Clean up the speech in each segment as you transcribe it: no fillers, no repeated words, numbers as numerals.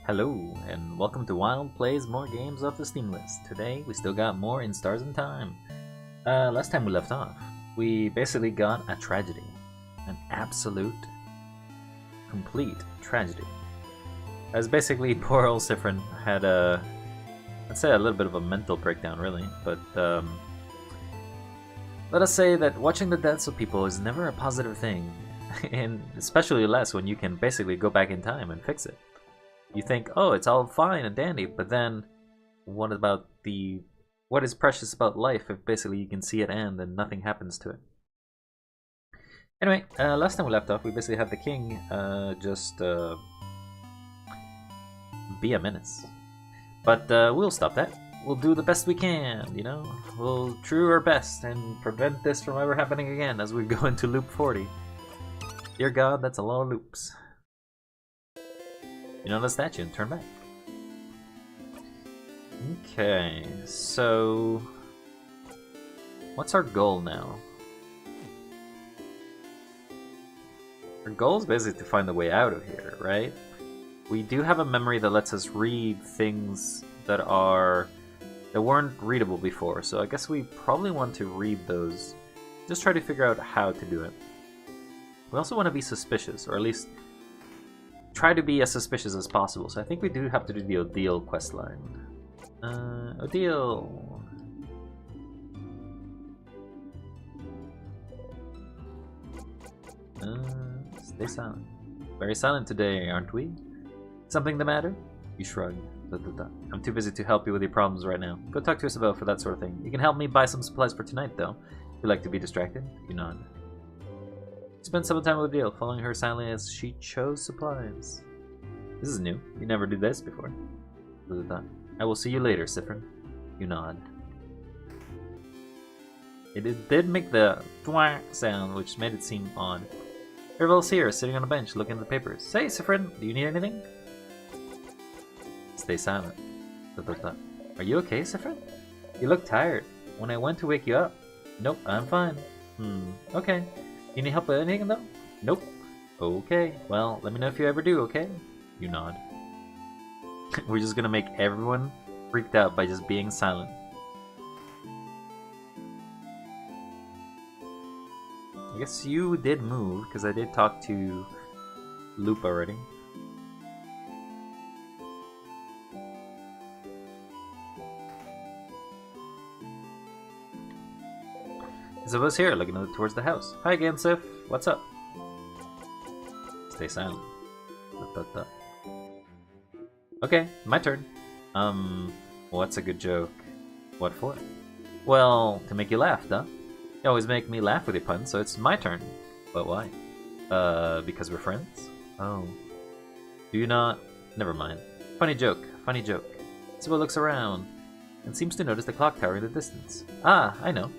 Hello, and welcome to Wild Plays More Games Off the Steam List. Today, we still got more in Stars in Time. Last time we left off, we basically got a tragedy. An absolute, complete tragedy. As basically, poor old Sifrin had I'd say a little bit of a mental breakdown, really, but, let us say that watching the deaths of people is never a positive thing, and especially less when you can basically go back in time and fix it. You think, oh, it's all fine and dandy, but then what is precious about life if basically you can see it end and nothing happens to it? Anyway, last time we left off, we basically had the king just be a menace. But we'll stop that. We'll do the best we can, you know? We'll do our best and prevent this from ever happening again as we go into loop 40. Dear God, that's a lot of loops. You know the statue and turn back. Okay, so what's our goal now? Our goal is basically to find the way out of here, right? We do have a memory that lets us read things that weren't readable before, so I guess we probably want to read those. Just try to figure out how to do it. We also want to be suspicious, or at least try to be as suspicious as possible, so I think we do have to do the Odile questline. Odile! Stay silent. Very silent today, aren't we? Something the matter? You shrug. I'm too busy to help you with your problems right now. Go talk to Isabel for that sort of thing. You can help me buy some supplies for tonight, though. If you like to be distracted, you nod. Spend some time with Odile, following her silently as she chose supplies. This is new. You never did this before. I will see you later, Sifrin. You nod. It did make the thwah sound, which made it seem odd. Hervel's here, sitting on a bench, looking at the papers. Say, Sifrin, do you need anything? Stay silent. Are you okay, Sifrin? You look tired. When I went to wake you up. Nope, I'm fine. Okay. You need help with anything, though? Nope. Okay, well, let me know if you ever do, okay? You nod. We're just gonna make everyone freaked out by just being silent. I guess you did move, because I did talk to Loop already. Isabel's here, looking towards the house. Hi again, Sif. What's up? Stay silent. Okay, my turn. What's a good joke? What for? Well, to make you laugh, huh? You always make me laugh with your puns, so it's my turn. But why? Because we're friends? Oh. Do you not? Never mind. Funny joke, funny joke. Isabel looks around and seems to notice the clock tower in the distance. Ah, I know.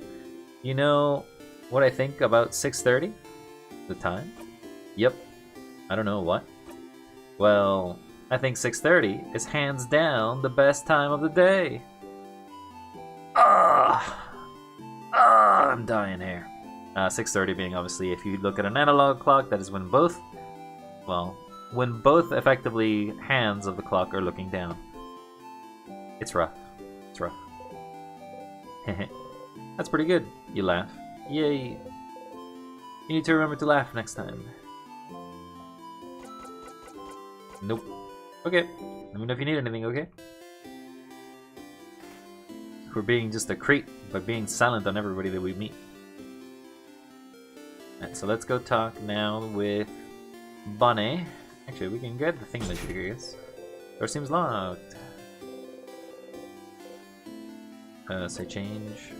You know what I think about 6:30? The time? Yep. I don't know what. Well, I think 6:30 is hands down the best time of the day. I'm dying here. 6:30 being obviously, if you look at an analog clock, that is when both effectively hands of the clock are looking down. It's rough. It's rough. That's pretty good. You laugh. Yay. You need to remember to laugh next time. Nope. Okay. Let me know if you need anything, okay? We're being just a creep by being silent on everybody that we meet. Alright, so let's go talk now with Bonnie. Actually, we can get the thingamajig, I guess. Door seems locked. Say change.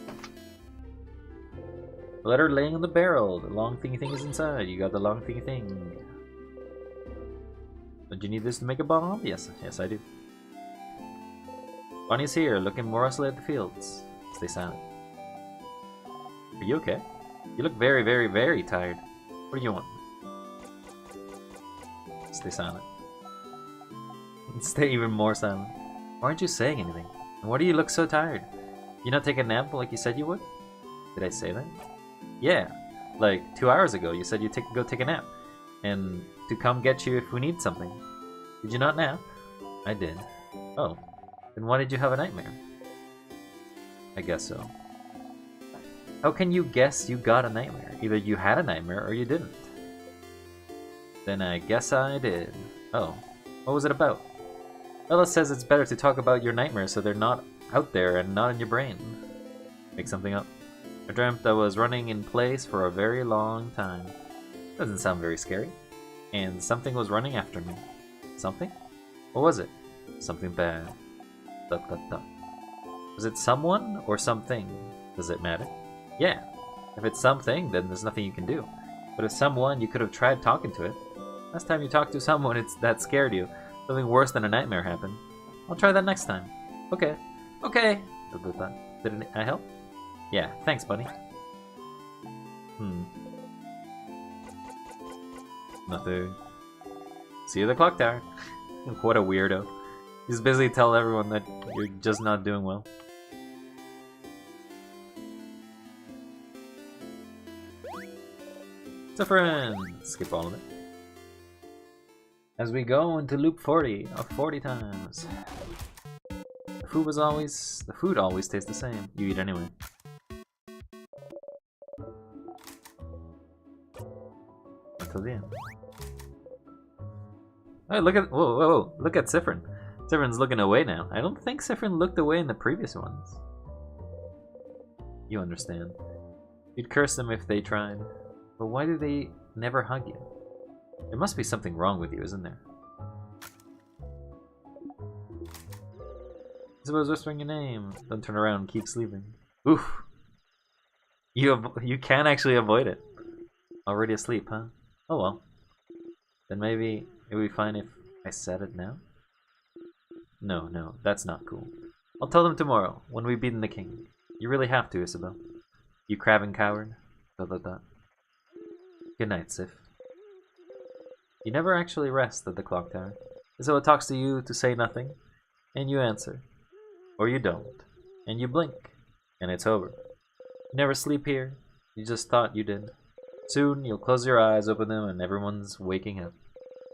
The letter laying on the barrel. The long thingy thing is inside. You got the long thingy thing. Don't you need this to make a bomb? Yes, yes I do. Bonnie's here, looking morosely at the fields. Stay silent. Are you okay? You look very, very, very tired. What do you want? Stay silent. Stay even more silent. Why aren't you saying anything? And why do you look so tired? You not take a nap like you said you would? Did I say that? Yeah, like 2 hours ago you said you'd go take a nap. And to come get you if we need something. Did you not nap? I did. Oh. Then why did you have a nightmare? I guess so. How can you guess you got a nightmare? Either you had a nightmare or you didn't. Then I guess I did. Oh. What was it about? Ella says it's better to talk about your nightmares so they're not out there and not in your brain. Make something up. I dreamt I was running in place for a very long time. Doesn't sound very scary. And something was running after me. Something? What was it? Something bad. Dot, dot, dot. Was it someone or something? Does it matter? Yeah. If it's something, then there's nothing you can do. But if someone, you could have tried talking to it. Last time you talked to someone that scared you, something worse than a nightmare happened. I'll try that next time. Okay. Okay. Dot, dot, dot. Did I help? Yeah. Thanks, buddy. Nothing. See you at the clock tower. What a weirdo. He's busy telling everyone that you're just not doing well. It's a friend. Skip all of it. As we go into loop 40 of 40 times. The food always tastes the same. You eat anyway. Until the end. Oh, look at whoa! Look at Sifrin. Sifrin's looking away now. I don't think Sifrin looked away in the previous ones. You understand. You'd curse them if they tried. But why do they never hug you? There must be something wrong with you, isn't there? Suppose whispering your name. Don't turn around and keep sleeping. Oof. You can actually avoid it. Already asleep, huh? Oh well. Then maybe it would be fine if I said it now? No, that's not cool. I'll tell them tomorrow, when we've beaten the king. You really have to, Isabel. You crabbing coward. ... Good night, Sif. You never actually rest at the clock tower. Isabel talks to you to say nothing, and you answer. Or you don't. And you blink, and it's over. You never sleep here. You just thought you did. Soon, you'll close your eyes, open them, and everyone's waking up.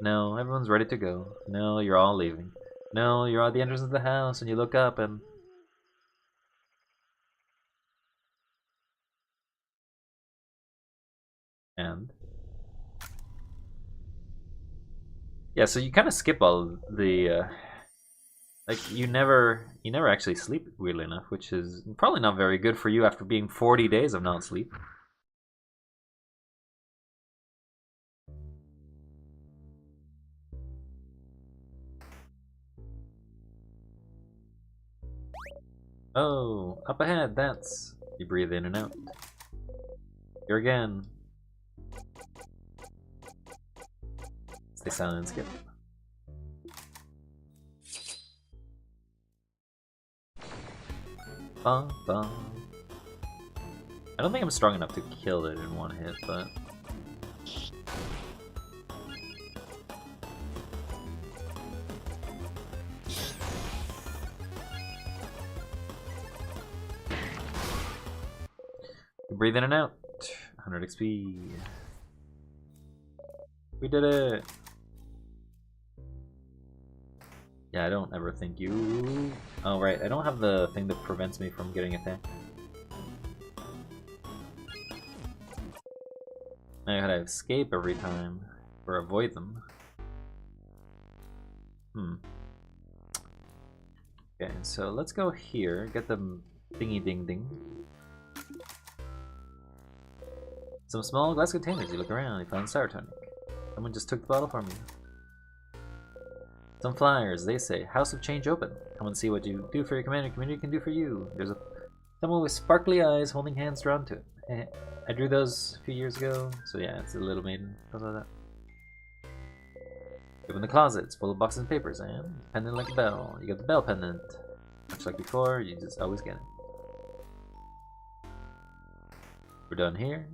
No, everyone's ready to go. No, you're all leaving. No, you're at the entrance of the house, and you look up and... Yeah, so you kind of skip all the... Like, you never actually sleep, weirdly enough, which is probably not very good for you after being 40 days of not sleep. Oh, up ahead, that's... You breathe in and out. Here again. Stay silent and skip. Bum, bum. I don't think I'm strong enough to kill it in one hit, but... Breathe in and out. 100 XP. We did it! Yeah, I don't ever think you... Oh, right. I don't have the thing that prevents me from getting attacked. I gotta escape every time, or avoid them. Okay, so let's go here, get the thingy ding ding. Some small glass containers. You look around, you find sour tonic. Someone just took the bottle from you. Some flyers, they say, House of Change open. Come and see what you do for your community can do for you. There's someone with sparkly eyes holding hands drawn to it. I drew those a few years ago, so yeah, it's a little maiden. Something like that. Open the closet, it's full of boxes and papers, and pendant like a bell. You got the bell pendant. Much like before, you just always get it. We're done here.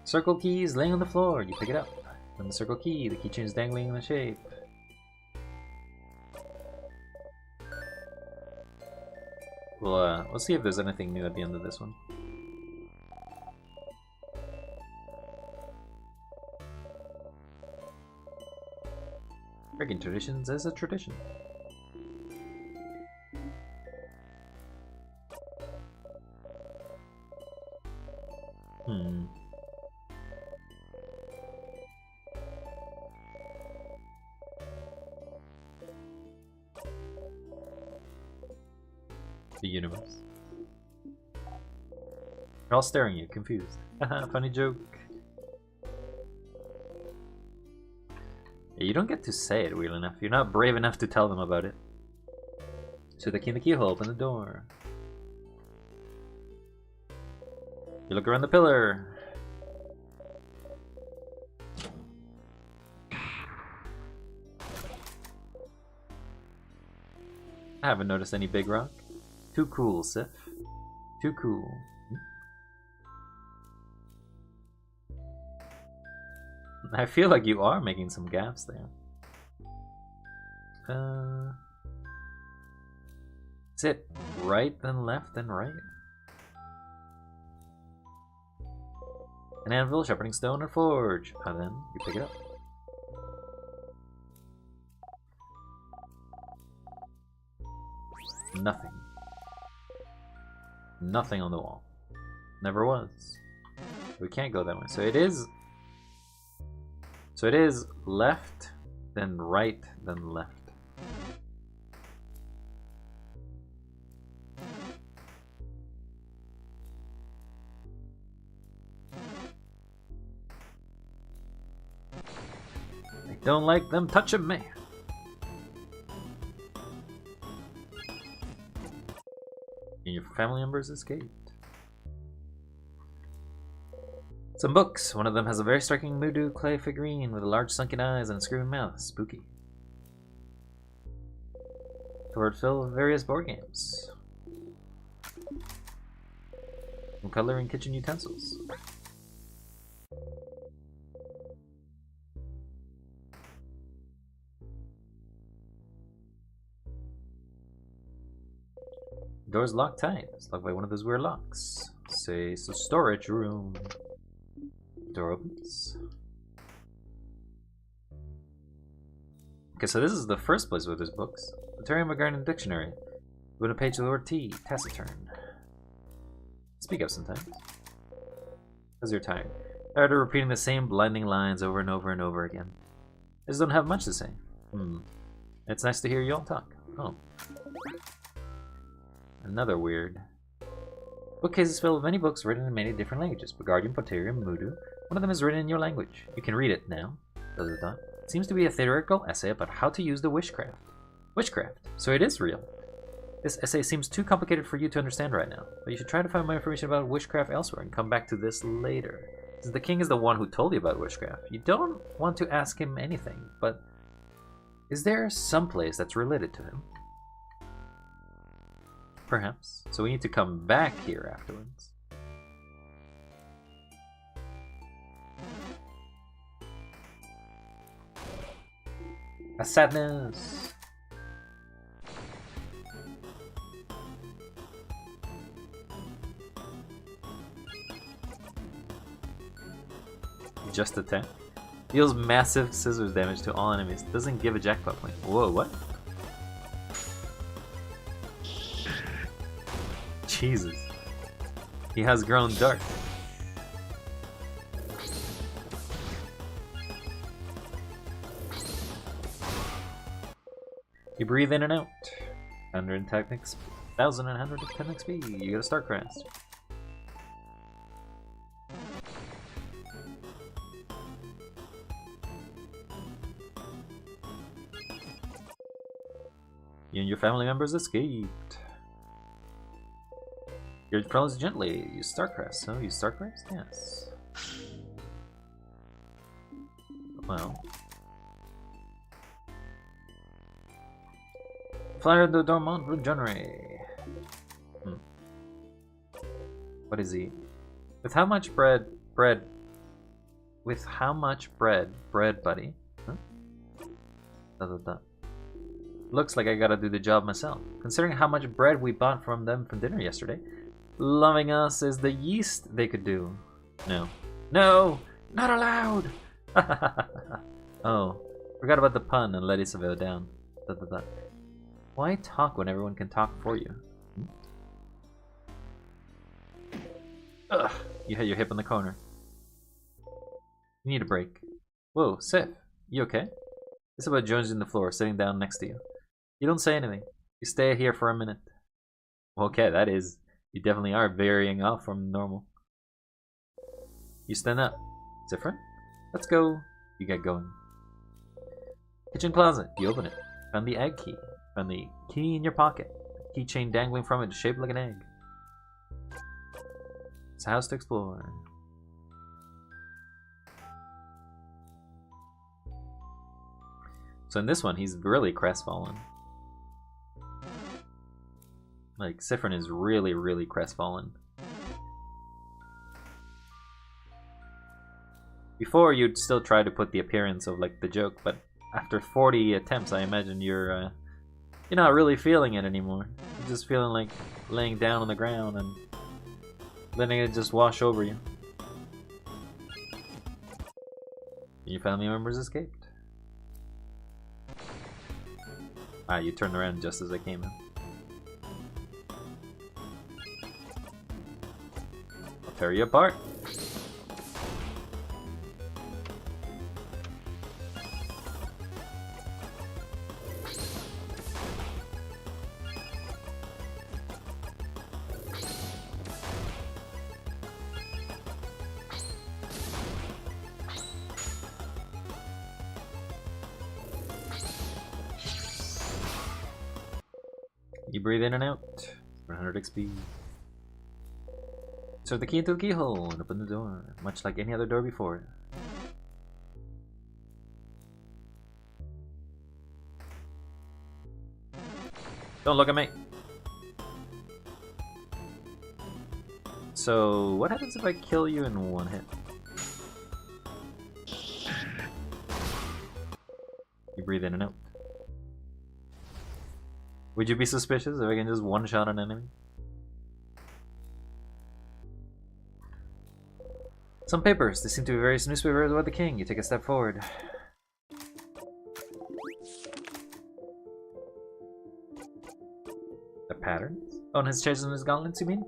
Circle key is laying on the floor. You pick it up. Then the circle key. The keychain is dangling in the shape. We'll see if there's anything new at the end of this one. Breaking traditions is a tradition. The universe. They're all staring at you, confused. Haha, funny joke. Yeah, you don't get to say it, weird enough. You're not brave enough to tell them about it. So the key in the keyhole, open the door. You look around the pillar. I haven't noticed any big rock. Too cool, Sif. Too cool. I feel like you are making some gaps there. Is it right, then left, then right? An anvil, sharpening stone, and forge. And then you pick it up. Nothing. Nothing on the wall. Never was. We can't go that way. So it is left, then right, then left. I don't like them touching me. And your family members escaped. Some books. One of them has a very striking Moodoo clay figurine with large sunken eyes and a screaming mouth. Spooky. Toward filled with various board games. Some cutlery and kitchen utensils. Door's locked tight. It's locked by one of those weird locks. Say, so storage room. Door opens. Okay, so this is the first place where there's books. The Terry McGarden Dictionary. Open a page with the word T. Taciturn. Speak up sometimes. Because you're tired. Tired of repeating the same blinding lines over and over and over again. I just don't have much to say. It's nice to hear you all talk. Oh. Another weird. Bookcase is filled with many books written in many different languages. Bulgarian, Potarian, Moodoo. One of them is written in your language. You can read it now. Does it not? It seems to be a theoretical essay about how to use the witchcraft. Witchcraft. So it is real. This essay seems too complicated for you to understand right now, but you should try to find more information about witchcraft elsewhere and come back to this later. Since the king is the one who told you about witchcraft, you don't want to ask him anything, but is there some place that's related to him? Perhaps. So we need to come back here afterwards. A sadness. Just attack. Deals massive scissors damage to all enemies. Doesn't give a jackpot point. Whoa, what? Jesus. He has grown dark. You breathe in and out. 100 techniques, 1,100 techniques speed. You get a start crest. You and your family members escaped. You're friendly gently. Use Starcrest. So use Starcrest? Yes. Well. Flyer de Dormont Regenerate. What is he? With how much bread? With how much bread, buddy? Huh? Looks like I gotta do the job myself. Considering how much bread we bought from them for dinner yesterday. Loving us is the yeast they could do. No. No! Not allowed! Oh. Forgot about the pun and let Isabel down. Dot, dot, dot. Why talk when everyone can talk for you? Hmm? Ugh! You had your hip in the corner. You need a break. Whoa, Sif, you okay? Isabel joins you on the floor, sitting down next to you. You don't say anything. You stay here for a minute. Okay, that is... You definitely are varying off from normal. You stand up. Different? Let's go. You get going. Kitchen closet. You open it. Found the egg key. Found the key in your pocket. Keychain dangling from it, shaped like an egg. It's a house to explore. So in this one, he's really crestfallen. Like, Siffrin is really, really crestfallen. Before, you'd still try to put the appearance of, like, the joke, but after 40 attempts, I imagine you're not really feeling it anymore. You're just feeling like laying down on the ground and letting it just wash over you. Your family members escaped. Ah, you turned around just as I came in. I'll tear you apart. You breathe in and out. 100 XP. Insert the key into the keyhole and open the door, much like any other door before. Don't look at me. So, what happens if I kill you in one hit? You breathe in and out. Would you be suspicious if I can just one-shot an enemy? Some papers. They seem to be various newspapers about the king. You take a step forward. The patterns? Oh, and his chases and his gauntlets, you mean?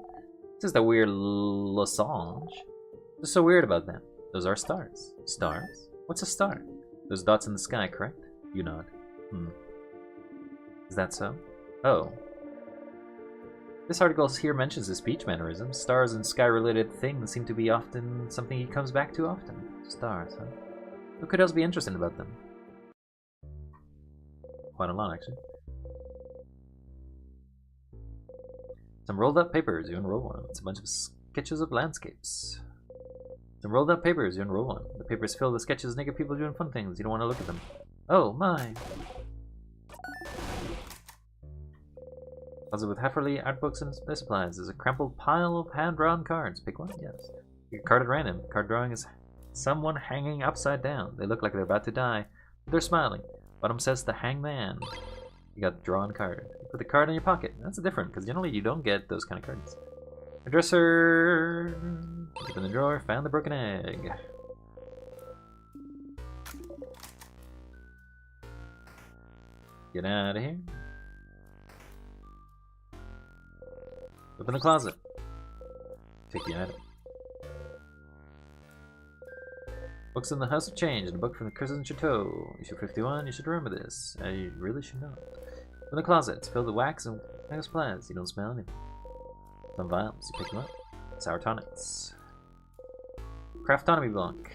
It's just a weird losange. What's so weird about them? Those are stars. Stars? What's a star? Those dots in the sky, correct? You nod. Is that so? Oh. This article here mentions his speech mannerisms. Stars and sky-related things seem to be often something he comes back to often. Stars, huh? What could else be interesting about them? Quite a lot, actually. Some rolled up papers, you unroll one. It's a bunch of sketches of landscapes. Some rolled up papers, you unroll one. The papers filled with sketches of naked people doing fun things. You don't want to look at them. Oh, my! Closet with Hefferly, art books, and supplies. There's a crumpled pile of hand-drawn cards. Pick one? Yes. Pick a card at random. Card drawing is someone hanging upside down. They look like they're about to die, but they're smiling. Bottom says the hangman. You got drawn card. You put the card in your pocket. That's different, because generally you don't get those kind of cards. A dresser. Open the drawer. Found the broken egg. Get out of here. Open the closet. Take the item. Books in the House of Change and a book from the Crimson Chateau. Issue 51. You should remember this. I really should know. Open the closet. It's filled with wax and supplies. You don't smell anything. Some vials. You pick them up. Sour tonics. Craftonomy block.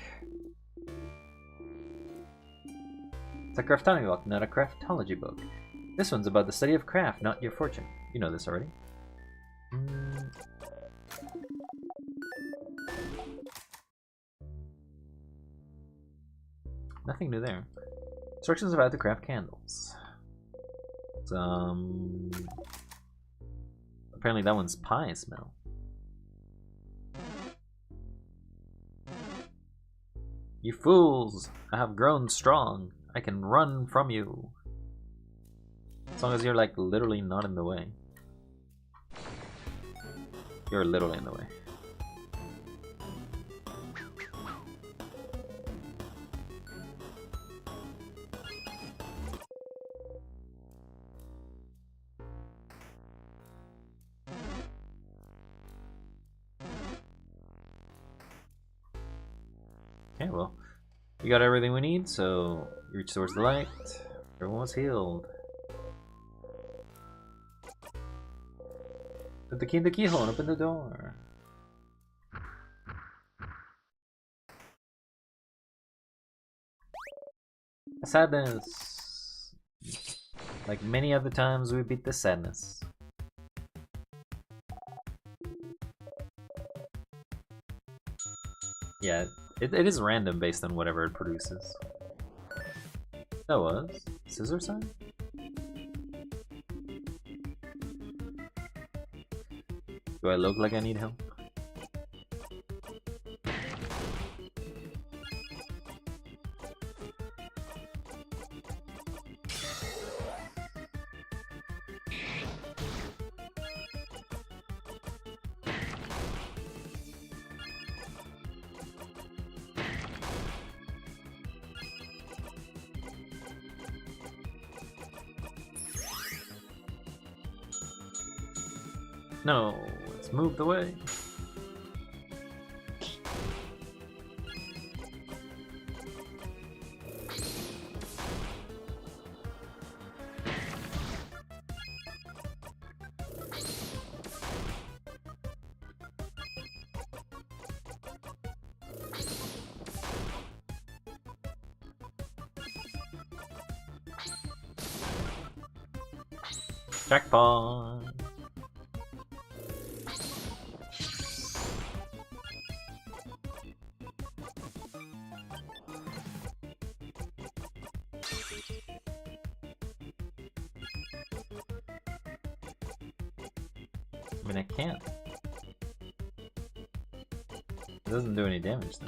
It's a craftonomy block, not a craftology book. This one's about the study of craft, not your fortune. You know this already. Nothing new there. Instructions about to craft candles. Apparently that one's pie smell. You fools! I have grown strong. I can run from you. As long as you're like literally not in the way. You're literally in the way. Okay, well, we got everything we need, so you reach towards the light. Everyone's healed. Put the key in the keyhole and open the door. Sadness. Like many other times, we beat the sadness. Yeah, it is random based on whatever it produces. That was scissor sign? Do I look like I need help? No, it's moved away. Jackpot! I mean, I can't. It doesn't do any damage though.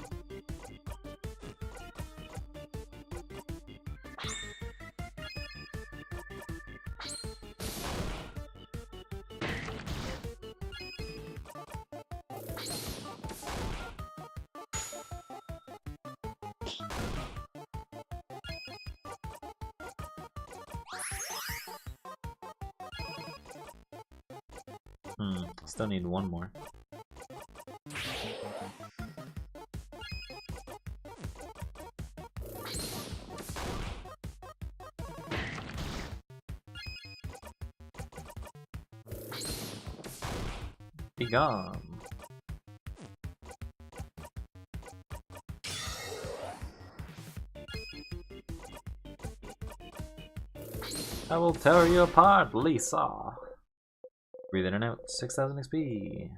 Still need one more. Be gone. I will tear you apart, Lisa. Breathe in and out, 6,000 XP.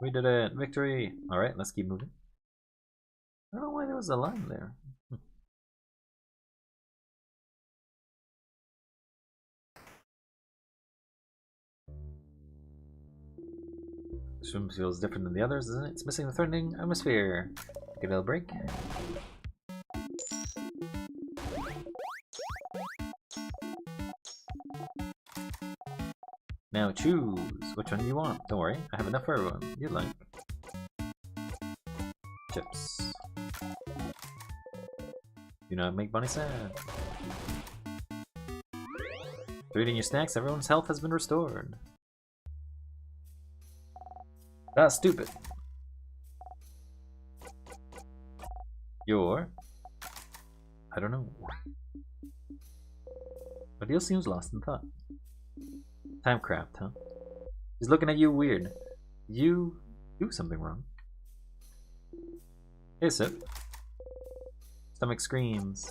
We did it, victory. Alright, let's keep moving. I don't know why there was a line there. This room feels different than the others, doesn't it? It's missing the threatening atmosphere. Take a little break. Now choose. Which one do you want? Don't worry, I have enough for everyone. You'd like. Chips. Do not make Bunny sad. Through eating your snacks, everyone's health has been restored. That's stupid. You're... I don't know. Adil seems lost in thought. Time craft, huh? He's looking at you weird. You do something wrong. Hey, Sip. Stomach screams.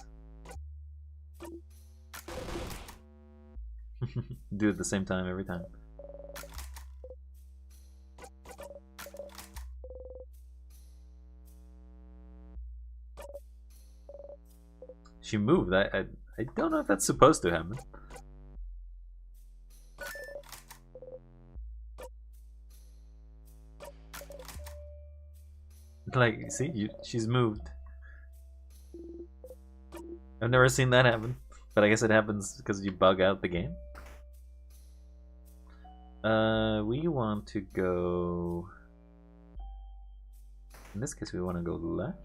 Do it at the same time every time. She moved. I don't know if that's supposed to happen. Like, see, she's moved. I've never seen that happen, but I guess it happens because you bug out the game. We want to go... In this case, we want to go left.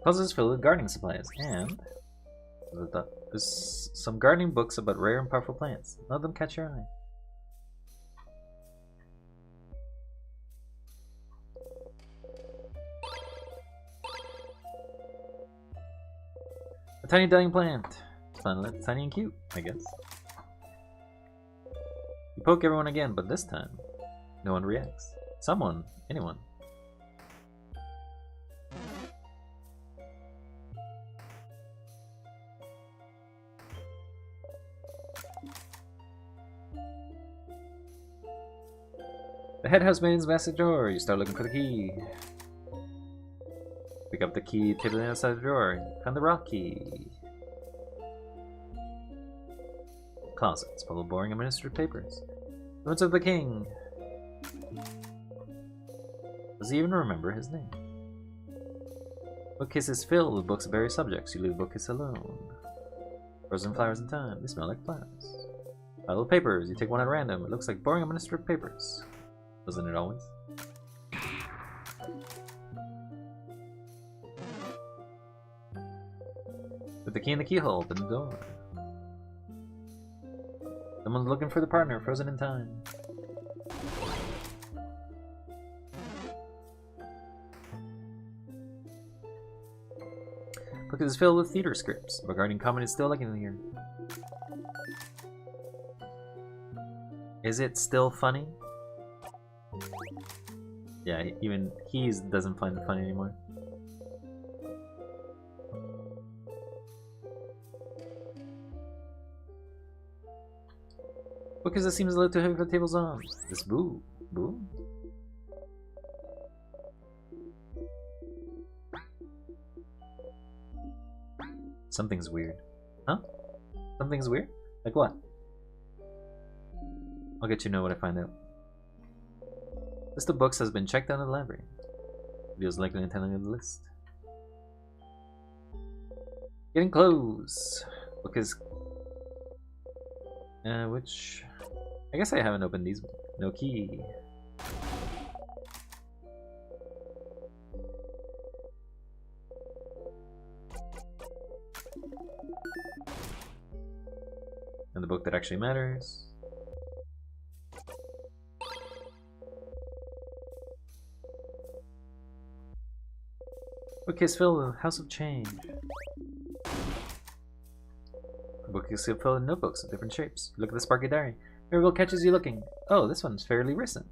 Closet is filled with gardening supplies, and there's some gardening books about rare and powerful plants. Let them catch your eye. A tiny dying plant. It's tiny and cute, I guess. You poke everyone again, but this time, no one reacts. Someone, anyone. The head housemaid's massive drawer. You start looking for the key. Pick up the key, tip it outside the drawer. Find the rock key. Closets full of boring administrative papers. Notes of the king. Does he even remember his name? Bookcase is filled with books of various subjects. You leave the bookcase alone. Frozen flowers in time. They smell like flowers. Pile of papers. You take one at random. It looks like boring administrative papers. Doesn't it always? Put the key in the keyhole. Open the door. Someone's looking for the partner. Frozen in time. Book is filled with theater scripts regarding comedy still like in here. Is it still funny? Yeah, even he doesn't find it funny anymore. Because it seems a little too heavy for the table's on. This boo. Boo? Something's weird. Huh? Something's weird? Like what? I'll get you know what I find out. List of books has been checked out in the library. Videos likely in telling of the list. Getting close. Book is which I guess I haven't opened these. No key. And the book that actually matters. Bookcase filled with House of Change. The bookcase filled with notebooks of different shapes. Look at the sparky diary. Miracle catches you looking. Oh, this one's fairly recent.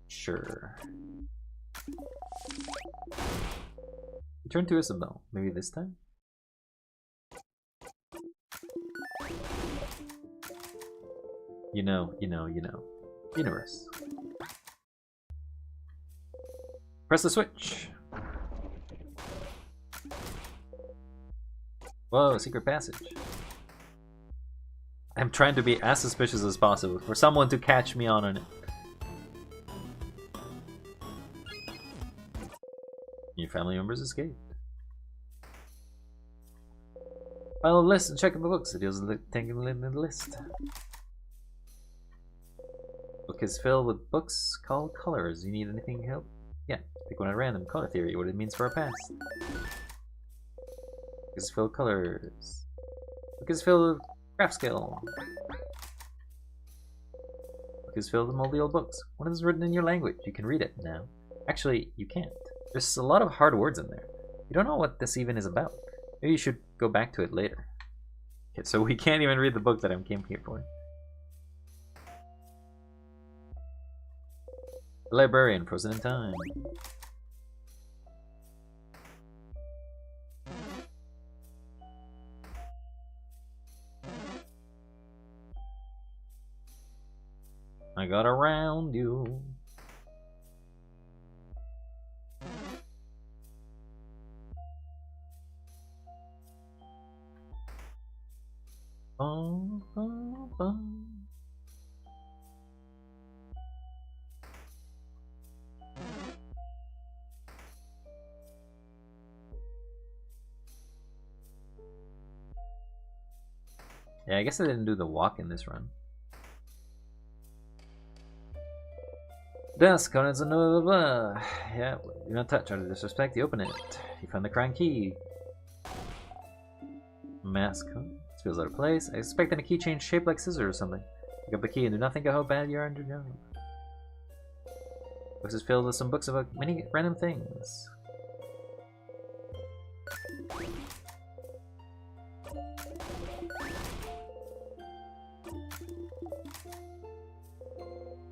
Sure. Return to Isabel. Maybe this time? You know. Universe. Press the switch. Whoa, secret passage. I'm trying to be as suspicious as possible for someone to catch me on it. Your family members escaped. File a list and check the books. It deals with taking the list. Book is filled with books called colors. You need anything help? Yeah, pick one at random. Color theory, what it means for our past. Book is filled with colors. Book is filled with craft skill. Book is filled with moldy old books. One is written in your language. You can read it now. Actually, you can't. There's a lot of hard words in there. You don't know what this even is about. Maybe you should go back to it later. Okay, so we can't even read the book that I came here for. The librarian, frozen in time. I got around you. Bum, bum, bum. Yeah, I guess I didn't do the walk in this run. Desk, on it's a blah, blah, blah. Yeah, do not touch out of disrespect. You open it. You find the crying key. Mask, huh? This feels out of place. I expected a keychain shaped like scissors or something. Pick up the key and do not think of how bad you are under your job. Books is filled with some books about many random things.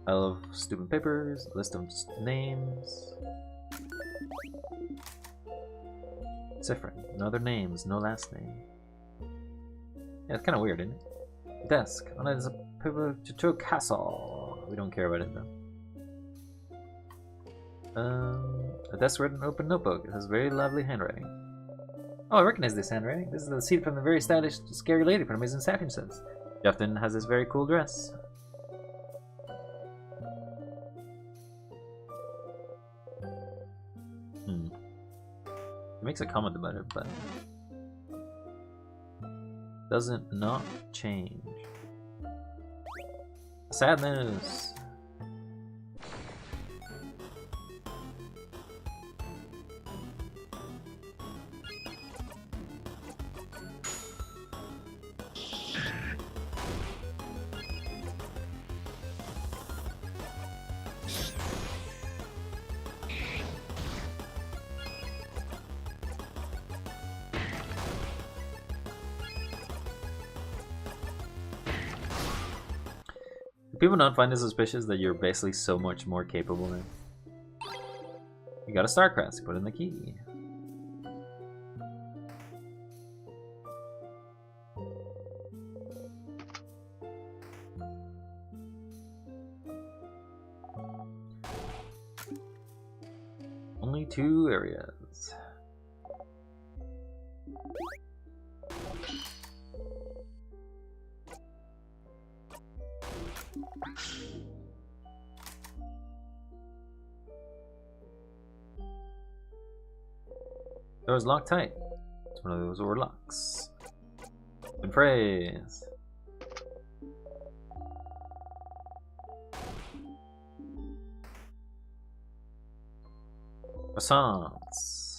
I love stupid papers, list of names. It's different. No other names, no last name. Yeah, it's kind of weird, isn't it? Desk. On it is a paper to a castle. We don't care about it though. A desk written open notebook. It has very lovely handwriting. Oh, I recognize this handwriting. This is the seat from the very stylish, scary lady from Amazing Sacrifices. She often has this very cool dress. He makes a comment about it, but doesn't not change. Sad news. People not find it suspicious that you're basically so much more capable than. You got a star crest, you put in the key. Only 2 areas. Door's locked tight. It's one of those door locks. Good phrase. Croissants.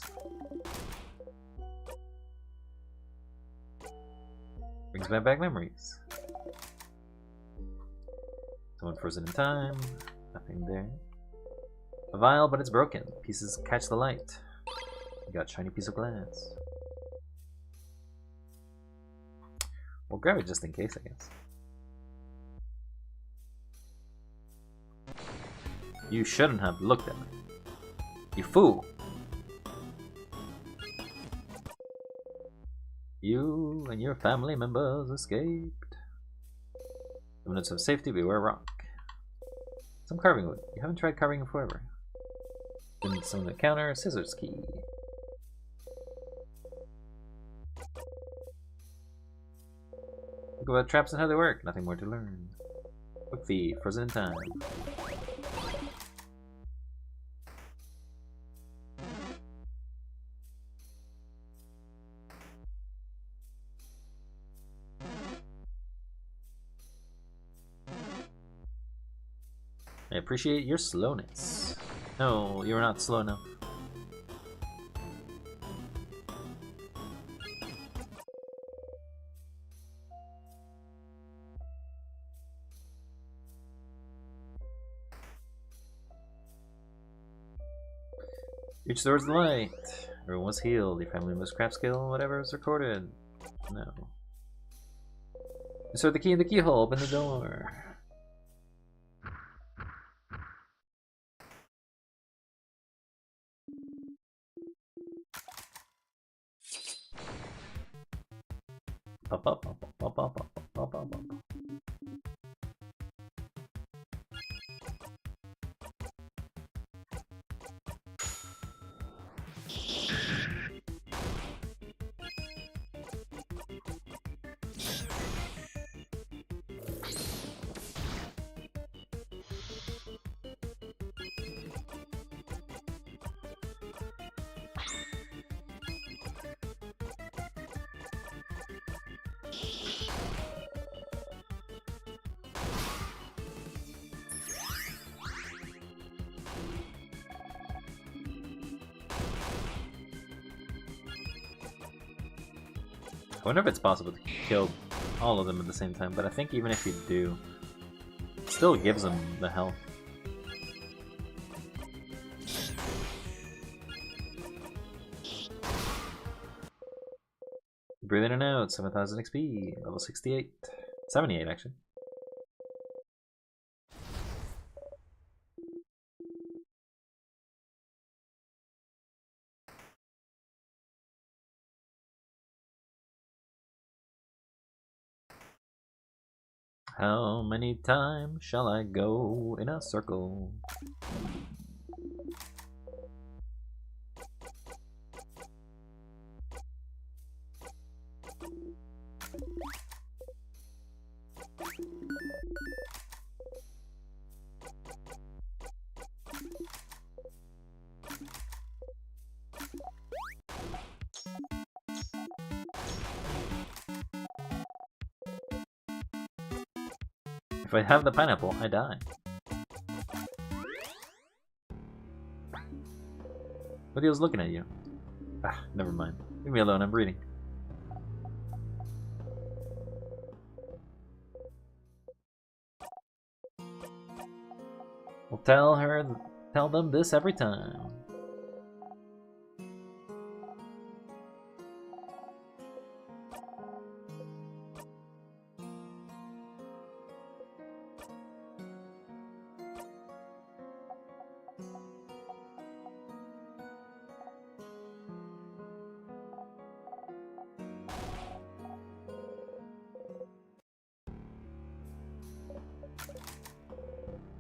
Brings back memories. Someone frozen in time. Nothing there. A vial, but it's broken. Pieces catch the light. You got a shiny piece of glass. We'll grab it just in case, I guess. You shouldn't have looked at me. You fool! You and your family members escaped. Minutes of safety, beware rock. Some carving wood. You haven't tried carving in forever. Then some on the counter, scissors key. Look about traps and how they work. Nothing more to learn. Book fee, frozen in time. I appreciate your slowness. No, you're not slow enough. Reach towards the light. Everyone was healed. Your family was craft skill, whatever was recorded. No. Insert the key in the keyhole, open the door. Pop, pop, pop, pop, pop, pop, pop, pop, pop. I wonder if it's possible to kill all of them at the same time, but I think even if you do, it still gives them the health. Breathe in and out, 7000 XP, level 68. 78 actually. How many times shall I go in a circle? If I have the pineapple, I die. But he was looking at you. Ah, never mind. Leave me alone, I'm reading. We'll tell them this every time.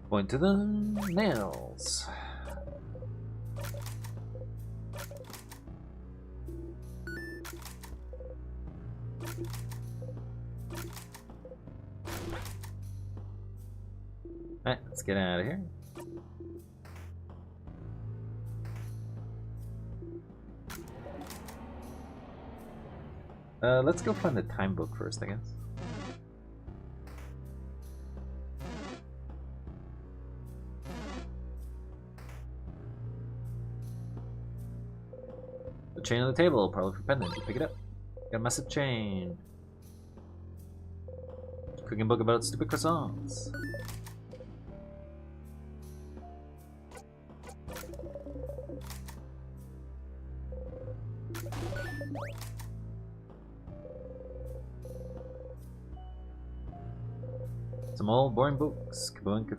Point to the nails. Alright, let's get out of here. Let's go find the time book first, I guess. Chain on the table, probably for pendant. Pick it up. Got a massive chain. Cooking book about stupid croissants. Some old boring books. Kaboom.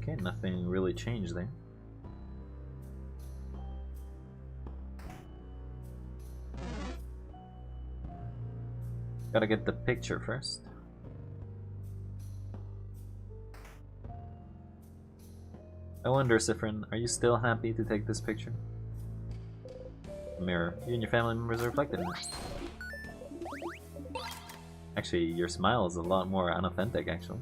Okay, nothing really changed there. Gotta get the picture first. I wonder, Sifrin, are you still happy to take this picture? Mirror, you and your family members are reflected in it. Actually, your smile is a lot more unauthentic, actually.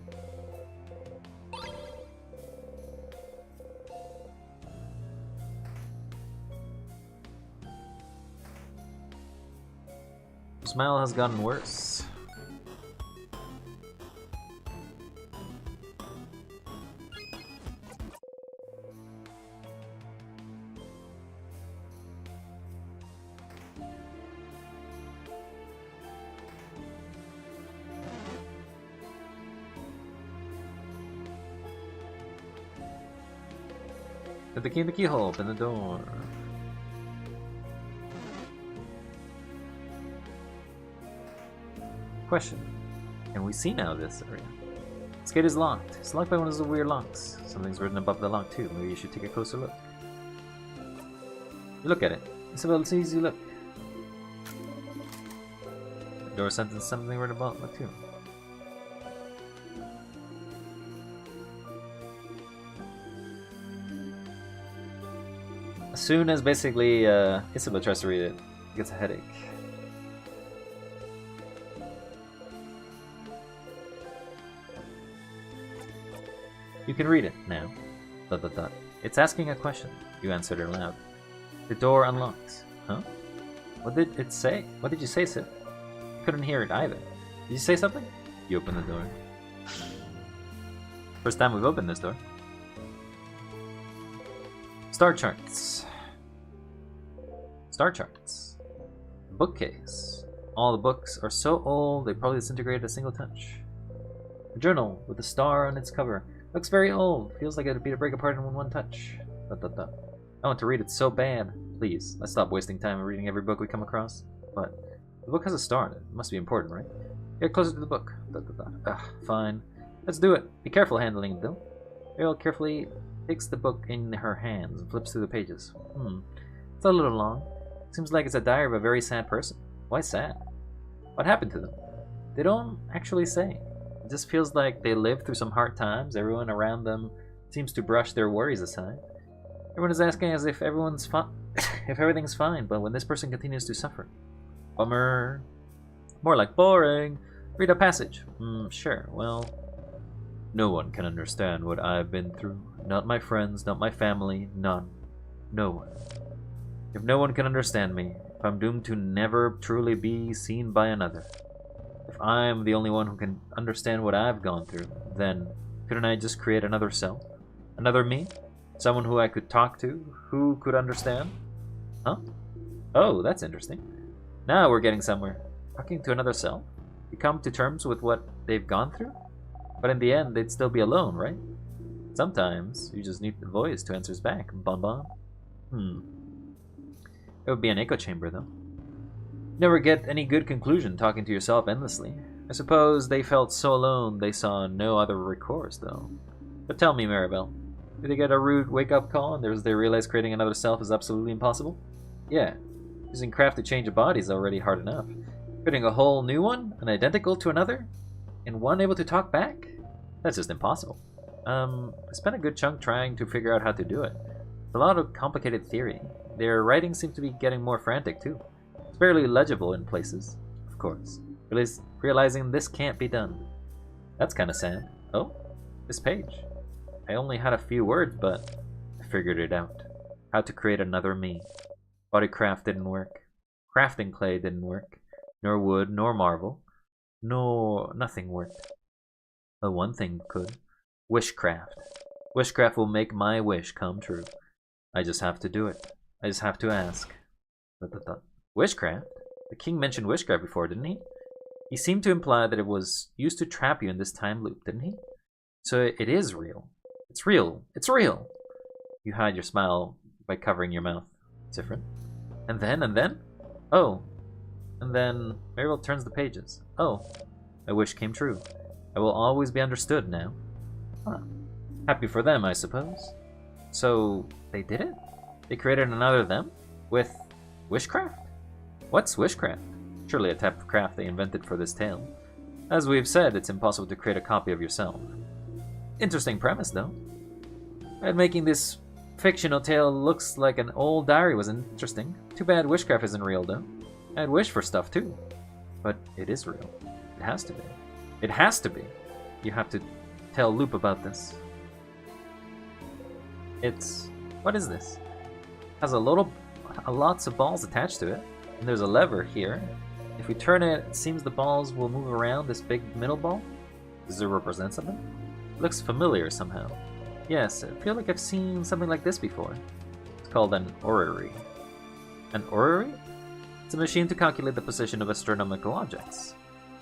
Your smile has gotten worse. Put the key in the keyhole, open the door. Question. Can we see now this area? This gate is locked. It's locked by one of those weird locks. Something's written above the lock too. Maybe you should take a closer look. Look at it. Isabel, it's easy look. The door sentence something written above the lock too. As soon as basically Isabel tries to read it, gets a headache. You can read it now. ... It's asking a question. You answered it aloud. The door unlocks. Huh? What did it say? What did you say, Sid? I couldn't hear it either. Did you say something? You open the door. First time we've opened this door. Star charts. Star charts. Bookcase. All the books are so old they probably disintegrate at a single touch. A journal with a star on its cover. Looks very old. Feels like it'd be to break apart in one touch. Dot, dot, dot. I want to read it so bad. Please, let's stop wasting time reading every book we come across. But the book has a star on it. It must be important, right? Get closer to the book. Dot, dot, dot. Ugh, fine. Let's do it. Be careful handling it, though. Ariel carefully takes the book in her hands and flips through the pages. It's a little long. Seems like it's a diary of a very sad person. Why sad? What happened to them? They don't actually say. It just feels like they lived through some hard times. Everyone around them seems to brush their worries aside. Everyone is asking as if everyone's fine, if everything's fine, but when this person continues to suffer. Bummer. More like boring. Read a passage. Sure. Well, no one can understand what I've been through. Not my friends, not my family, none. No one. If no one can understand me, if I'm doomed to never truly be seen by another, if I'm the only one who can understand what I've gone through, then couldn't I just create another self? Another me? Someone who I could talk to, who could understand? Huh? Oh, that's interesting. Now we're getting somewhere. Talking to another self? You come to terms with what they've gone through? But in the end, they'd still be alone, right? Sometimes, you just need the voice to answer back. Bon bon. It would be an echo chamber, though. Never get any good conclusion talking to yourself endlessly. I suppose they felt so alone they saw no other recourse, though. But tell me, Maribel, did they get a rude wake-up call and they realize creating another self is absolutely impossible? Yeah. Using craft to change a body is already hard enough. Creating a whole new one, and identical to another, and one able to talk back? That's just impossible. I spent a good chunk trying to figure out how to do it. It's a lot of complicated theory. Their writing seems to be getting more frantic, too. It's barely legible in places, of course. Realizing this can't be done. That's kind of sad. Oh, this page. I only had a few words, but I figured it out. How to create another me. Bodycraft didn't work. Crafting clay didn't work. Nor wood, nor marble. Nothing worked. But one thing could. Wishcraft. Wishcraft will make my wish come true. I just have to do it. I just have to ask. Wishcraft? The king mentioned wishcraft before, didn't he? He seemed to imply that it was used to trap you in this time loop, didn't he? So it is real. It's real. It's real! You hide your smile by covering your mouth. It's different. And then? Oh. And then Mariel turns the pages. Oh. My wish came true. I will always be understood now. Huh. Happy for them, I suppose. So, they did it? They created another them? With wishcraft? What's wishcraft? Surely a type of craft they invented for this tale. As we've said, it's impossible to create a copy of yourself. Interesting premise, though. And making this fictional tale looks like an old diary was interesting. Too bad wishcraft isn't real, though. I'd wish for stuff, too. But it is real. It has to be. It has to be. You have to tell Loop about this. It's... what is this? It has lots of balls attached to it. And there's a lever here. If we turn it, it seems the balls will move around this big middle ball. Does it represent something? It looks familiar somehow. Yes, I feel like I've seen something like this before. It's called an orrery. An orrery? It's a machine to calculate the position of astronomical objects.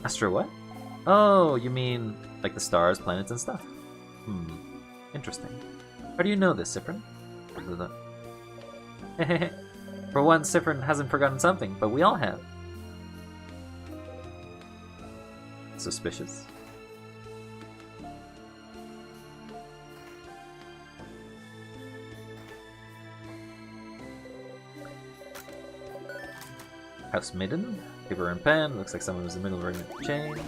Astro what? Oh, you mean like the stars, planets, and stuff. Interesting. How do you know this, Cyprin? For once, Cyprin hasn't forgotten something, but we all have. Suspicious. House Maiden, paper and pen. Looks like someone was in the middle of a change.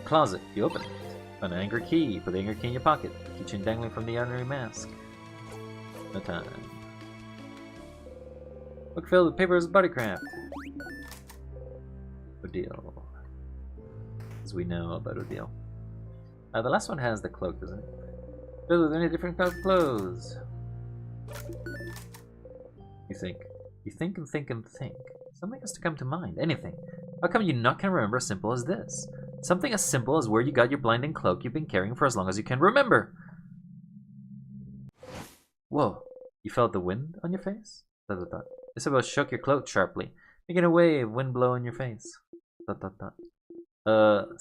Closet, you open it. An anchor key. Put the anchor key in your pocket. Keychain dangling from the ordinary mask. No time. Book filled with papers, bodycraft. Odile. As we know about Odile. The last one has the cloak, doesn't it? Filled with any different kind of clothes. You think and think and think. Something has to come to mind. Anything. How come you not can remember as simple as this? Something as simple as where you got your blinding cloak you've been carrying for as long as you can remember! Whoa, you felt the wind on your face? Dot, dot, dot. Isabel shook your cloak sharply, making a wave, wind blow in your face. Dot, dot, dot.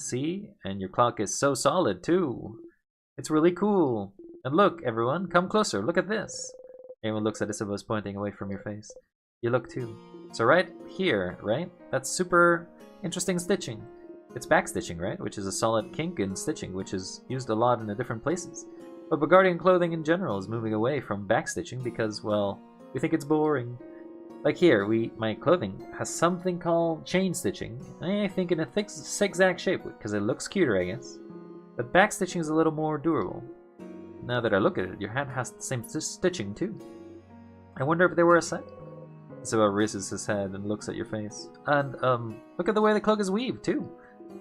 See? And your clock is so solid, too. It's really cool. And look, everyone, come closer, look at this. Everyone looks at Isabel's pointing away from your face. You look too. So right here, right? That's super interesting stitching. It's backstitching, right? Which is a solid kink in stitching, which is used a lot in the different places. But Bulgarian clothing in general is moving away from backstitching because, well, we think it's boring. Like here, my clothing has something called chain stitching. I think in a thick zigzag shape because it looks cuter, I guess. But backstitching is a little more durable. Now that I look at it, your hat has the same stitching too. I wonder if they were a set. Isabel raises his head and looks at your face. And, look at the way the cloak is weaved too.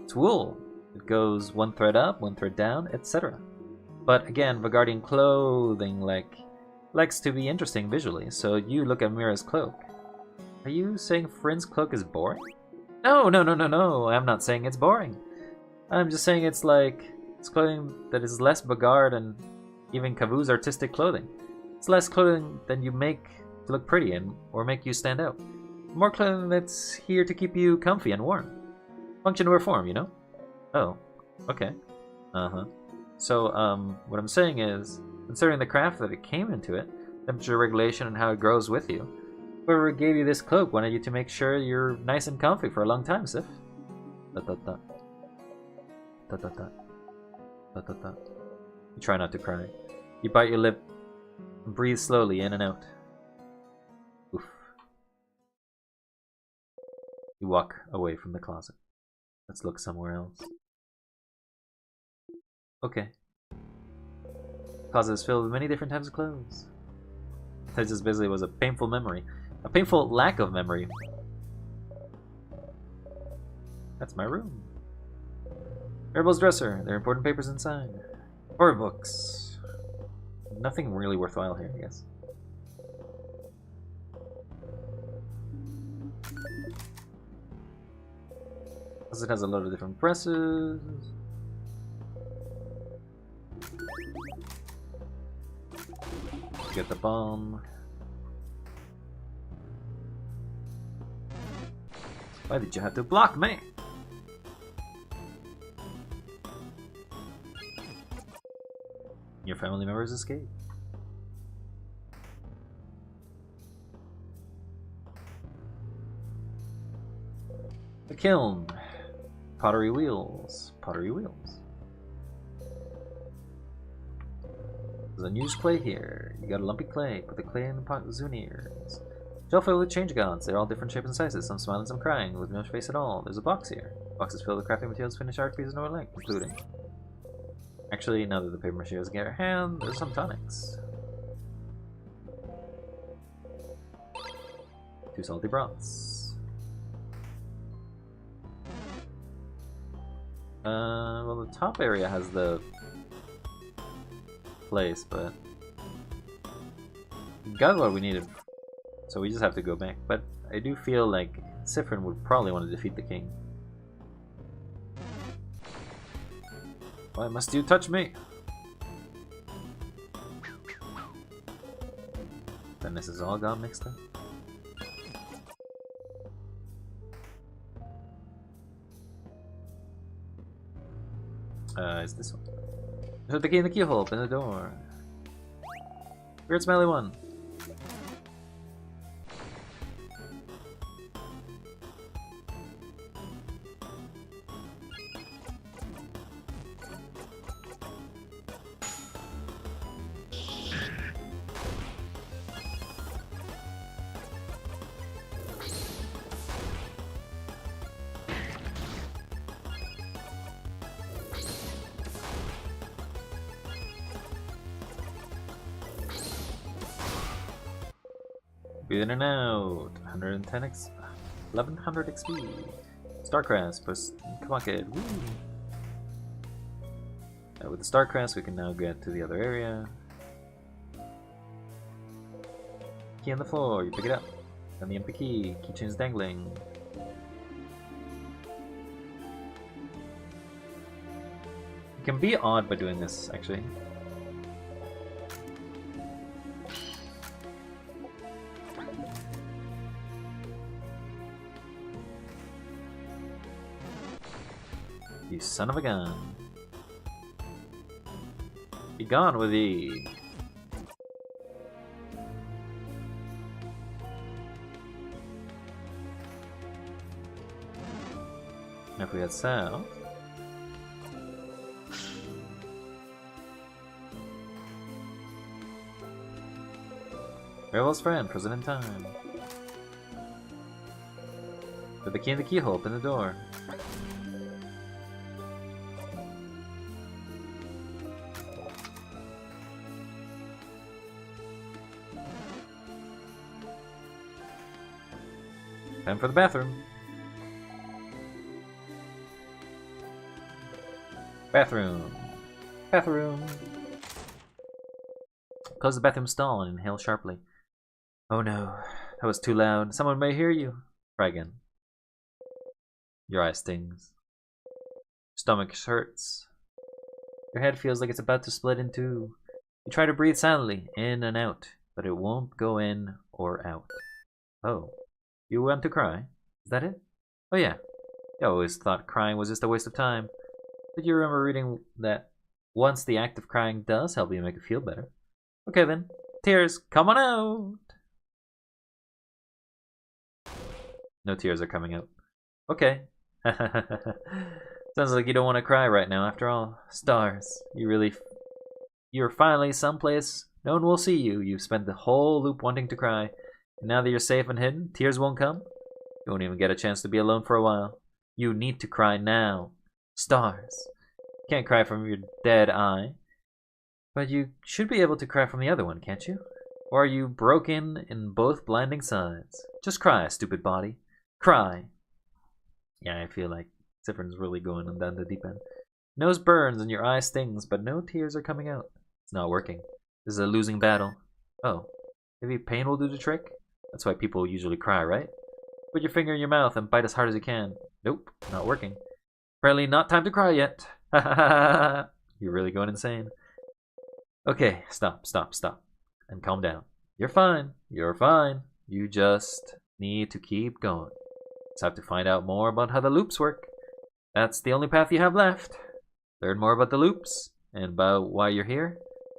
It's wool. It goes one thread up, one thread down, etc. But again, Vagardian clothing likes to be interesting visually, so you look at Mira's cloak. Are you saying Frinn's cloak is boring? No, I'm not saying it's boring. I'm just saying it's clothing that is less Bagard and even Kavu's artistic clothing. It's less clothing than you make to look pretty or make you stand out. More clothing that's here to keep you comfy and warm. Function over form, you know? Oh, okay. So, what I'm saying is, considering the craft that it came into it, temperature regulation and how it grows with you, whoever gave you this cloak wanted you to make sure you're nice and comfy for a long time, Sif. Dot dot dot. Dot dot dot. Dot dot dot. You try not to cry. You bite your lip and breathe slowly in and out. Oof. You walk away from the closet. Let's look somewhere else. Okay. Closet is filled with many different types of clothes. That just basically was a painful memory. A painful lack of memory. That's my room. Maribel's dresser. There are important papers inside. Horror books. Nothing really worthwhile here, I guess. It has a lot of different presses. Get the bomb. Why did you have to block me? Your family members escaped. The kiln. Pottery wheels. Pottery wheels. There's unused clay here. You got a lumpy clay. Put the clay in the pot with Zuniers. Shelf filled with change gods. They're all different shapes and sizes. Some smiling, some crying, with no face at all. There's a box here. The box is filled with crafting materials, finished art pieces, and more including. Actually, now that the paper mache has got her hand, there's some tonics. 2 salty broths. Well, the top area has the place, but we got what we needed, so we just have to go back. But I do feel like Sifrin would probably want to defeat the king. Why must you touch me? Then this is all got mixed up. Is this one? Put the key in the keyhole, open the door. Weird smelly one. Breathe in and out. 110 1100 XP. Starcrest. Come on, kid. Woo. With the Starcrest, we can now get to the other area. Key on the floor. You pick it up. And the empty key. Keychain's dangling. You can be odd by doing this, actually. You son of a gun. Be gone with thee. Now if we head south. Farewell's friend, frozen in time. Put the key in the keyhole, open the door. Time for the bathroom. Bathroom. Bathroom. Close the bathroom stall and inhale sharply. Oh no, that was too loud. Someone may hear you. Try again. Your eye stings. Stomach hurts. Your head feels like it's about to split in two. You try to breathe silently, in and out, but it won't go in or out. Oh, you want to cry? Is that it? Oh yeah. I always thought crying was just a waste of time. But you remember reading that once the act of crying does help you make it feel better. Okay then. Tears, come on out! No tears are coming out. Okay. Sounds like you don't want to cry right now after all. Stars. You're finally someplace no one will see you. You've spent the whole loop wanting to cry. And now that you're safe and hidden, tears won't come? You won't even get a chance to be alone for a while. You need to cry now. Stars. You can't cry from your dead eye. But you should be able to cry from the other one, can't you? Or are you broken in both blinding sides? Just cry, stupid body. Cry. Yeah, I feel like Cyphern's really going down the deep end. Nose burns and your eye stings, but no tears are coming out. It's not working. This is a losing battle. Oh, maybe pain will do the trick? That's why people usually cry, right? Put your finger in your mouth and bite as hard as you can. Nope, not working. Apparently not time to cry yet. Ha ha ha! You're really going insane. Okay, stop. And calm down. You're fine. You're fine. You just need to keep going. Just have to find out more about how the loops work. That's the only path you have left. Learn more about the loops, and about why you're here,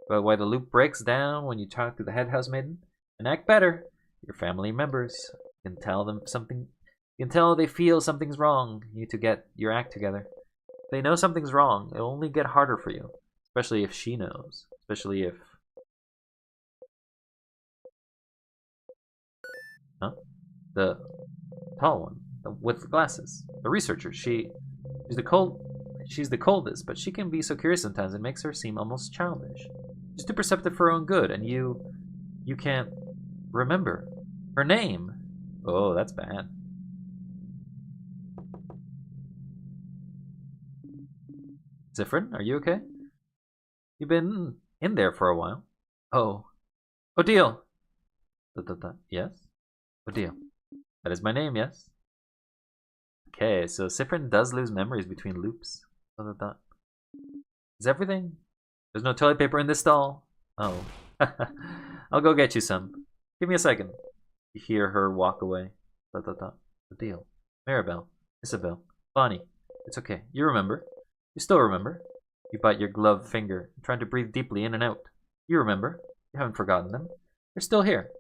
about why the loop breaks down when you talk to the head house maiden, and act better. Your family members. You can tell them something. You can tell they feel something's wrong. You need to get your act together. If they know something's wrong, it'll only get harder for you. Especially if she knows. Especially if... Huh? The tall one. With the glasses. The researcher. She's the coldest, but she can be so curious sometimes it makes her seem almost childish. She's too perceptive for her own good, and you can't remember her name. Oh, that's bad. Zifrin, are you okay? You've been in there for a while. Oh. Odile! Yes? Odile. That is my name, yes? Okay, so Zifrin does lose memories between loops. Is everything? There's no toilet paper in this stall. Oh. I'll go get you some. Give me a second. You hear her walk away. Odile. Maribel. Isabel. Bonnie. It's okay. You remember. You still remember. You bite your gloved finger, trying to breathe deeply in and out. You remember. You haven't forgotten them. You're still here.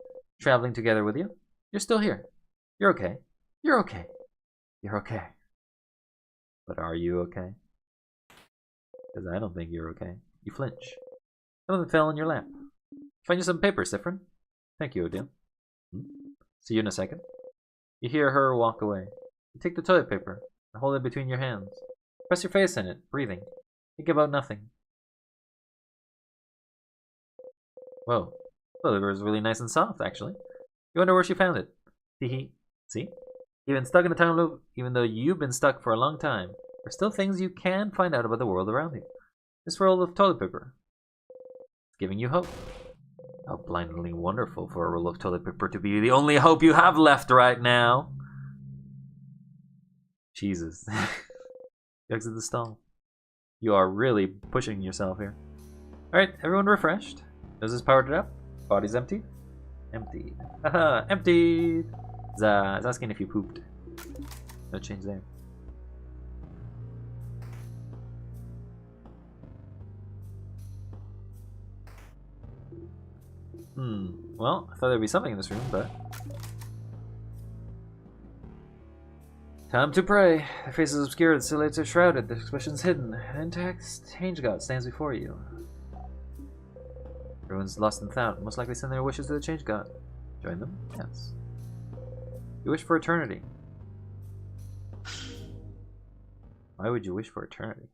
Traveling together with you. You're still here. You're okay. You're okay. You're okay. But are you okay? Because I don't think you're okay. You flinch. Something fell in your lap. Find you some paper, Zifrin. Thank you, Odile. See you in a second. You hear her walk away. You take the toilet paper and hold it between your hands. Press your face in it, breathing. Think about nothing. Whoa. Well, it was really nice and soft, actually. You wonder where she found it. Hee. See? You've been stuck in a time loop, even though you've been stuck for a long time. There's still things you can find out about the world around you. This roll of toilet paper. It's giving you hope. How blindingly wonderful for a roll of toilet paper to be the only hope you have left right now. Jesus. You exit the stall. You are really pushing yourself here. Alright, everyone refreshed. Nose is powered up. Body's empty. Empty. Haha, empty! Zah, is asking if you pooped. No change there. Well, I thought there'd be something in this room, but... Time to pray. Their faces obscured, the silhouettes are shrouded, their expressions hidden. An intact change god stands before you. Everyone's lost in thought, most likely send their wishes to the change god. Join them? Yes. You wish for eternity. Why would you wish for eternity?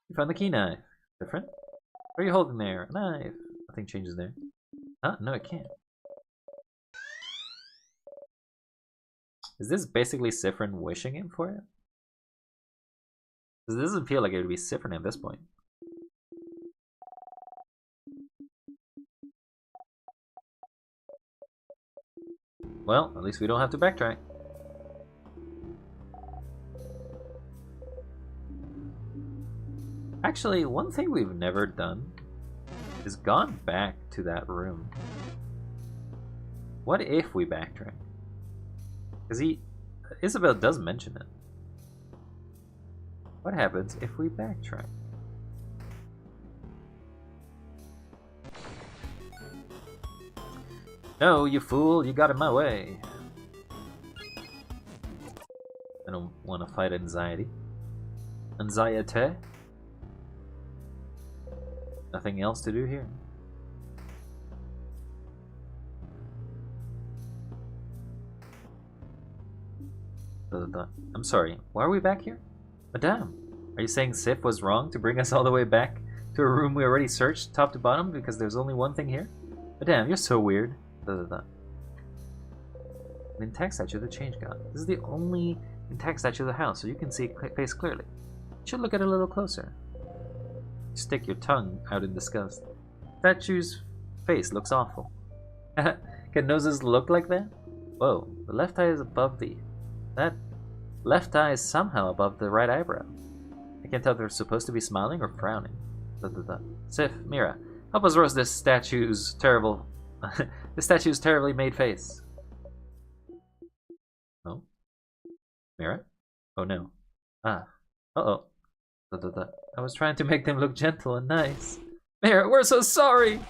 You found the key knife. Different? What are you holding there? A knife. Nothing changes there. Huh? No, it can't. Is this basically Sifrin wishing him for it? Because it doesn't feel like it would be Sifrin at this point. Well, at least we don't have to backtrack. Actually, one thing we've never done is gone back to that room. What if we backtrack? Because Isabel does mention it. What happens if we backtrack? No, you fool, you got in my way. I don't want to fight anxiety. Anxiety? Nothing else to do here. I'm sorry, why are we back here? Madame, are you saying Sif was wrong to bring us all the way back to a room we already searched top to bottom because there's only one thing here? Madame, you're so weird. An intact statue of the change god. This is the only intact statue of the house, so you can see its face clearly. You should look at it a little closer. Stick your tongue out in disgust. Statue's face looks awful. Can noses look like that? Whoa, the left eye is above that left eye is somehow above the right eyebrow. I can't tell if they're supposed to be smiling or frowning. Sif, Mira, help us roast this statue's terrible... this statue's terribly made face. Oh? Mira? Oh no. Ah. Uh-oh. I was trying to make them look gentle and nice. Mira, we're so sorry!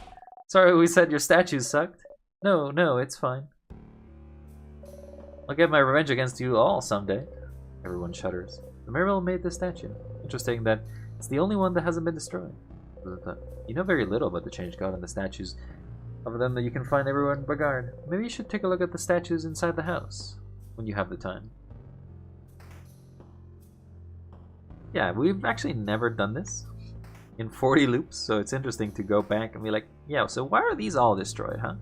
Sorry we said your statues sucked. No, it's fine. I'll get my revenge against you all someday. Everyone shudders. The Mirabelle made this statue. Interesting that it's the only one that hasn't been destroyed. You know very little about the change god and the statues of them that you can find everywhere in Bagard. Maybe you should take a look at the statues inside the house when you have the time. Yeah, we've actually never done this in 40 loops, so it's interesting to go back and be like, yeah, so why are these all destroyed, huh?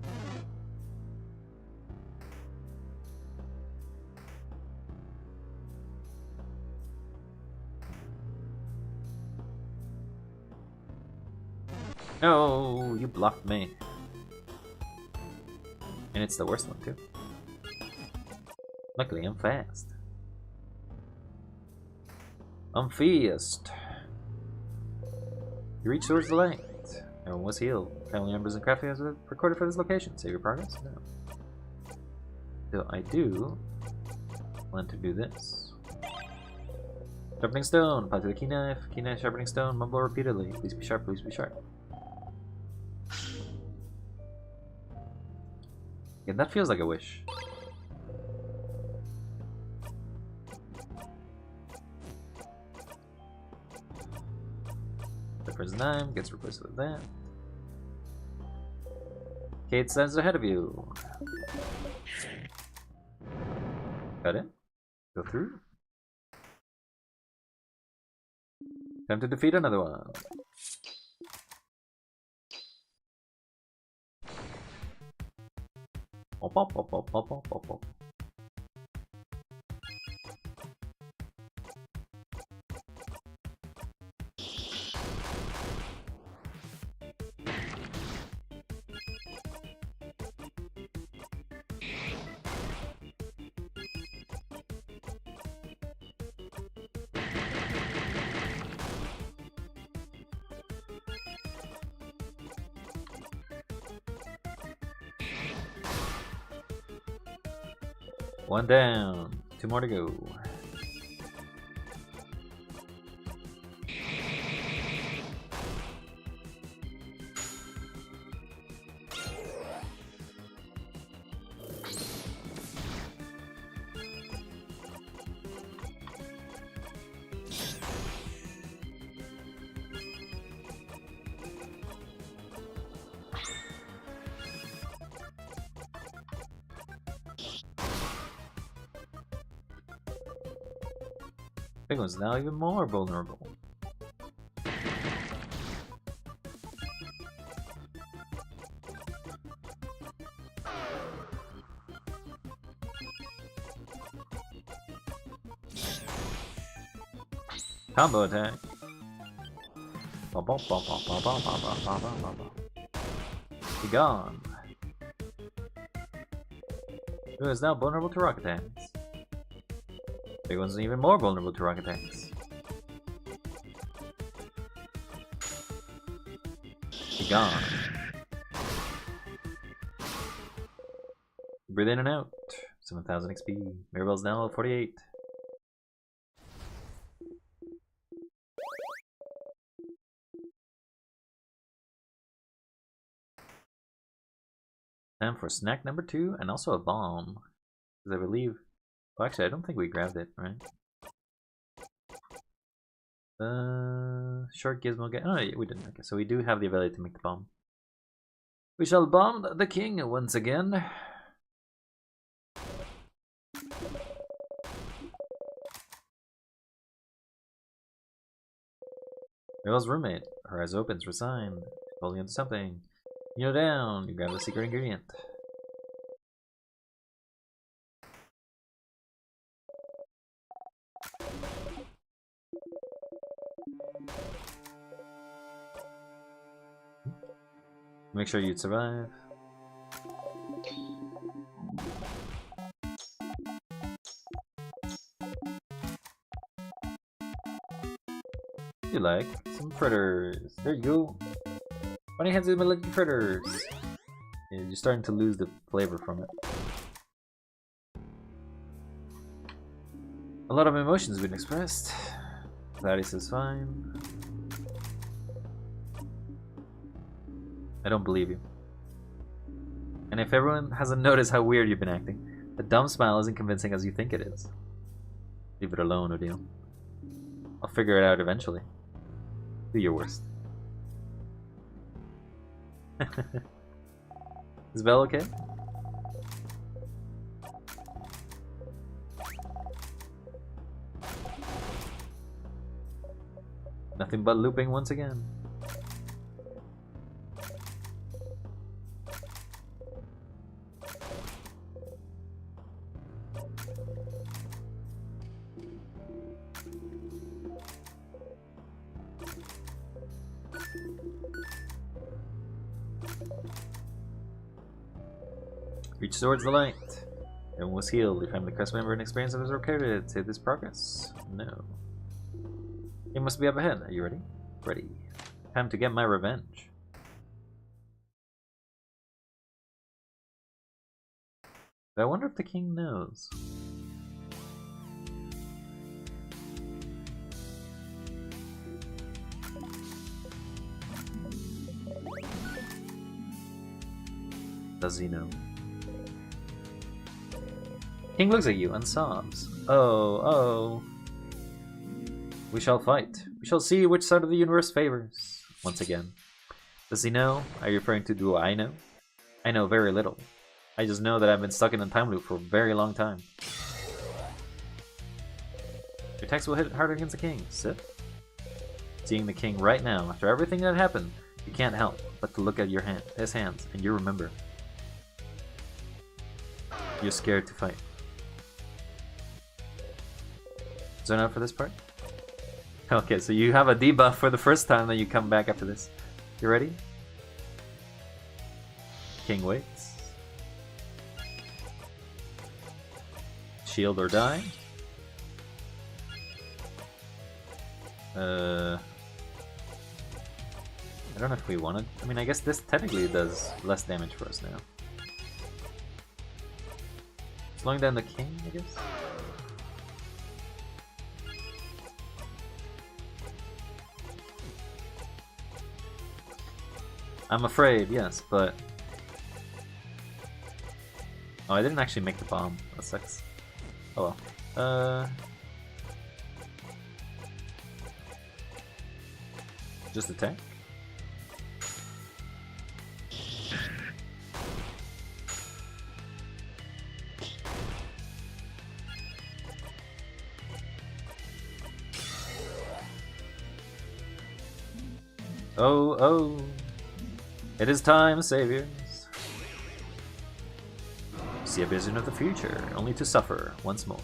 No, you blocked me. And it's the worst one, too. Luckily, I'm fast. I'm fast. You reach towards the light. Everyone was healed. Family members and craft was recorded for this location. Save your progress? No. So I do want to do this. Sharpening stone. Apply to the key knife. Key knife, sharpening stone. Mumble repeatedly. Please be sharp, please be sharp. Yeah, that feels like a wish. The first 9 gets replaced with that. Kate stands ahead of you. Got it. Go through. Time to defeat another one. Pop, pop, pop, pop, pop, pop, pop, pop. One down. 2 more to go. Penguin's now even more vulnerable. Combo attack. Be gone. Who is now vulnerable to rock attacks. Big one's even more vulnerable to rock attacks. Be gone. Breathe in and out. 7,000 XP. Mirabelle's now level 48. Time for snack number 2 and also a bomb. Because I believe. Well, actually, I don't think we grabbed it, right? Short gizmo get. Oh, yeah, we didn't. Okay, so we do have the ability to make the bomb. We shall bomb the king once again. Mirabelle's roommate. Her eyes opens, resigned, holding onto something. You know, down. You grab the secret ingredient. Make sure you'd survive. You like some fritters. There you go. Funny hands in the middle of fritters. Yeah, you're starting to lose the flavor from it. A lot of emotions been expressed. Gladys is fine. I don't believe you. And if everyone hasn't noticed how weird you've been acting, the dumb smile isn't convincing as you think it is. Leave it alone, Odile. I'll figure it out eventually. Do your worst. Is Belle okay? Nothing but looping once again. Reach towards the light. Everyone was healed. If I'm the quest member and experience of his recorded to this progress. No. It must be up ahead. Are you ready? Ready. Time to get my revenge. But I wonder if the king knows. Does he know? King looks at you and sobs. Oh, oh. We shall fight. We shall see which side of the universe favors. Once again. Does he know? Are you referring to do I know? I know very little. I just know that I've been stuck in a time loop for a very long time. Your attacks will hit harder against the king. Sit. Seeing the king right now, after everything that happened, you can't help but to look at your his hands, and you remember. You're scared to fight. Zone out for this part? Okay, so you have a debuff for the first time that you come back after this. You ready? King waits. Shield or die. I don't know if we wanted. I mean, I guess this technically does less damage for us now. Slowing down the king, I guess? I'm afraid, yes, but... Oh, I didn't actually make the bomb. That sucks. Oh well. Just attack? Oh, oh. It is time, saviors. See a vision of the future, only to suffer once more.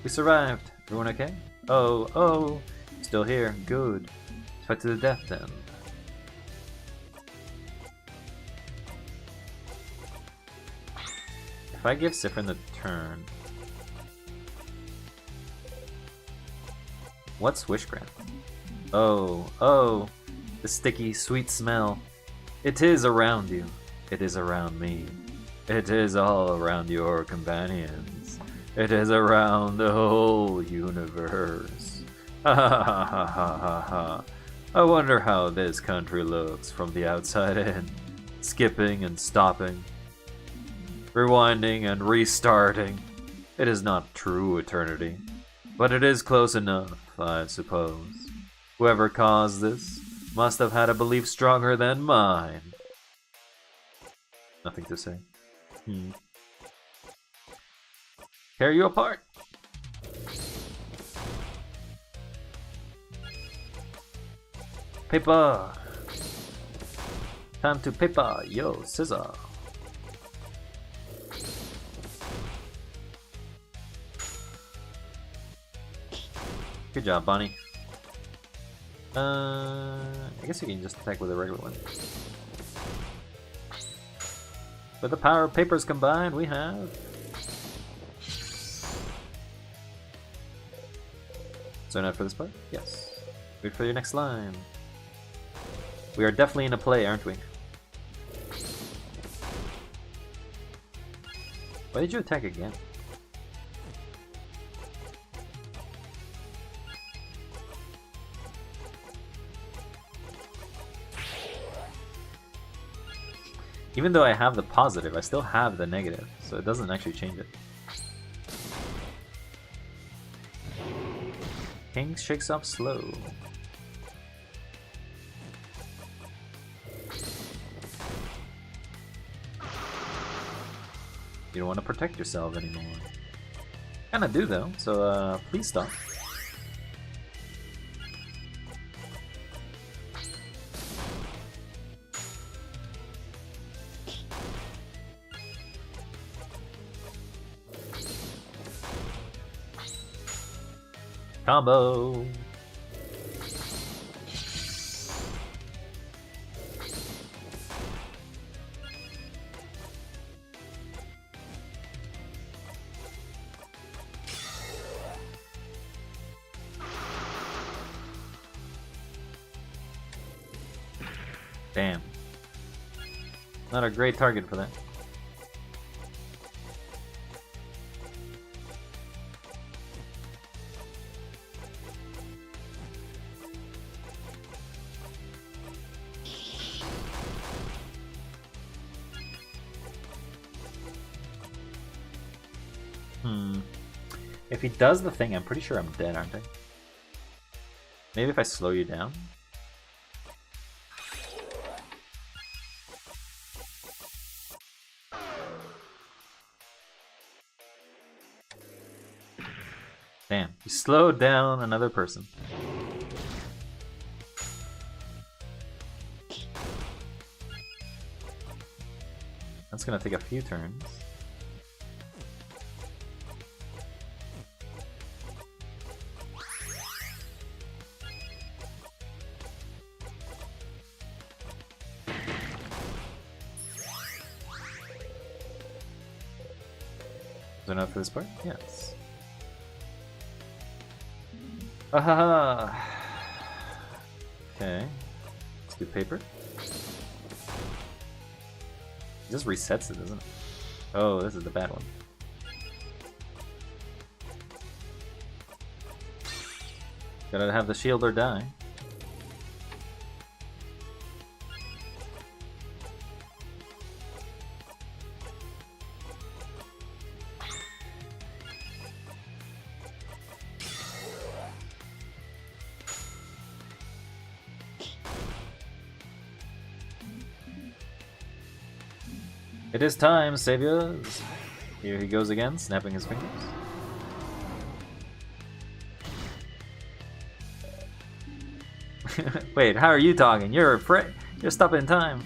We survived. Everyone okay? Oh, oh. Still here. Good. Fight to the death then. If I give Sifrin the turn... What's Wish Grant? Oh, oh. The sticky, sweet smell. It is around you. It is around me. It is all around your companions. It is around the whole universe. Ha ha ha ha ha ha ha. I wonder how this country looks from the outside in. Skipping and stopping. Rewinding and restarting. It is not true eternity. But it is close enough, I suppose. Whoever caused this must have had a belief stronger than mine. Nothing to say. Tear you apart. Paper. Time to paper. Yo, scissor. Good job, Bonnie. I guess you can just attack with a regular one. With the power of papers combined, we have... So now for this part? Yes. Wait for your next line. We are definitely in a play, aren't we? Why did you attack again? Even though I have the positive, I still have the negative, so it doesn't actually change it. King shakes off slow. You don't want to protect yourself anymore. Kinda do though, so please stop. Combo! Damn. Not a great target for that. If he does the thing, I'm pretty sure I'm dead, aren't I? Maybe if I slow you down? Damn, you slowed down another person. That's gonna take a few turns. Is there enough for this part? Yes. Ahaha! Okay. Let's do paper. It just resets it, doesn't it? Oh, this is the bad one. Gotta have the shield or die. It is time, saviors! Here he goes again, snapping his fingers. Wait, how are you talking? You're stopping time.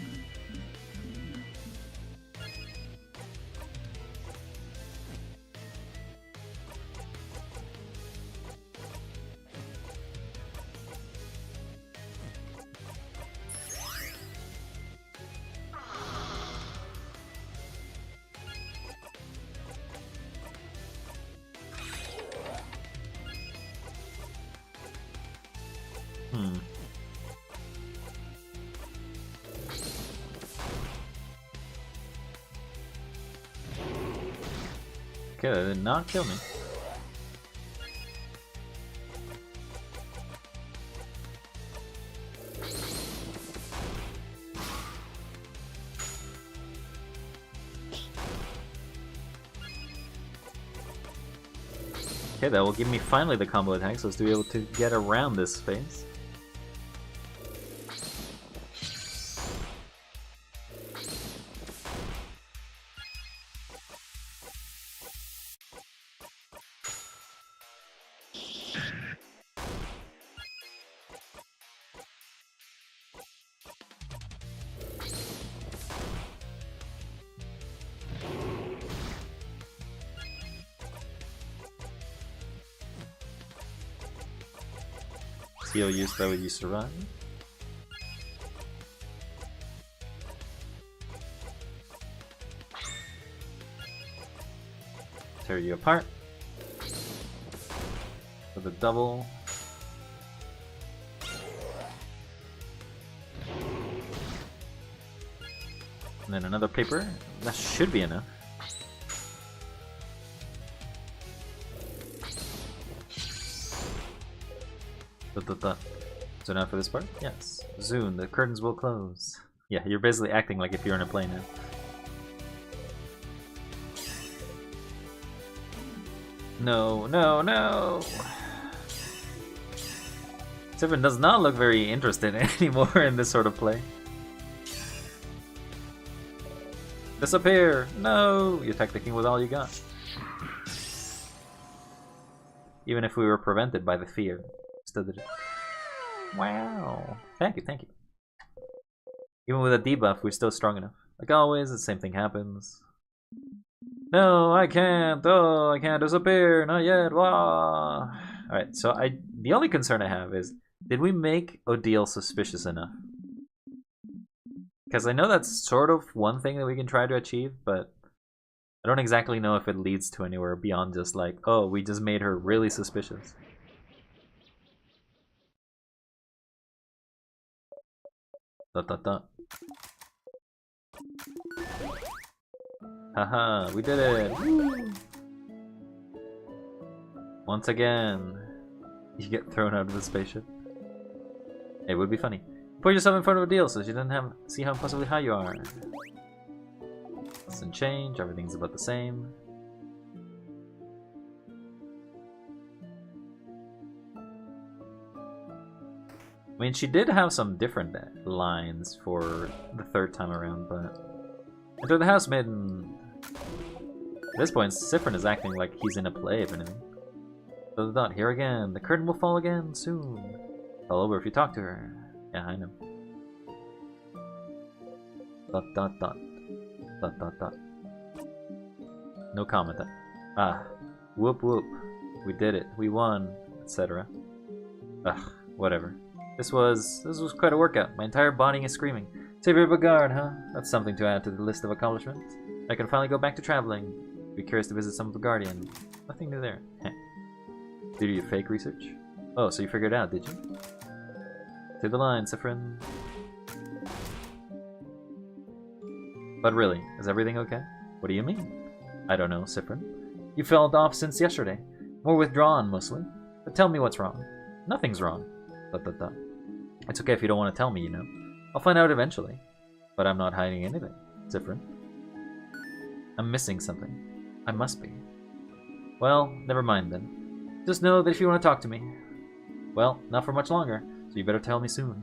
Okay, that did not kill me. Okay, that will give me finally the combo attack, so as to be able to get around this space. Heal use that would you survive. Tear you apart with a double. And then another paper. That should be enough. So now for this part? Yes. Soon, the curtains will close. Yeah, you're basically acting like if you're in a plane now. No, no, no! Seven does not look very interested anymore in this sort of play. Disappear! No! You attack the king with all you got. Even if we were prevented by the fear. Still did it. Wow. Thank you, thank you. Even with a debuff, we're still strong enough. Like always, the same thing happens. No, I can't. Oh, I can't disappear. Not yet. Wow. Alright, so the only concern I have is, did we make Odile suspicious enough? Because I know that's sort of one thing that we can try to achieve, but I don't exactly know if it leads to anywhere beyond just like, oh, we just made her really suspicious. Dot dot dot. Haha, we did it! Woo! Once again, you get thrown out of the spaceship. It would be funny. Put yourself in front of a deal so she doesn't see how impossibly high you are. Doesn't change, everything's about the same. I mean, she did have some different lines for the third time around, but enter the house, maiden. At this point, Siffrin is acting like he's in a play, if anything. Dot, here again. The curtain will fall again soon. Fall over if you talk to her. Yeah, I know. Dot dot dot. Dot dot dot. No comment. Ah, whoop whoop. We did it. We won, etc. Ugh, whatever. This was quite a workout. My entire body is screaming. Savior of a guard, huh? That's something to add to the list of accomplishments. I can finally go back to traveling. Be curious to visit some of the Guardian. Nothing new there. Did you do fake research? Oh, so you figured it out, did you? Say the line, Siffrin. But really, is everything okay? What do you mean? I don't know, Cyprin. You fell off since yesterday. More withdrawn, mostly. But tell me what's wrong. Nothing's wrong. It's okay if you don't want to tell me, you know. I'll find out eventually. But I'm not hiding anything, Cyprin. I'm missing something. I must be. Well, never mind then. Just know that if you want to talk to me... Well, not for much longer, so you better tell me soon.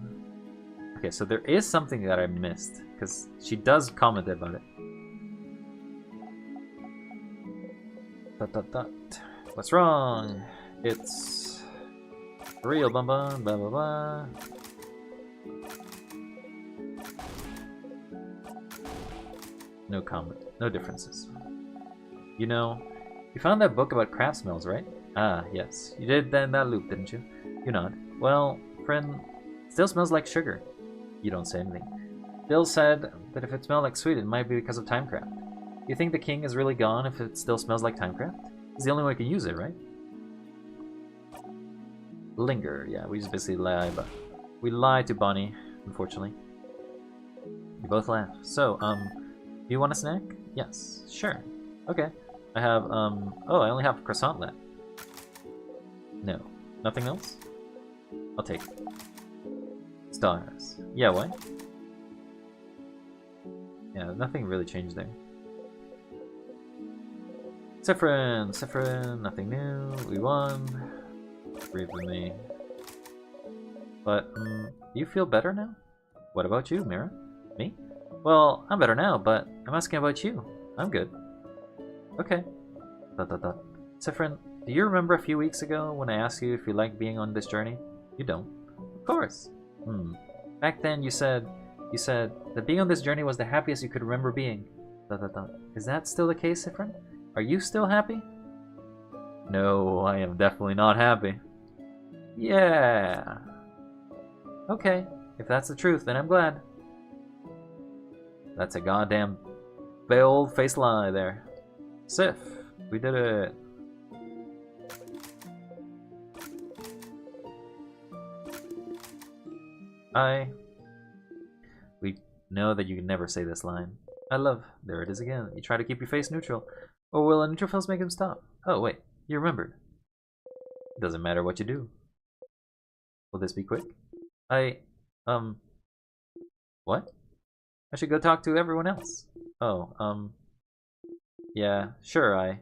Okay, so there is something that I missed, because she does comment about it. What's wrong? It's real, blah blah blah blah blah. No comment, no differences. You know, you found that book about craft smells, right? Ah, yes. You did that in that loop, didn't you? You nod. Well, friend, it still smells like sugar. You don't say anything. Bill said that if it smelled like sweet, it might be because of Timecraft. You think the king is really gone if it still smells like Timecraft? He's the only one who can use it, right? Linger. Yeah, we just basically lie, but we lie to Bonnie, unfortunately. We both laugh. So, do you want a snack? Yes, sure. Okay. I have, oh, I only have croissant left. No. Nothing else? I'll take it. Stars. Yeah, what? Yeah, nothing really changed there. Cyprin, nothing new. We won. Breathe with me. But, do you feel better now? What about you, Mira? Me? Well, I'm better now, but I'm asking about you. I'm good. Okay. Cyprin, do you remember a few weeks ago when I asked you if you liked being on this journey? You don't. Of course. Back then you said that being on this journey was the happiest you could remember being. Is that still the case, Cyprin? Are you still happy? No, I am definitely not happy. Yeah. Okay, if that's the truth, then I'm glad. That's a goddamn bold-faced lie there. Sif, we did it. We know that you can never say this line. I love. There it is again. You try to keep your face neutral. Or will a neutrophils make him stop? Oh, wait. You remembered. It doesn't matter what you do. Will this be quick? What? I should go talk to everyone else. Oh, yeah, sure, I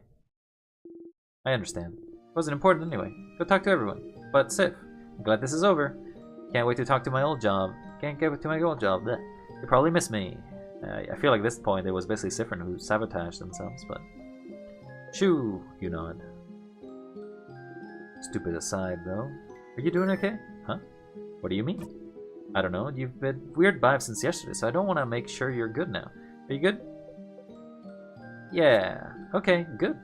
understand. It wasn't important anyway. Go talk to everyone. But Sif, I'm glad this is over. Can't wait to talk to my old job. Can't get to my old job. Blech. You probably miss me. I feel like at this point it was basically Cyprin who sabotaged themselves, but... Shoo, you nod. Stupid aside, though. Are you doing okay? Huh? What do you mean? I don't know. You've been weird vibes since yesterday, so I don't want to make sure you're good now. Are you good? Yeah. Okay, good.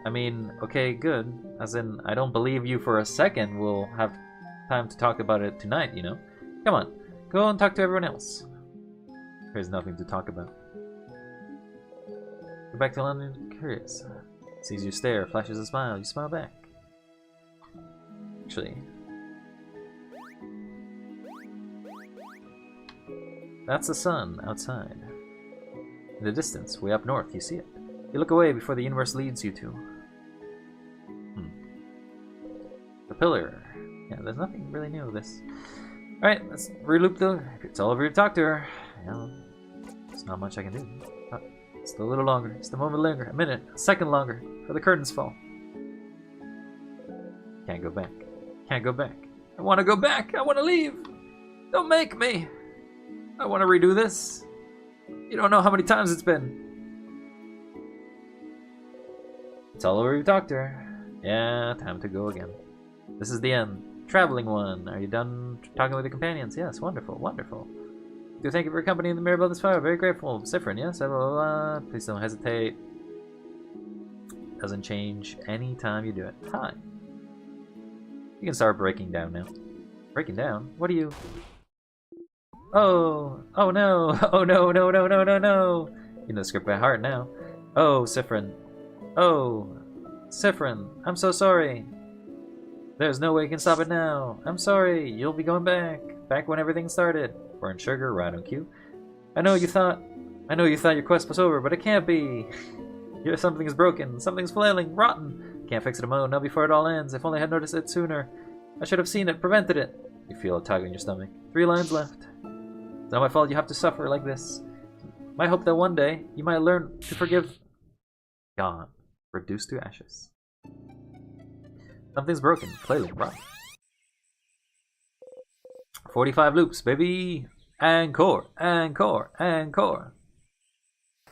I mean, okay, good. As in, I don't believe you for a second we'll have time to talk about it tonight, you know? Come on. Go and talk to everyone else. There's nothing to talk about. Go back to London, curious. Sees you stare, flashes a smile, you smile back. Actually... That's the sun outside. In the distance, way up north, you see it. You look away before the universe leads you to. The pillar. Yeah, there's nothing really new with this. Alright, let's reloop the... It's all over to talk to her. Yeah, there's not much I can do. Just a little longer. Just a moment longer. A minute. A second longer. For the curtains fall. Can't go back. Can't go back. I want to go back. I want to leave. Don't make me. I want to redo this. You don't know how many times it's been. It's all over your doctor. Yeah, time to go again. This is the end. Traveling one. Are you done talking with the companions? Yes, wonderful, wonderful. Do thank you for your company in the mirror above this fire. Very grateful. Cyprin, yes? Blah, blah, blah. Please don't hesitate. Doesn't change any time you do it. Hi. You can start breaking down now. Breaking down? What are you... Oh! Oh no! Oh no, no, no, no, no, no! You know the script by heart now. Oh, Cyprin. Oh! Cyprin, I'm so sorry! There's no way you can stop it now! I'm sorry! You'll be going back! Back when everything started! Burnt sugar, right on cue. I know you thought I know you thought your quest was over, but it can't be. Here something is broken, something's flailing, rotten. Can't fix it alone, not before it all ends. If only I had noticed it sooner. I should have seen it, prevented it. You feel a tug in your stomach. 3 lines left. It's not my fault you have to suffer like this. I hope that one day you might learn to forgive. Gone. Reduced to ashes. Something's broken, flailing, rotten. 45 loops, baby! Encore! Encore! Encore!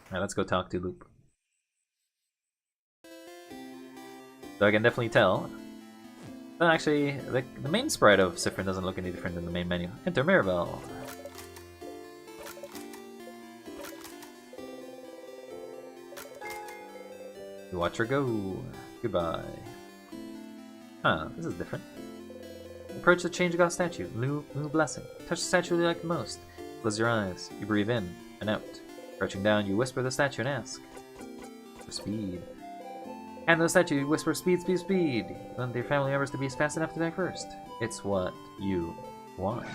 Alright, let's go talk to Loop. So I can definitely tell. But actually, the main sprite of Siffrin doesn't look any different than the main menu. Enter Mirabelle. You watch her go. Goodbye. Huh, this is different. Approach the Change God statue. New blessing. Touch the statue you like the most. Close your eyes. You breathe in and out. Crouching down, you whisper the statue and ask for speed. And the statue, you whisper speed, speed, speed. You want your family members to be fast enough to die first. It's what you want.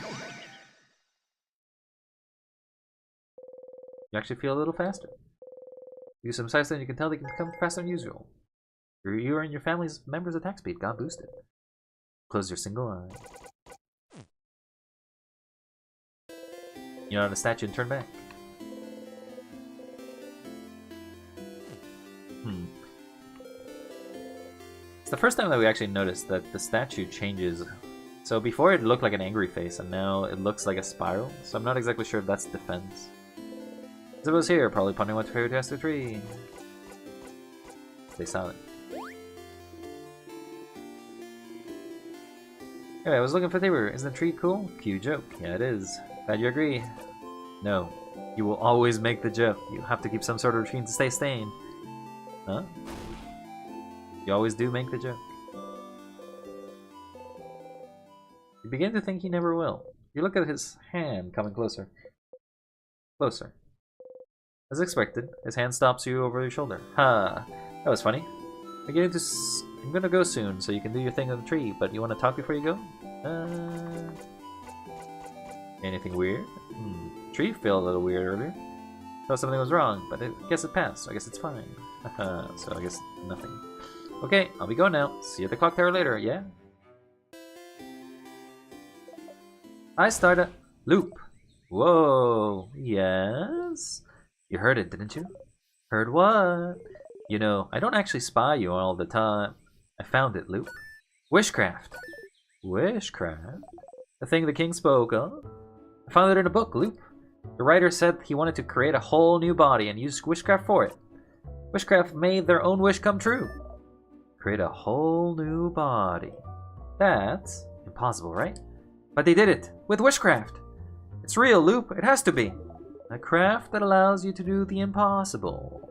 You actually feel a little faster. Use some size, then you can tell they can become faster than usual. You and your family's members' attack speed got boosted. Close your single eye. You're on a statue and turn back. It's the first time that we actually noticed that the statue changes. So before it looked like an angry face, and now it looks like a spiral. So I'm not exactly sure if that's defense. Zibbo's here, probably pondering what to favorite Task 3. Stay silent. Anyway, I was looking for Tabor. Isn't the tree cool? Cute joke. Yeah, it is. Glad you agree. No. You will always make the joke. You have to keep some sort of routine to stay sane. Huh? You always do make the joke. You begin to think he never will. You look at his hand coming closer. Closer. As expected, his hand stops you over your shoulder. Ha! That was funny. I'm gonna go soon, so you can do your thing on the tree, but you want to talk before you go? Anything weird? Tree felt a little weird earlier. Thought something was wrong, but I guess it passed, so I guess it's fine. So I guess nothing. Okay, I'll be going now. See you at the clock tower later, yeah? I started loop. Whoa, yes? You heard it, didn't you? Heard what? You know, I don't actually spy you all the time. I found it, Loop. Wishcraft. Wishcraft? The thing the king spoke of? I found it in a book, Loop. The writer said he wanted to create a whole new body and use wishcraft for it. Wishcraft made their own wish come true. Create a whole new body. That's impossible, right? But they did it with wishcraft. It's real, Loop. It has to be. A craft that allows you to do the impossible.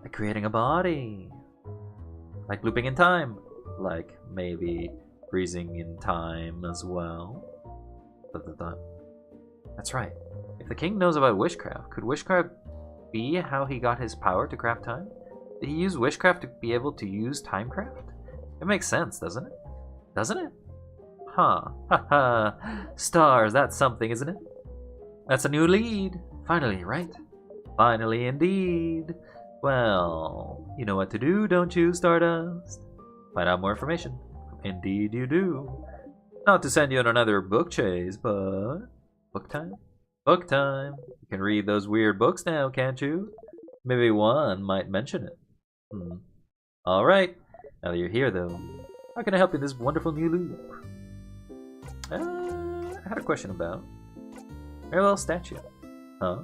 Like creating a body. Like looping in time. Like maybe freezing in time as well. That's right. If the king knows about wishcraft, could wishcraft be how he got his power to craft time? Did he use wishcraft to be able to use timecraft? It makes sense, doesn't it? Doesn't it? Huh. Haha. Stars, that's something, isn't it? That's a new lead. Finally, right? Finally, indeed. Well, you know what to do, don't you, Stardust? Find out more information. Indeed you do. Not to send you on another book chase, but... Book time? Book time. You can read those weird books now, can't you? Maybe one might mention it. Alright. Now that you're here, though, how can I help you in this wonderful new loop? I had a question about... Parallel statue. Huh?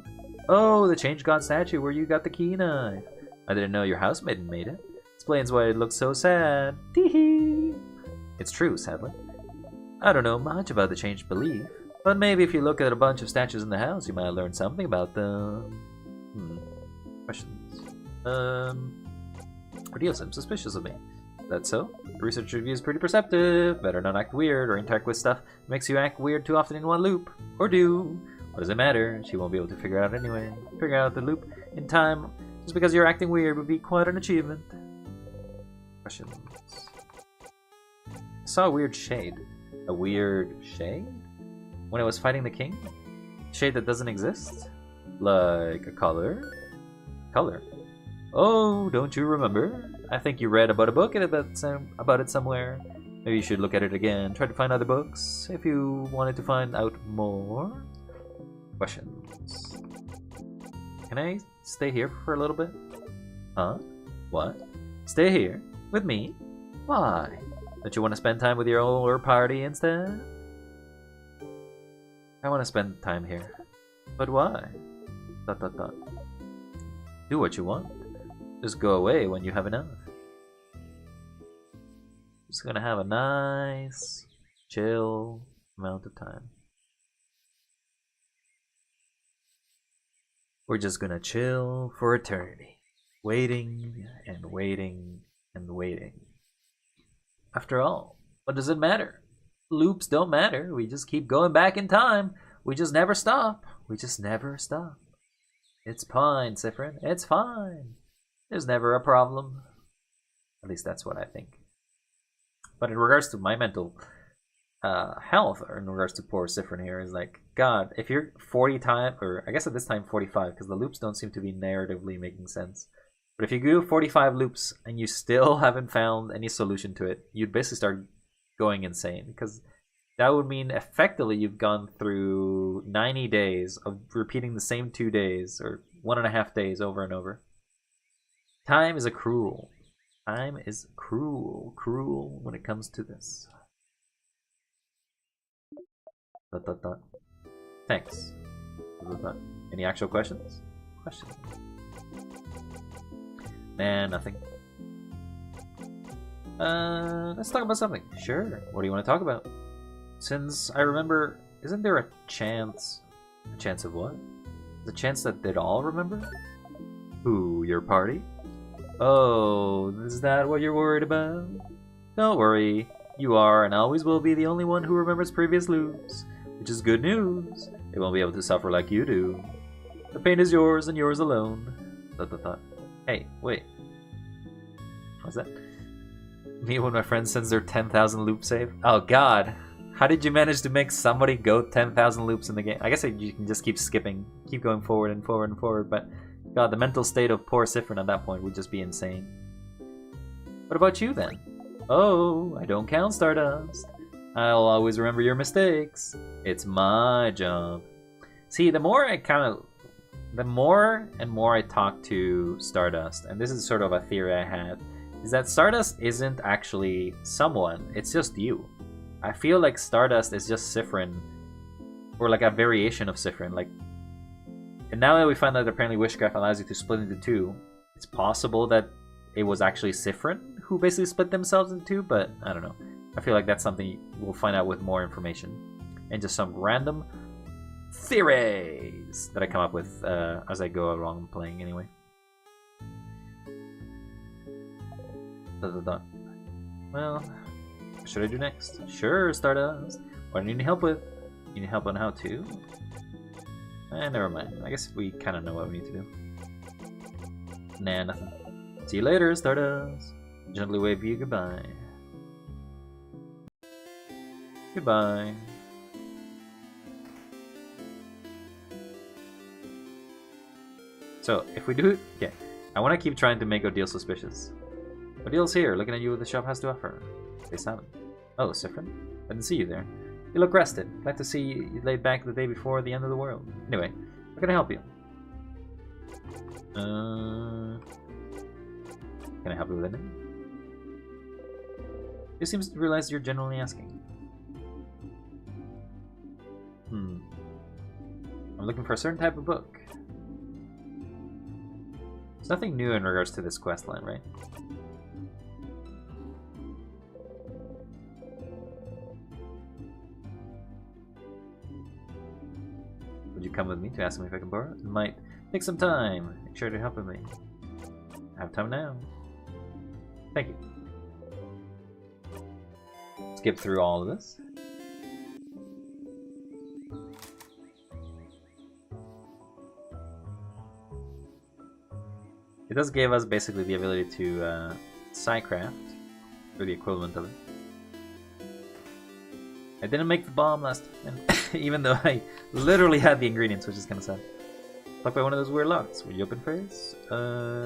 Oh, the Change God statue where you got the key knife. I didn't know your housemaiden made it. Explains why it looks so sad. Tee-hee. It's true, sadly. I don't know much about the changed belief, but maybe if you look at a bunch of statues in the house, you might learn something about them. Questions? Ordeal seems suspicious of me. That's so? The research review is pretty perceptive. Better not act weird or interact with stuff that makes you act weird too often in one loop. Or do. What does it matter? She won't be able to figure it out anyway. Figure out the loop in time just because you're acting weird would be quite an achievement. Questions? I saw a weird shade. A weird shade? When I was fighting the king? A shade that doesn't exist? Like a color? Color? Oh, don't you remember? I think you read about a book about it somewhere. Maybe you should look at it again. Try to find other books if you wanted to find out more. Questions. Can I stay here for a little bit? Huh? What? Stay here? With me? Why? Don't you want to spend time with your older party instead? I want to spend time here. But why? ... Do what you want. Just go away when you have enough. Just gonna have a nice, chill amount of time. We're just gonna chill for eternity. Waiting and waiting and waiting. After all, what does it matter? Loops don't matter. We just keep going back in time. We just never stop. We just never stop. It's fine, Cyprin. It's fine. There's never a problem. At least that's what I think. But in regards to my mental health, or in regards to poor Cyprin here, is like, God, if you're 40 times, or I guess at this time 45, because the loops don't seem to be narratively making sense. But if you do 45 loops and you still haven't found any solution to it, you'd basically start going insane. Because that would mean effectively you've gone through 90 days of repeating the same 2 days, or 1.5 days over and over. Time is a cruel. Time is cruel when it comes to this. ... Thanks. ... Any actual questions? Questions? Nah, nothing. Let's talk about something. Sure. What do you want to talk about? Since I remember, isn't there a chance? A chance of what? The chance that they'd all remember? Who, your party? Oh, is that what you're worried about? Don't worry. You are and always will be the only one who remembers previous loops. Which is good news. They won't be able to suffer like you do. The pain is yours and yours alone. ... Hey, wait. What's that? Me when my friend sends their 10,000 loop save? Oh god. How did you manage to make somebody go 10,000 loops in the game? I guess you can just keep skipping. Keep going forward and forward and forward, but god, the mental state of poor Cyprin at that point would just be insane. What about you then? Oh, I don't count, Stardust. I'll always remember your mistakes. It's my job. See, the more and more I talk to Stardust, and this is sort of a theory I had, is that Stardust isn't actually someone, it's just you. I feel like Stardust is just Cyprin, or like a variation of Cyprin. Like, and now that we find out apparently Wishcraft allows you to split into two, it's possible that it was actually Cyprin who basically split themselves into two, but I don't know. I feel like that's something we'll find out with more information. And just some random theories that I come up with as I go along playing anyway. Well, what should I do next? Sure, Stardust. What do you need help with? You need help on how to? Never mind. I guess we kind of know what we need to do. Nah, nothing. See you later, Stardust. Gently wave you goodbye. Goodbye. So, if we do it, yeah. I want to keep trying to make Odile suspicious. Odile's here, looking at you what the shop has to offer. They silent. Oh, Cyprin? I didn't see you there. You look rested. Glad to see you laid back the day before the end of the world. Anyway, how can I help you? Can I help you with anything? He seems to realize you're genuinely asking. I'm looking for a certain type of book. There's nothing new in regards to this quest line, right? Would you come with me to ask me if I can borrow? It might take some time. Make sure to help with me. I have time now. Thank you. Skip through all of this. It does give us basically the ability to Psycraft, or the equivalent of it. I didn't make the bomb last time, even though I literally had the ingredients, which is kind of sad. Locked by one of those weird locks. Will you open phrase?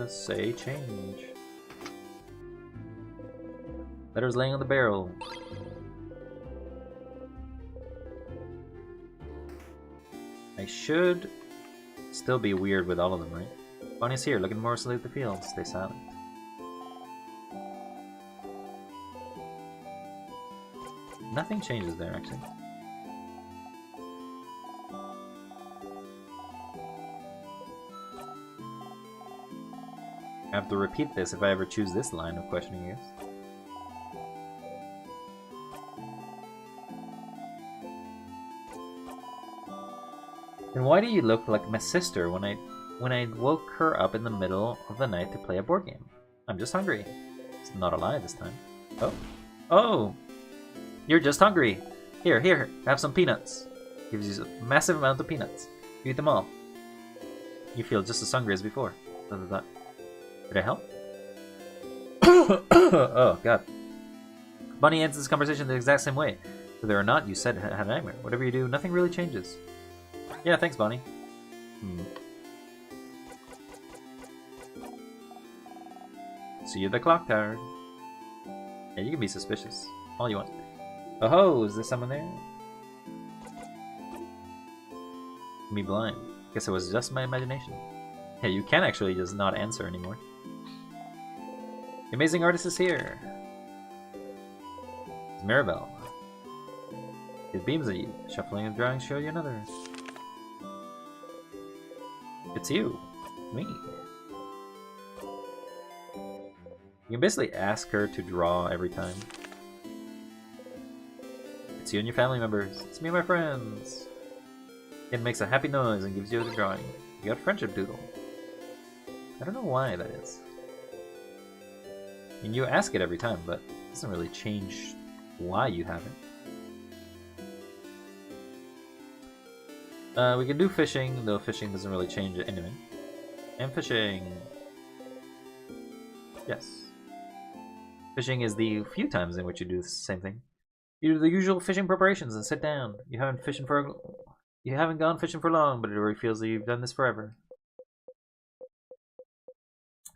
Say change. Letters laying on the barrel. I should still be weird with all of them, right? Bonnie's here, looking morosely at the field. Stay silent. Nothing changes there, actually. I have to repeat this if I ever choose this line of questioning, I guess. And why do you look like my sister when I woke her up in the middle of the night to play a board game? I'm just hungry. It's not a lie this time. Oh. Oh! You're just hungry! Here, have some peanuts. Gives you a massive amount of peanuts. You eat them all. You feel just as hungry as before. Did I help? Oh, God. Bunny ends this conversation the exact same way. Whether or not you said had a nightmare. Whatever you do, nothing really changes. Yeah, thanks, Bonnie. See you at the clock tower. Yeah, you can be suspicious. All you want. Oh ho, is there someone there? Me blind. Guess it was just my imagination. Yeah, you can actually just not answer anymore. The amazing artist is here. It's Mirabelle. It beams at you. Shuffling and drawing show you another. It's you. Me. You can basically ask her to draw every time. It's you and your family members. It's me and my friends. It makes a happy noise and gives you the drawing. You got a friendship doodle. I don't know why that is. I mean, you ask it every time, but it doesn't really change why you have it. We can do fishing, though fishing doesn't really change anything. And fishing. Yes. Fishing is the few times in which you do the same thing. You do the usual fishing preparations and sit down. You haven't gone fishing for long, but it already feels that you've done this forever.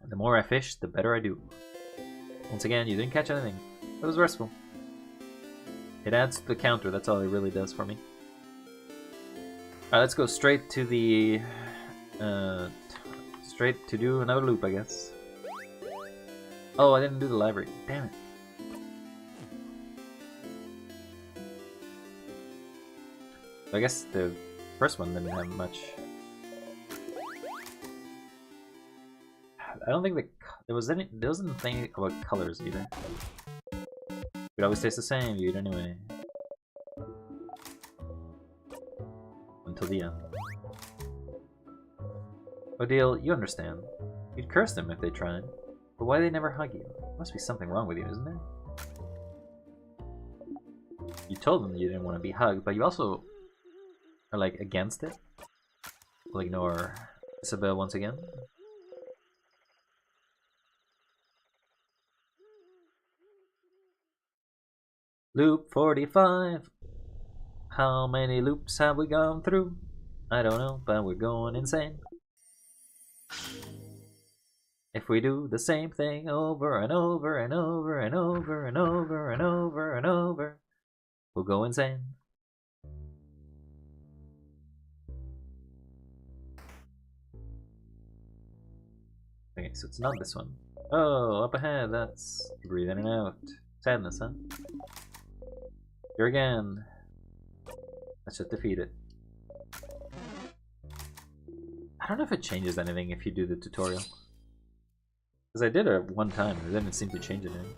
And the more I fish, the better I do. Once again, you didn't catch anything. It was restful. It adds to the counter, that's all it really does for me. Alright, let's go straight to the... straight to do another loop, I guess. Oh, I didn't do the library. Damn it. I guess the first one didn't have much. I don't think there wasn't anything about colors either. It always tastes the same, you eat anyway. Until the end. Odile, you understand. You'd curse them if they tried. But why do they never hug you? There must be something wrong with you, isn't there? You told them you didn't want to be hugged, but you also are like against it. We'll ignore Isabelle once again. Loop 45. How many loops have we gone through? I don't know, but we're going insane. If we do the same thing over and over and over and over and over and over and over, we'll go insane. Okay, so it's not this one. Oh, up ahead, that's breathe in and out. Sadness, huh? Here again. Let's just defeat it. I don't know if it changes anything if you do the tutorial. Because I did it one time and it didn't seem to change anything.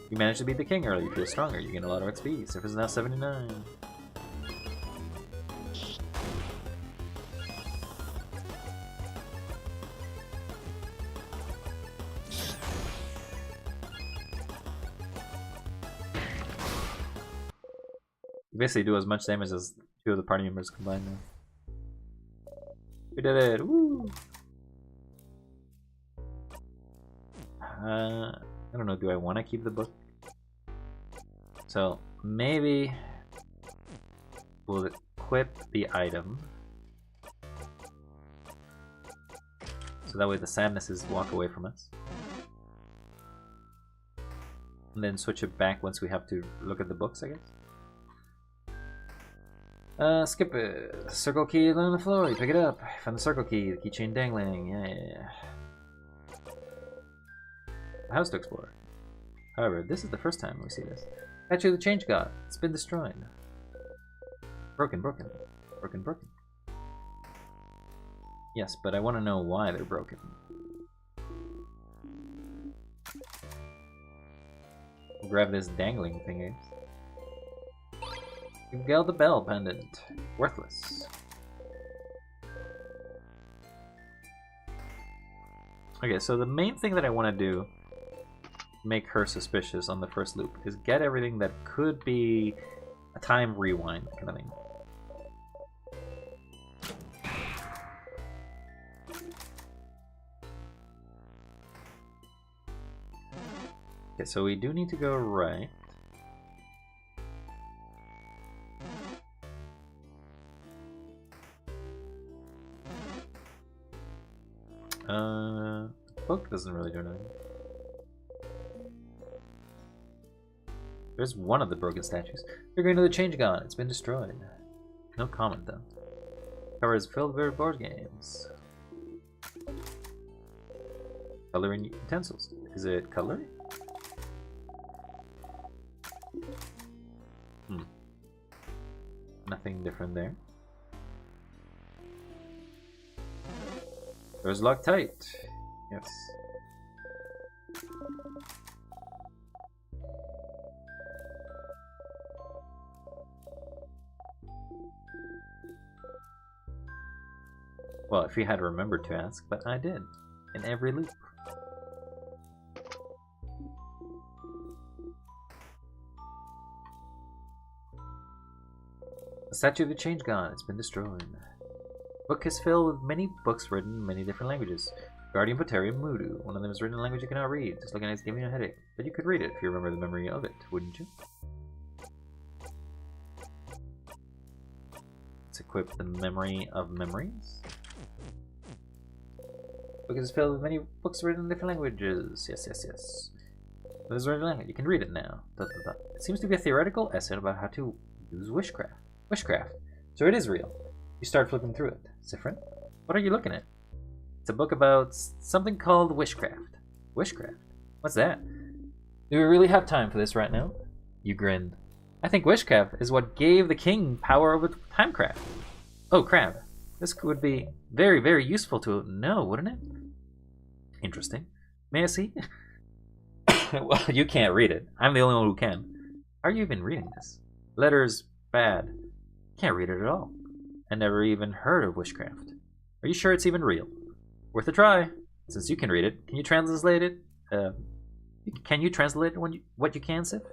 You managed to beat the king early, you feel stronger, you gain a lot of XP. Surface is now 79. You basically do as much damage as two of the party members combined now. We did it! Woo! I don't know, do I want to keep the book? So, maybe we'll equip the item. So that way the sadnesses walk away from us. And then switch it back once we have to look at the books, I guess. Skip it. Circle key on the floor. You pick it up. Find the circle key. The keychain dangling. Yeah. A house to explore. However, this is the first time we see this. Statue of the Change God. It's been destroyed. Broken. Yes, but I want to know why they're broken. Grab this dangling thingy. Gel the Bell pendant. Worthless. Okay, so the main thing that I want to do, make her suspicious on the first loop, is get everything that could be a time rewind kind of thing. Okay, so we do need to go right. Book doesn't really do anything. There's one of the broken statues. You're going to the Change God. It's been destroyed. No comment though. Cover is filled with board games. Coloring utensils. Is it coloring? Nothing different there. Doors locked tight. Yes. Well, if you had remembered to ask, but I did. In every loop. The Statue of the Change God. It's been destroyed. Book is filled with many books written in many different languages. Guardian Poteria Mudu. One of them is written in a language you cannot read. Just looking at it's giving you a headache. But you could read it if you remember the memory of it, wouldn't you? Let's equip the memory of memories. Book is filled with many books written in different languages. Yes. But it's written in language. You can read it now. It seems to be a theoretical essay about how to use wishcraft. Wishcraft. So it is real. You start flipping through it. Sifrin, what are you looking at? It's a book about something called wishcraft. Wishcraft? What's that? Do we really have time for this right now? You grinned. I think wishcraft is what gave the king power over timecraft. Oh, crap. This would be very, very useful to know, wouldn't it? Interesting. May I see? Well, you can't read it. I'm the only one who can. Are you even reading this? Letters bad. Can't read it at all. I never even heard of wishcraft. Are you sure it's even real? Worth a try. Since you can read it, can you translate it? Can you translate what you can, Sif?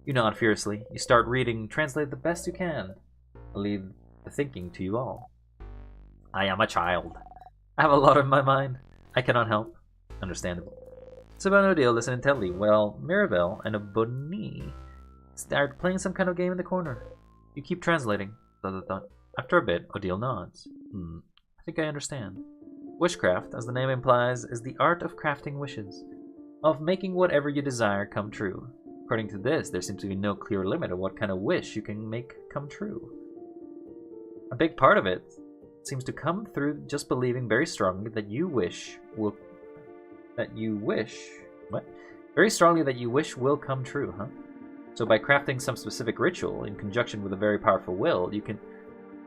You nod fiercely. You start reading. Translate the best you can. I'll leave the thinking to you all. I am a child. I have a lot on my mind. I cannot help. Understandable. Sabano Odile listened intently while Mirabelle and Aboni start playing some kind of game in the corner. You keep translating. After a bit, Odile nods. I think I understand. Wishcraft, as the name implies, is the art of crafting wishes, of making whatever you desire come true. According to this, there seems to be no clear limit on what kind of wish you can make come true. A big part of it seems to come through just believing very strongly that you wish will come true, huh? So by crafting some specific ritual in conjunction with a very powerful will,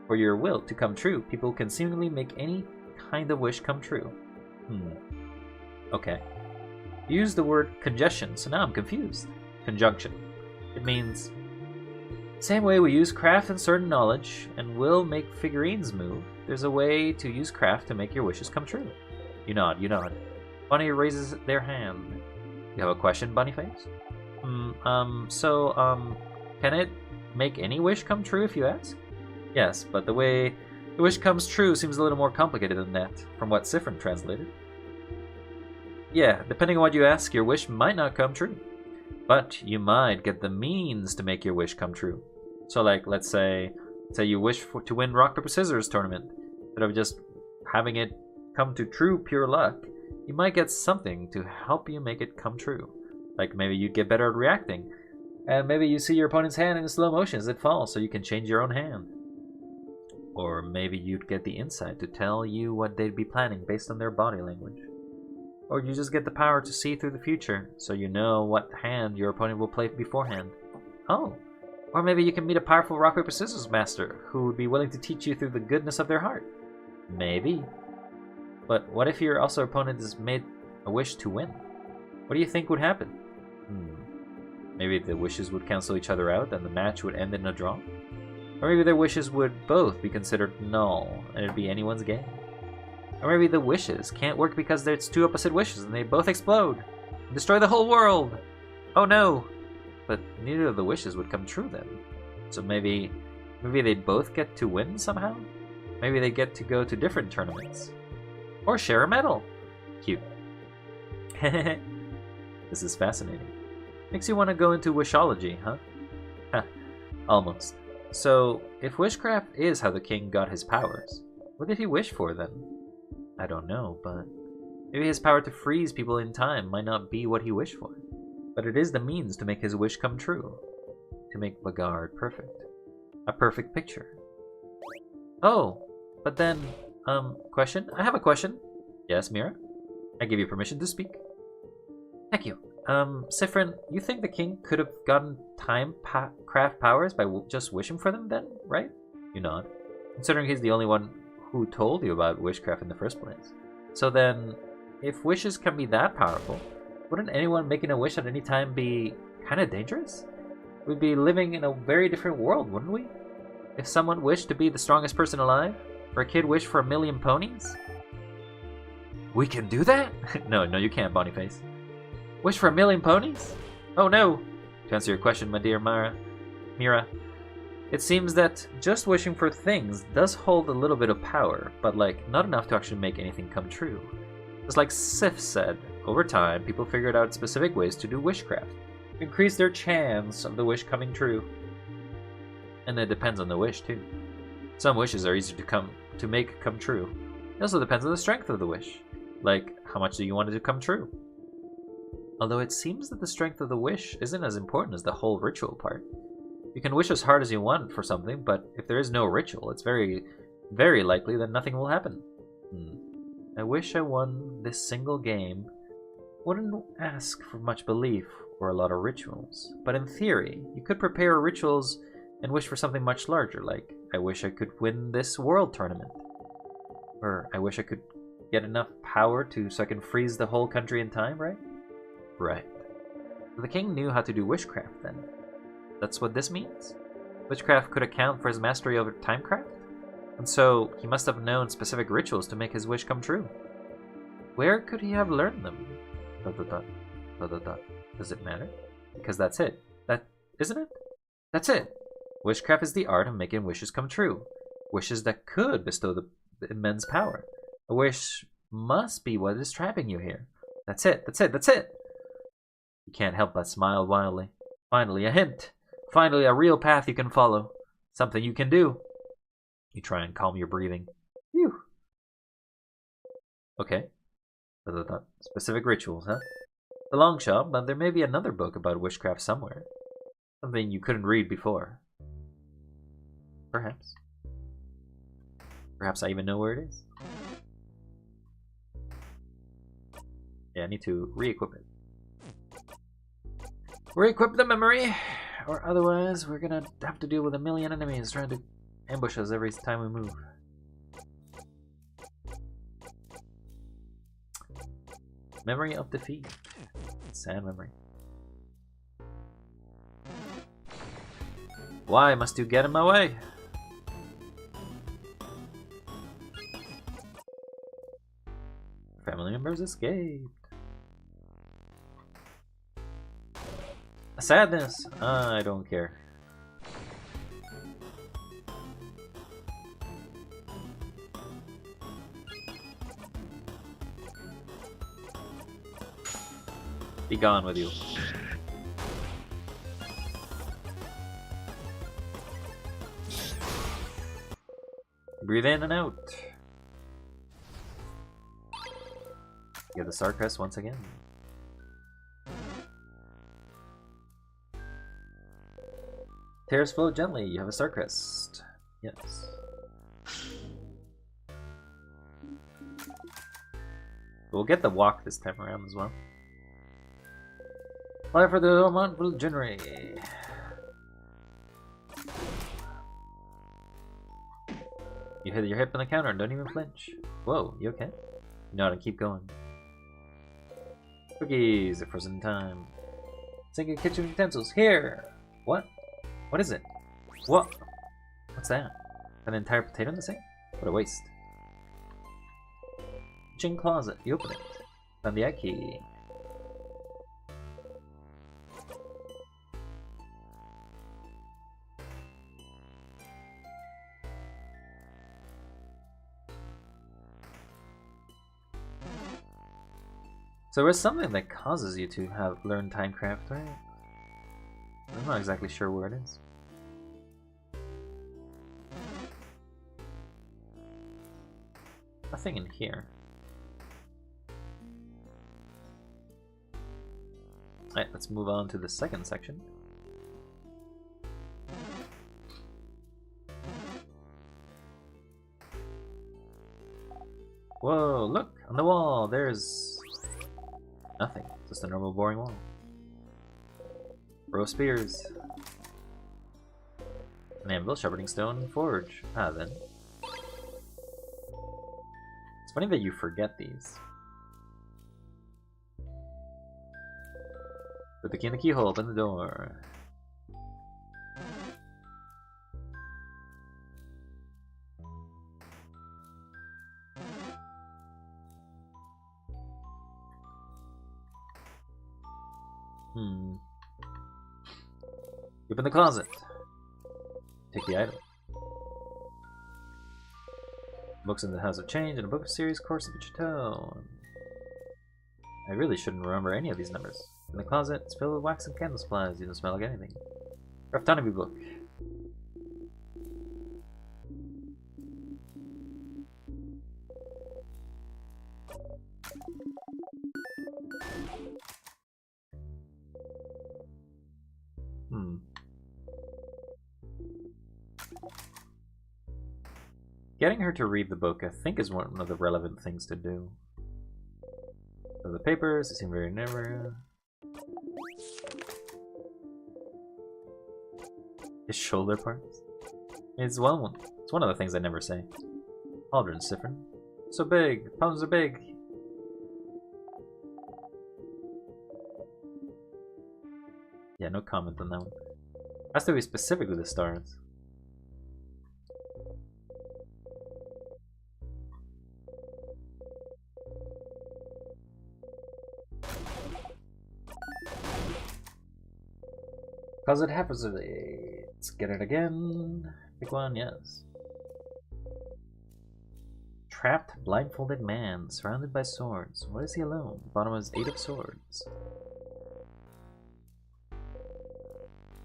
for your will to come true, people can seemingly make any kind of wish come true. Okay. Use the word congestion, so now I'm confused. Conjunction. It means same way we use craft and certain knowledge and will make figurines move, there's a way to use craft to make your wishes come true. You nod. Bunny raises their hand. You have a question, Bunnyface? Can it make any wish come true if you ask? Yes, but the way the wish comes true seems a little more complicated than that, from what Sifrin translated. Yeah, depending on what you ask, your wish might not come true. But you might get the means to make your wish come true. So like, let's say, Say you wish to win rock, paper, scissors tournament. Instead of just having it come to true pure luck, you might get something to help you make it come true. Like maybe you'd get better at reacting. And maybe you see your opponent's hand in slow motion as it falls, so you can change your own hand. Or maybe you'd get the insight to tell you what they'd be planning based on their body language. Or you just get the power to see through the future, so you know what hand your opponent will play beforehand. Oh, or maybe you can meet a powerful rock, paper, scissors master who would be willing to teach you through the goodness of their heart. Maybe. But what if your opponent has made a wish to win? What do you think would happen? Maybe the wishes would cancel each other out and the match would end in a draw? Or maybe their wishes would both be considered null and it'd be anyone's game? Or maybe the wishes can't work because it's two opposite wishes and they both explode and destroy the whole world! Oh no! But neither of the wishes would come true then. So maybe they'd both get to win somehow? Maybe they get to go to different tournaments. Or share a medal! Cute. This is fascinating. Makes you want to go into wishology, huh? Ha, almost. So, if wishcraft is how the king got his powers, what did he wish for then? I don't know, but maybe his power to freeze people in time might not be what he wished for. But it is the means to make his wish come true. To make Bogard perfect. A perfect picture. Oh, but then, question? I have a question. Yes, Mira? I give you permission to speak. Thank you. Sifrin, you think the king could have gotten craft powers by just wishing for them then, right? You nod. Considering he's the only one who told you about wishcraft in the first place. So then, if wishes can be that powerful, wouldn't anyone making a wish at any time be kind of dangerous? We'd be living in a very different world, wouldn't we? If someone wished to be the strongest person alive, or a kid wished for 1,000,000 ponies? We can do that? No, you can't, Bonyface. Wish for 1,000,000 ponies? Oh no! To answer your question, my dear Mira, it seems that just wishing for things does hold a little bit of power, but not enough to actually make anything come true. Just like Sif said, over time, people figured out specific ways to do wishcraft, to increase their chance of the wish coming true. And it depends on the wish too. Some wishes are easier to make come true. It also depends on the strength of the wish. Like, how much do you want it to come true? Although it seems that the strength of the wish isn't as important as the whole ritual part. You can wish as hard as you want for something, but if there is no ritual, it's very, very likely that nothing will happen. I wish I won this single game. Wouldn't ask for much belief or a lot of rituals. But in theory, you could prepare rituals and wish for something much larger, like, I wish I could win this world tournament. Or, I wish I could get enough power so I can freeze the whole country in time, right? Right. The king knew how to do wishcraft then. That's what this means? Witchcraft could account for his mastery over timecraft? And so he must have known specific rituals to make his wish come true. Where could he have learned them? ... Does it matter? Because that's it. Isn't it? That's it. Wishcraft is the art of making wishes come true. Wishes that could bestow the immense power. A wish must be what is trapping you here. That's it. You can't help but smile wildly. Finally, a hint. Finally, a real path you can follow. Something you can do. You try and calm your breathing. Phew. Okay. Specific rituals, huh? The long shot, but there may be another book about witchcraft somewhere. Something you couldn't read before. Perhaps. Perhaps I even know where it is. Yeah, I need to re-equip it. Re-equip the memory, or otherwise we're gonna have to deal with 1,000,000 enemies trying to ambush us every time we move. Memory of defeat. Sad memory. Why must you get in my way? Family members escaped. Sadness. I don't care. Be gone with you. Breathe in and out. Get the Star Crest once again. Tears flow gently. You have a Star Crest. Yes. We'll get the walk this time around as well. Fly for the Dormont Regenerate. You hit your hip on the counter and don't even flinch. Whoa, you okay? You know how to keep going. Cookies are frozen in time. Sinking kitchen utensils. Here! What? What is it? What? What's that? An entire potato in the sink? What a waste. Kitchen closet. You open it. Found the egg key. So there's something that causes you to have learned Timecraft, right? I'm not exactly sure where it is. Nothing in here. Alright, let's move on to the second section. Whoa, look! On the wall, there's nothing. Just a normal boring wall. Row of spears. An anvil, sharpening stone, forge. Ah, then. It's funny that you forget these. Put the key in the keyhole, open the door. Open the closet. Take the item. Books in the House of Change and a book of series Course of Chateau. I really shouldn't remember any of these numbers. In the closet, it's filled with wax and candle supplies. You don't smell like anything. Raftonomy book. Getting her to read the book, I think, is one of the relevant things to do. So the papers, they seem very never. His shoulder parts. It's one of the things I never say. Aldrin's different. So big. Palms are big. Yeah, no comment on that one. Has to be specifically the stars. Cause it happens. Let's get it again. Pick one, yes. Trapped, blindfolded man, surrounded by swords. Why is he alone? The bottom is 8 of swords.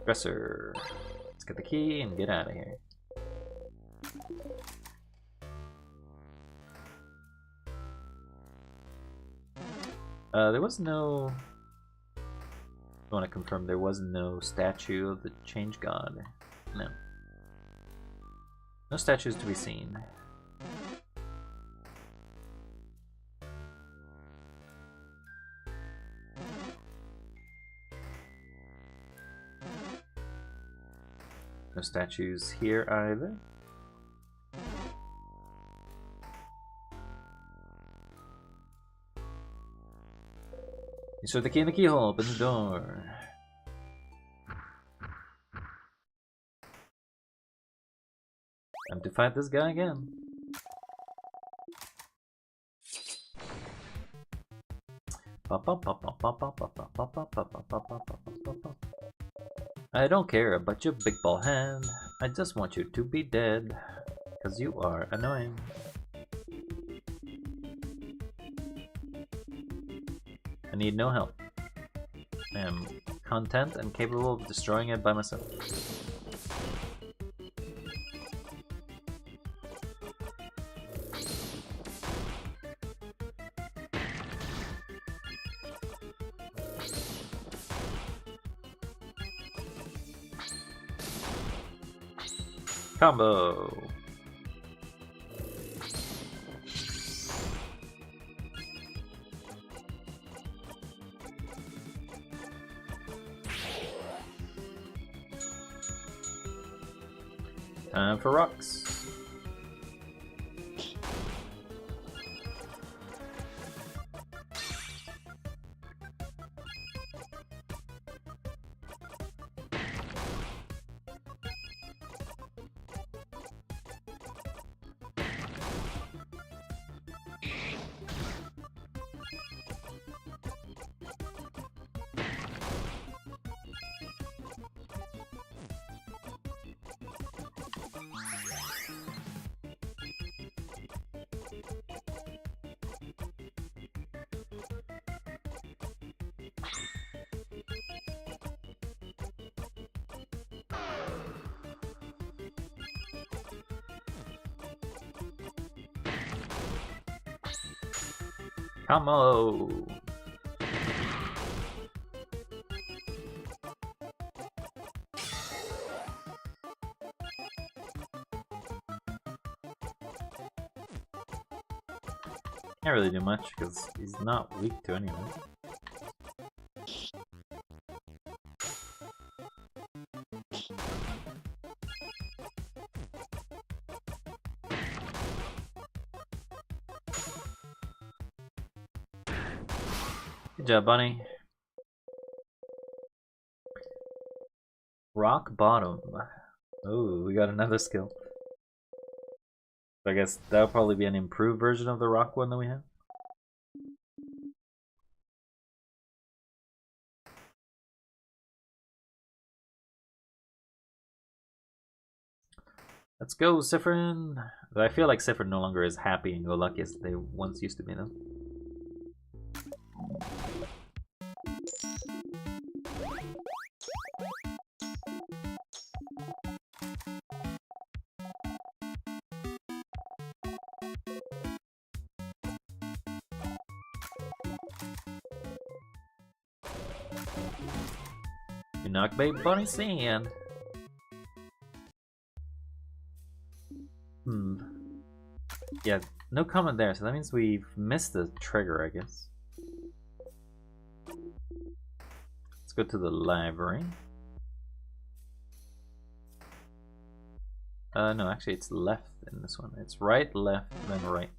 Dresser. Let's get the key and get out of here. There was no... I want to confirm there was no statue of the Change God. No. No statues to be seen. No statues here either. Insert the key in the keyhole, open the door. Time to fight this guy again. I don't care about your big ball hand. I just want you to be dead. Cause you are annoying. I need no help. I am content and capable of destroying it by myself. Combo! Time for rocks. Combo! Can't really do much because he's not weak to anything. Good job, bunny. Rock bottom. Oh, we got another skill. I guess that'll probably be an improved version of the rock one that we have. Let's go, Siffrin! I feel like Siffrin no longer is happy and go lucky as they once used to be, though. You knock babe bunny sand. Yeah, no comment there, so that means we've missed the trigger, I guess. Let's go to the library. No, actually it's left in this one. It's right, left, then right.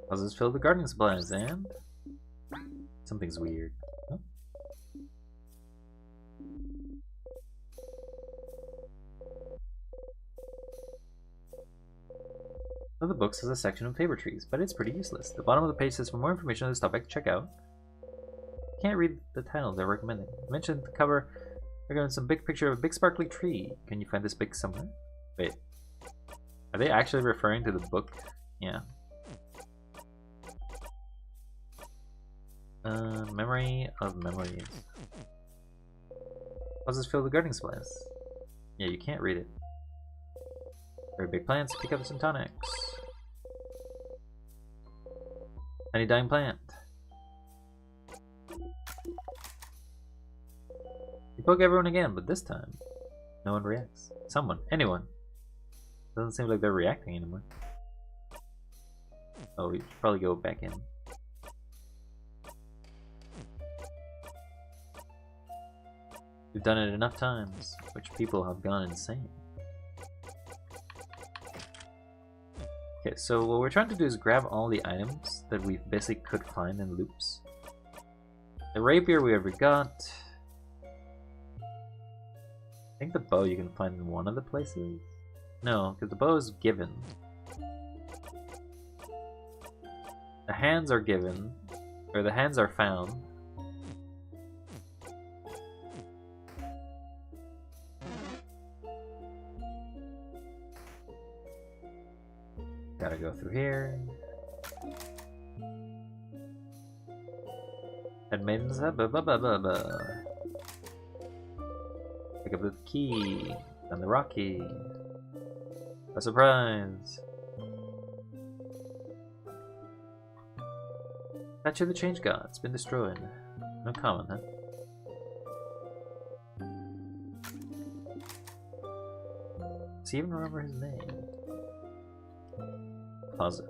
Puzzles fill the gardening supplies, and something's weird. Huh? One of the books has a section on favor trees, but it's pretty useless. The bottom of the page says for more information on this topic, check out. Can't read the title they're recommending. Mentioned the cover. They're going some big picture of a big sparkly tree. Can you find this big somewhere? Wait, are they actually referring to the book? Yeah. Memory of memories. Puzzles fill the gardening supplies. Yeah, you can't read it. Very big plants, pick up some tonics. Any dying plant. You poke everyone again, but this time, no one reacts. Someone, anyone. Doesn't seem like they're reacting anymore. Oh, we should probably go back in. We've done it enough times, which people have gone insane. Okay, so what we're trying to do is grab all the items that we basically could find in loops. The rapier we already got. I think the bow you can find in one of the places. No, because the bow is given. The hands are given, or the hands are found. Gotta go through here. Handmaidens, pick up the key, and the rock key. A surprise! Statue of the Change God. It's been destroyed. No comment, huh? Does he even remember his name? Closet.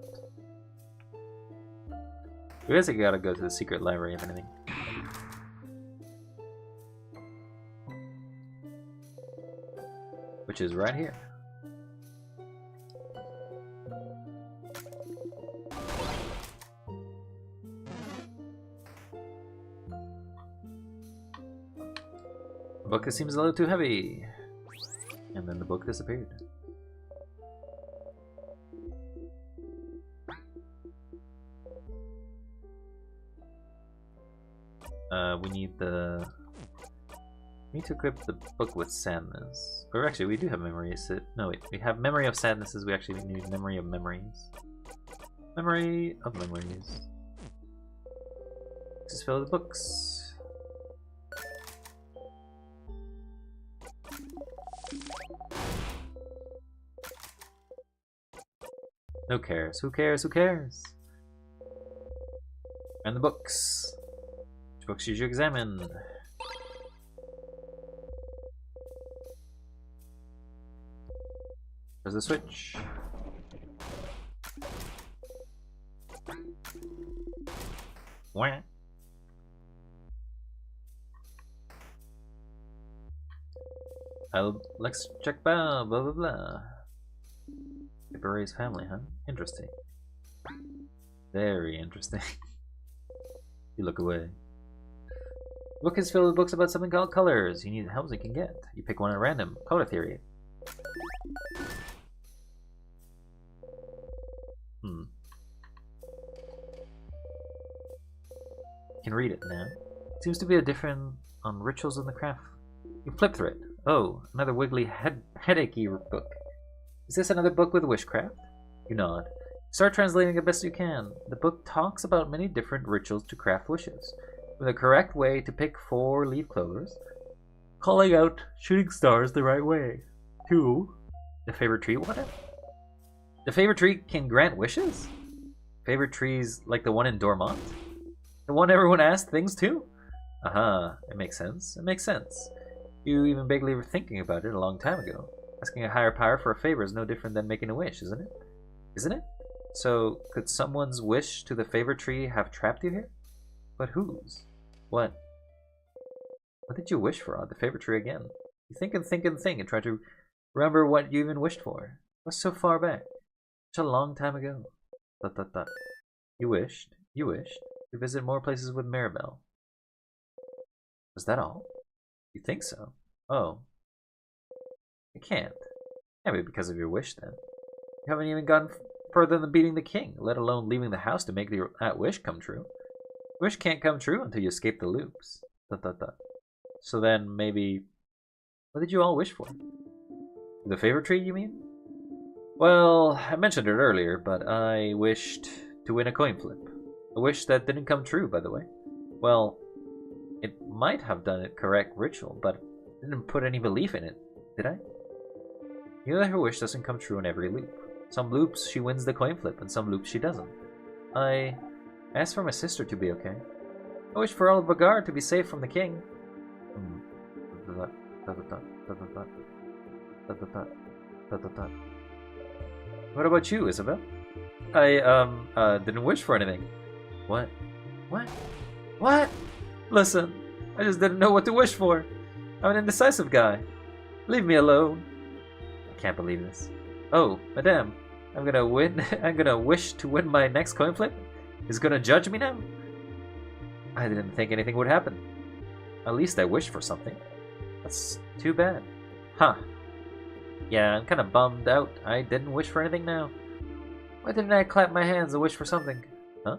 We basically gotta go to the secret library, if anything. Which is right here. The book seems a little too heavy. And then the book disappeared. We need to equip the book with sadness. Or actually, we do have memories. No, wait. We have memory of sadnesses. We actually need memory of memories. Memory of memories. Just fill the books. Who cares? Who cares? Who cares? And the books. Which books should you examine? There's the switch. Wah. Let's check blah blah blah. Barry's family, huh? Interesting. Very interesting. You look away. The book is filled with books about something called colors. You need help you can get. You pick one at random. Color theory. You can read it now. Seems to be a different on rituals in the craft. You flip through it. Oh, another wiggly headachy book. Is this another book with wishcraft? You nod. Start translating the best you can. The book talks about many different rituals to craft wishes. From the correct way to pick 4 leaf clovers, calling out shooting stars the right way. 2. The favorite tree. What? The favorite tree can grant wishes? Favorite trees like the one in Dormont? The one everyone asked things to? Aha, it makes sense. It makes sense. You even vaguely were thinking about it a long time ago. Asking a higher power for a favor is no different than making a wish, isn't it? Isn't it? So, could someone's wish to the favorite tree have trapped you here? But whose? What? What did you wish for? The favorite tree again? You think and think and think and try to remember what you even wished for. It was so far back. Such a long time ago. ... You wished to visit more places with Maribel. Was that all? You think so? Oh. It can't. Can't be because of your wish then. You haven't even gotten further than beating the king, let alone leaving the house to make that wish come true. Wish can't come true until you escape the loops. ... So then maybe... What did you all wish for? The favorite tree, you mean? Well, I mentioned it earlier, but I wished to win a coin flip. A wish that didn't come true, by the way. Well, it might have done it correct ritual, but I didn't put any belief in it, did I? You know that her wish doesn't come true in every loop. Some loops she wins the coin flip, and some loops she doesn't. I asked for my sister to be okay. I wish for all of Bagard to be safe from the king. What about you, Isabel? I didn't wish for anything. What? What? What? Listen, I just didn't know what to wish for. I'm an indecisive guy. Leave me alone. I can't believe this. Oh, madame, I'm gonna wish to win my next coin flip? Is gonna judge me now? I didn't think anything would happen. At least I wished for something. That's too bad. Huh. Yeah, I'm kinda bummed out. I didn't wish for anything now. Why didn't I clap my hands and wish for something? Huh?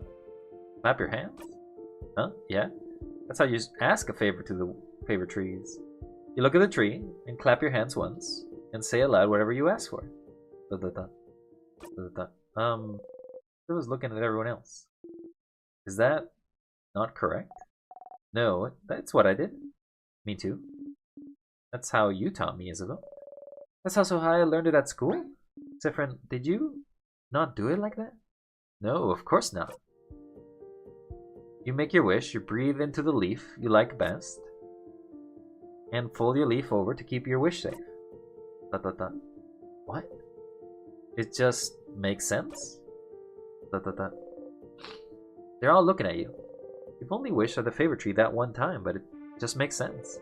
Clap your hands? Huh? Yeah? That's how you ask a favor to the favorite trees. You look at the tree and clap your hands once and say aloud whatever you ask for. I was looking at everyone else. Is that not correct? No, that's what I did. Me too. That's how you taught me, Isabel. That's also how I learned it at school? Zephyrin, did you not do it like that? No, of course not. You make your wish, you breathe into the leaf you like best, and fold your leaf over to keep your wish safe. Dot, dot, dot. What? It just makes sense? Dot, dot, dot. They're all looking at you. You've only wished at the favorite tree that one time, but it just makes sense.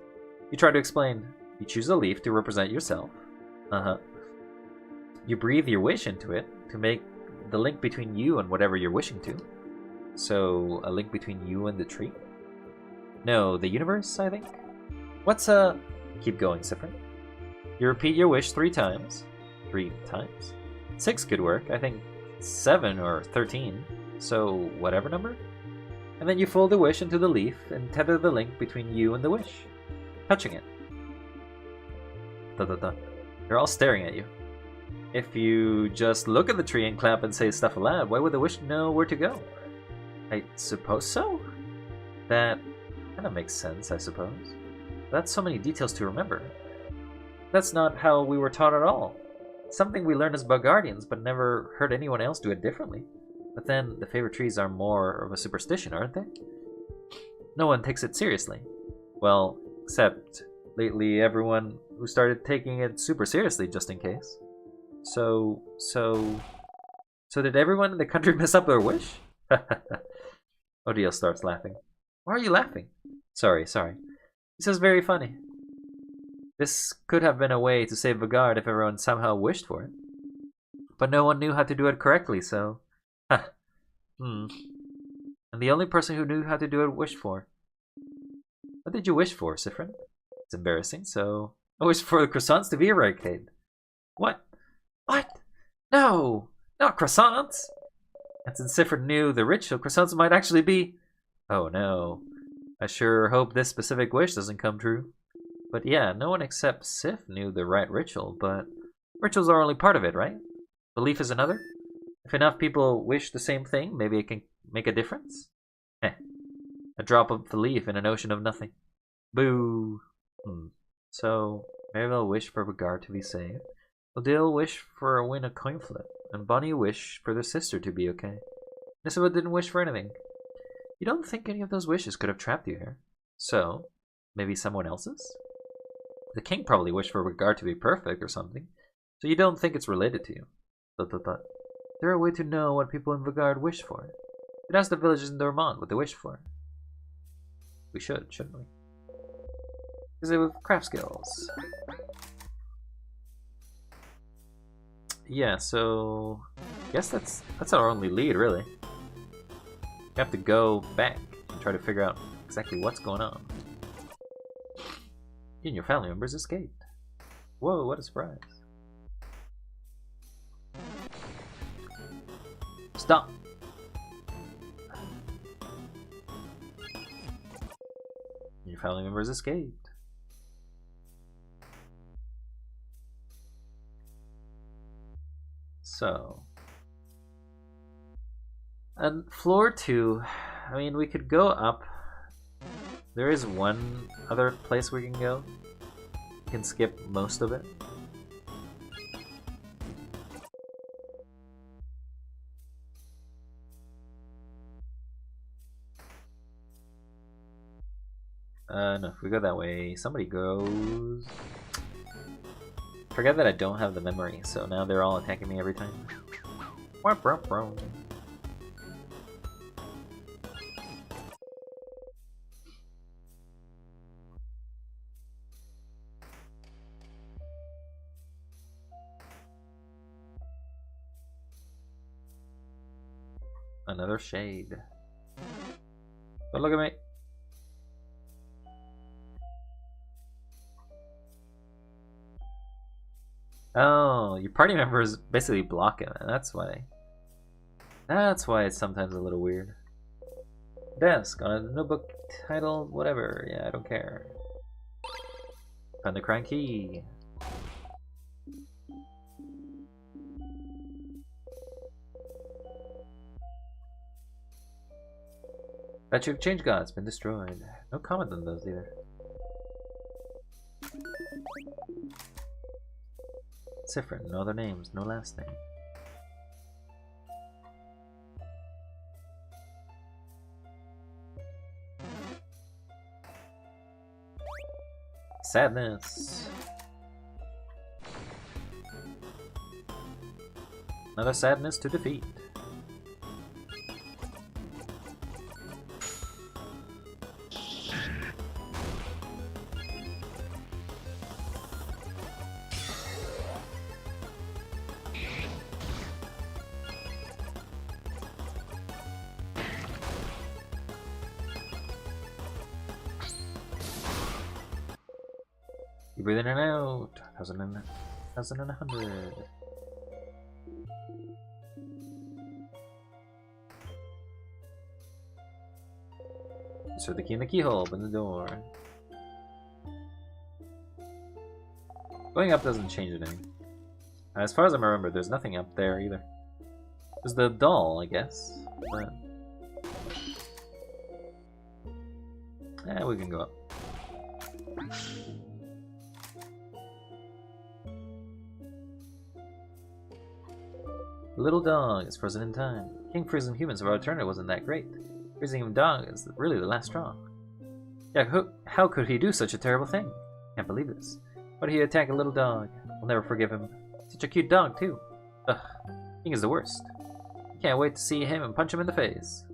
You try to explain. You choose a leaf to represent yourself. You breathe your wish into it to make the link between you and whatever you're wishing to. So, a link between you and the tree? No, the universe, I think? What's a... Keep going, Sifrin. You repeat your wish 3 times. 3 times? 6 could work. I think 7 or 13. So, whatever number? And then you fold the wish into the leaf and tether the link between you and the wish, touching it. Dot, dot, dot. They're all staring at you. If you just look at the tree and clap and say stuff aloud, why would the wish know where to go? I suppose so? That kind of makes sense, I suppose. That's so many details to remember. That's not how we were taught at all. Something we learned as bug guardians, but never heard anyone else do it differently. But then, the favorite trees are more of a superstition, aren't they? No one takes it seriously. Well, except lately everyone who started taking it super seriously just in case. So did everyone in the country mess up their wish? Odiel starts laughing. Why are you laughing? Sorry. This is very funny. This could have been a way to save Vagard if everyone somehow wished for it. But no one knew how to do it correctly, so... And the only person who knew how to do it wished for. What did you wish for, Sifrin? It's embarrassing, so... I wished for the croissants to be eradicated. What? What? No! Not croissants! And since Sifrin knew the ritual, croissants might actually be... Oh no. I sure hope this specific wish doesn't come true. But yeah, no one except Sif knew the right ritual, but... Rituals are only part of it, right? Belief is another? If enough people wish the same thing, maybe it can make a difference? A drop of the leaf in an ocean of nothing. Boo! So, maybe they'll wish for Vagard to be saved. Odile wish for a win a coin flip, and Bonnie wish for their sister to be okay. Nisaba didn't wish for anything. You don't think any of those wishes could have trapped you here? So, maybe someone else's? The king probably wished for Vagard to be perfect or something, so you don't think it's related to you. Is there a way to know what people in Vagard wish for? We'd ask the villagers in Dormont what they wish for. We should, shouldn't we? Is it with craft skills? Yeah, so I guess that's our only lead, really. We have to go back and try to figure out exactly what's going on. You and your family members escaped. Whoa, what a surprise. Stop! Your family members escaped. So, and floor 2, I mean, we could go up. There is one other place we can go. We can skip most of it. No, if we go that way, somebody goes... Forget that I don't have the memory, so now they're all attacking me every time. Another shade. Don't look at me. Oh, your party members basically block him, and that's why. That's why it's sometimes a little weird. Desk on a notebook titled whatever. Yeah, I don't care. Find the crank key. Statue of Change God's been destroyed. No comment on those either. Sifrin, no other names, no last name. Sadness. Another sadness to defeat. You breathe in and out. 1,100. Insert the key in the keyhole, open the door. Going up doesn't change anything. As far as I remember, there's nothing up there either. There's the doll, I guess. But... we can go up. The little dog is frozen in time. King freezing humans of our alternative wasn't that great. Freezing him dog is really the last straw. Yeah, how could he do such a terrible thing? Can't believe this. Why did he attack a little dog? I'll never forgive him. Such a cute dog, too. Ugh, King is the worst. Can't wait to see him and punch him in the face.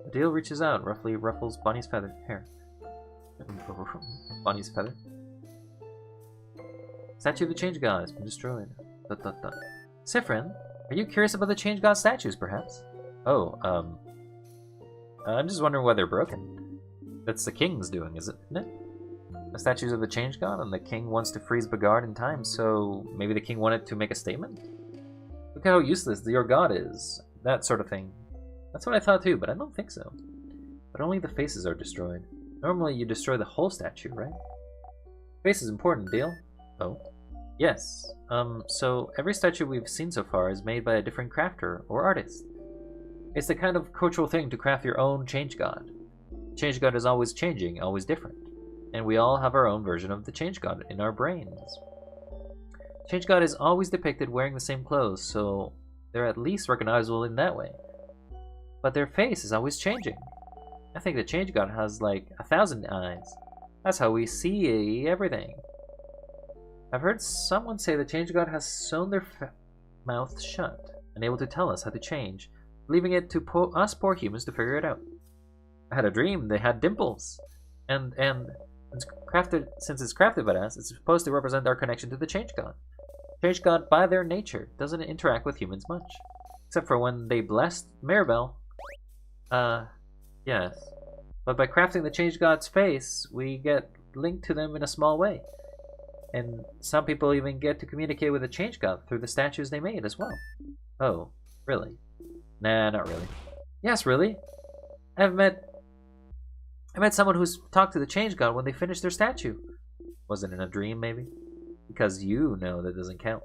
The deal reaches out, roughly ruffles Bonnie's feather hair. Bonnie's feather. Statue of the Change God has been destroyed. Sifrin, are you curious about the Change God statues, perhaps? Oh, I'm just wondering why they're broken. That's the king's doing, isn't it? The statues of the Change God, and the king wants to freeze Bogard in time, so maybe the king wanted to make a statement? Look how useless your god is. That sort of thing. That's what I thought too, but I don't think so. But only the faces are destroyed. Normally you destroy the whole statue, right? Face is important, deal? Oh. Yes. So every statue we've seen so far is made by a different crafter or artist. It's the kind of cultural thing to craft your own Change God. Change God is always changing, always different. And we all have our own version of the Change God in our brains. Change God is always depicted wearing the same clothes, so they're at least recognizable in that way. But their face is always changing. I think the Change God has like 1,000 eyes. That's how we see everything. I've heard someone say the Change God has sewn their mouths shut, unable to tell us how to change, leaving it to us poor humans to figure it out. I had a dream they had dimples, and since it's crafted by us, it's supposed to represent our connection to the Change God. Change God, by their nature, doesn't interact with humans much, except for when they blessed Maribel. Yes. But by crafting the Change God's face, we get linked to them in a small way. And some people even get to communicate with the Change God through the statues they made as well. Oh, really? Nah, not really. Yes, really. I met someone who's talked to the Change God when they finished their statue. Was it in a dream, maybe? Because you know that doesn't count.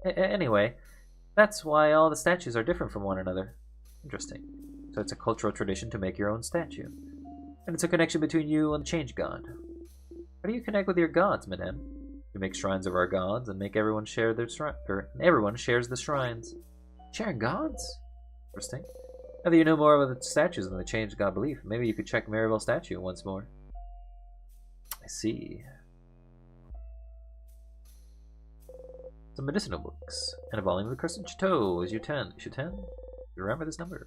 Anyway, that's why all the statues are different from one another. Interesting. So it's a cultural tradition to make your own statue. And it's a connection between you and the Change God. How do you connect with your gods, madame? We make shrines of our gods and make everyone share their everyone shares the shrines. Sharing gods? Interesting. Now that you know more about the statues than the Change God belief, maybe you could check Maribel's statue once more. I see. Some medicinal books and a volume of the Crescent Chateau is Chateau. You remember this number?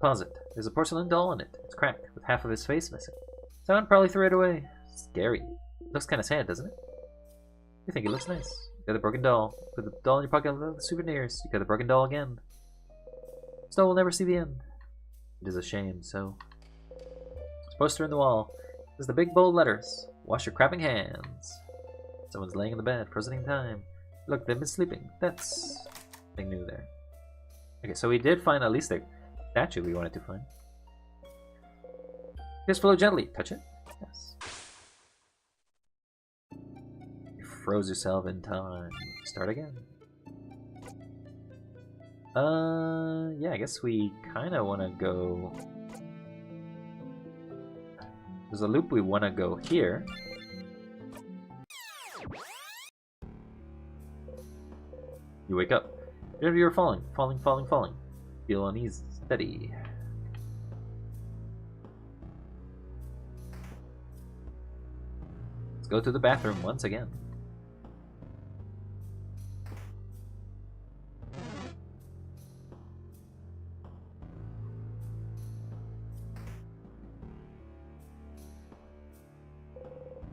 Pause it. There's a porcelain doll in it. It's cracked, with half of his face missing. Someone probably threw it away. Scary. Looks kind of sad, doesn't it? You think it looks nice. You got the broken doll. Put the doll in your pocket of the souvenirs. You got the broken doll again. This doll will never see the end. It is a shame, so... There's a poster in the wall. There's the big bold letters. Wash your crapping hands. Someone's laying in the bed, frozen in time. Look, they've been sleeping. That's something new there. Okay, so we did find at least a statue we wanted to find. Just flow gently. Touch it. Yes. You froze yourself in time. Start again. Yeah, I guess we kind of want to go... There's a loop we want to go here. You wake up. You're falling. Feel uneasy. Steady. go to the bathroom once again.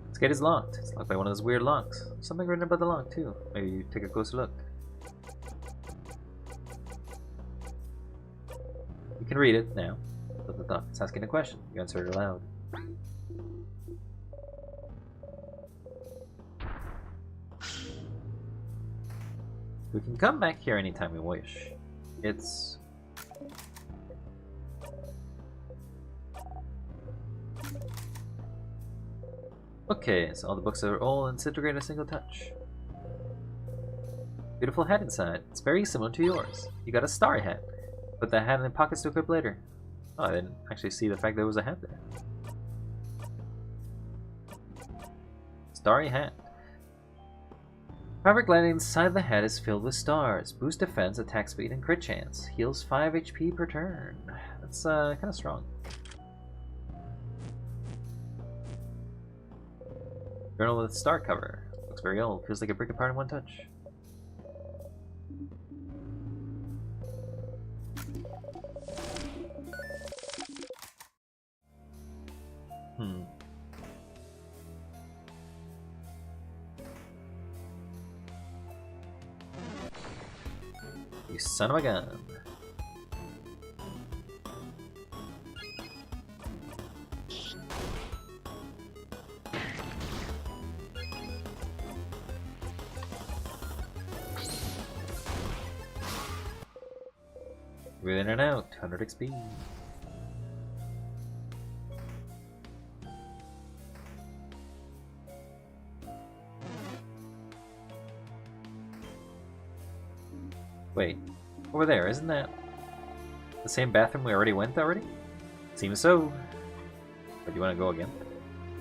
This gate is locked. It's locked by one of those weird locks. Something written about the lock, too. Maybe you take a closer look. You can read it now. It's asking a question. You answer it aloud. We can come back here anytime we wish. It's... Okay, so all the books are all disintegrate in a single touch. Beautiful hat inside. It's very similar to yours. You got a starry hat. Put that hat in the pockets to equip later. Oh, I didn't actually see the fact there was a hat there. Starry hat. Fabric lining inside the hat is filled with stars. Boost defense, attack speed, and crit chance. Heals 5 HP per turn. That's kind of strong. Journal with star cover. Looks very old. Feels like a brick apart in one touch. You son of a gun. We're in and out. 100 XP. Wait, over there, isn't that the same bathroom we already went already? Seems so. But do you want to go again?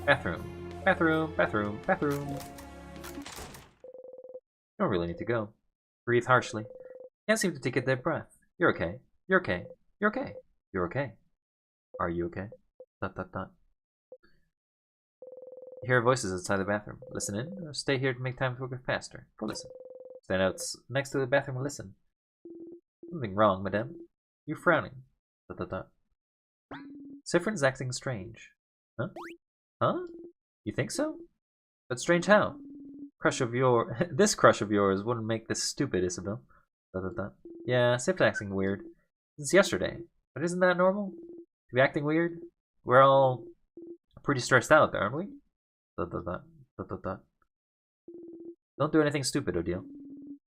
Bathroom. Bathroom, bathroom, bathroom. You don't really need to go. Breathe harshly. Can't seem to take a deep breath. You're okay. You're okay. You're okay. You're okay. Are you okay? Dot dot dot. You hear voices outside the bathroom. Listen in, or stay here to make time to work faster. Go listen. Stand out next to the bathroom and listen. Something wrong, madame. You're frowning. Dot dot dot. Sifrin's acting strange. Huh? Huh? You think so? But strange how? This crush of yours wouldn't make this stupid, Isabel. Dot dot dot. Yeah, Sif's acting weird. Since yesterday. But isn't that normal? To be acting weird? We're all pretty stressed out, aren't we? Dot dot dot. Dot dot dot. Don't do anything stupid, Odile.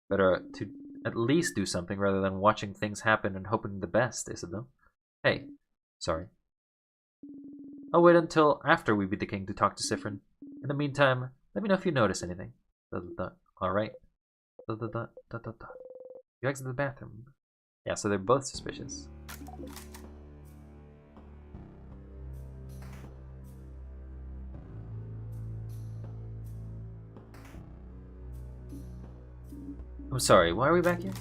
Better to at least do something rather than watching things happen and hoping the best, Isabel. Hey, sorry. I'll wait until after we beat the king to talk to Sifrin. In the meantime, let me know if you notice anything. Alright. You exit the bathroom. Yeah, so they're both suspicious. I'm sorry, why are we back here?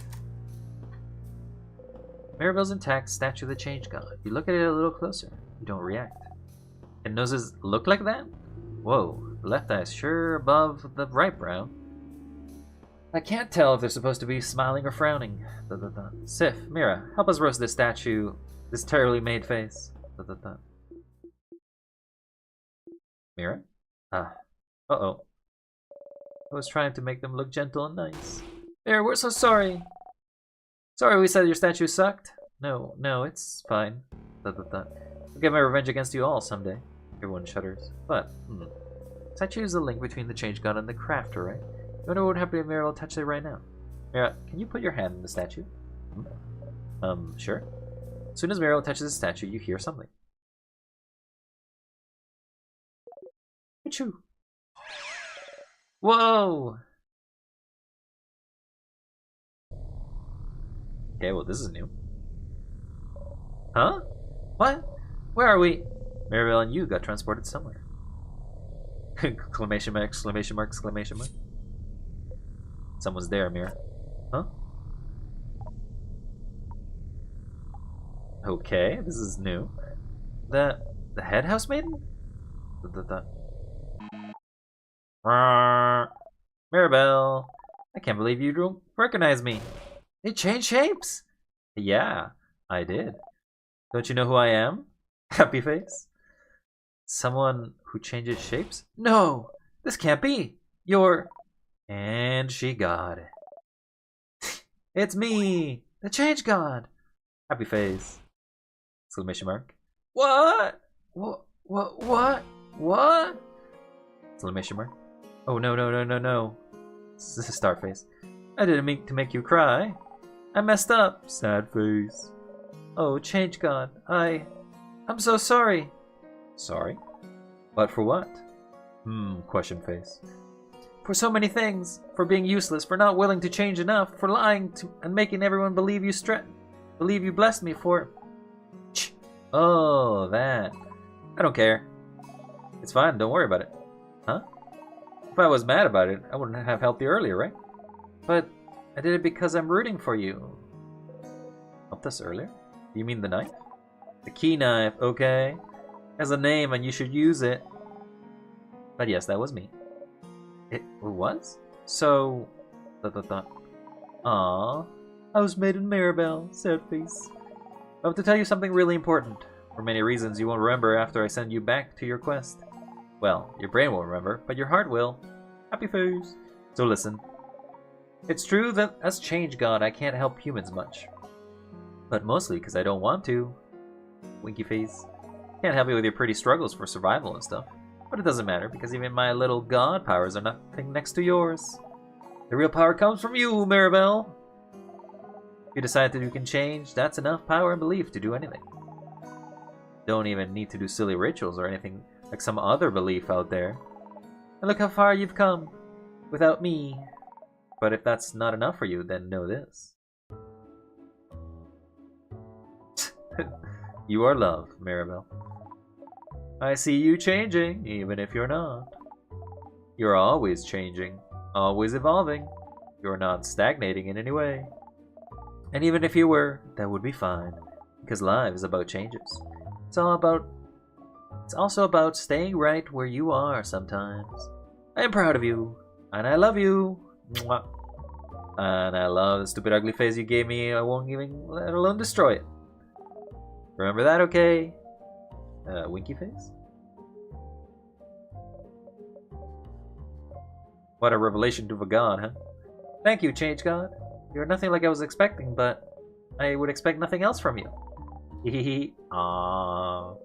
Maribel's intact statue of the Change God. If you look at it a little closer, you don't react. And noses look like that? Whoa, the left eye is sure above the right brow. I can't tell if they're supposed to be smiling or frowning. Sif, Mira, help us roast this statue, this terribly made face. Mira? Uh-oh. I was trying to make them look gentle and nice. There, we're so sorry. Sorry we said your statue sucked. No, it's fine. I'll get my revenge against you all someday. Everyone shudders. But, statue is the link between the Change God and the Crafter, right? I wonder what would happen if Mira will touch it right now. Mira, can you put your hand in the statue? Sure. As soon as Mira touches the statue, you hear something. Achoo! Whoa! Okay, well this is new. Huh? What? Where are we? Maribel and you got transported somewhere. Exclamation mark, exclamation mark, exclamation mark. Someone's there, Mira. Huh? Okay, this is new. The head house maiden? Mirabelle, I can't believe you don't recognize me. They changed shapes. Yeah, I did. Don't you know who I am? Happy face. Someone who changes shapes? No, this can't be. You're... And she got it. It's me, the change god. Happy face. Exclamation mark. What? What? Exclamation mark. Oh no. This is star face. I didn't mean to make you cry. I messed up. Sad face. Oh, change god. I'm so sorry. Sorry? But for what? Question face. For so many things. For being useless, for not willing to change enough, for lying to and making everyone believe you blessed me for... Oh, that. I don't care. It's fine, don't worry about it. Huh? If I was mad about it, I wouldn't have helped you earlier, right? But I did it because I'm rooting for you. Helped us earlier? You mean the knife? The key knife, okay. Has a name and you should use it. But yes, that was me. It was? So... Aww. I was made in Mirabelle. Sad face. I have to tell you something really important. For many reasons you won't remember after I send you back to your quest. Well, your brain won't remember, but your heart will. Happy face. So listen. It's true that as Change God, I can't help humans much. But mostly because I don't want to. Winky face. Can't help you with your pretty struggles for survival and stuff. But it doesn't matter, because even my little god powers are nothing next to yours. The real power comes from you, Mirabelle. If you decide that you can change, that's enough power and belief to do anything. Don't even need to do silly rituals or anything like some other belief out there. And look how far you've come, without me. But if that's not enough for you, then know this. You are love, Mirabelle. I see you changing, even if you're not. You're always changing, always evolving. You're not stagnating in any way. And even if you were, that would be fine, because life is about changes. It's also about staying right where you are sometimes. I am proud of you, and I love you. Mwah. And I love the stupid ugly face you gave me. I won't even let alone destroy it. Remember that, okay? Winky face? What a revelation to a god, huh? Thank you, Change God. You're nothing like I was expecting, but I would expect nothing else from you. Hehehe. Aww.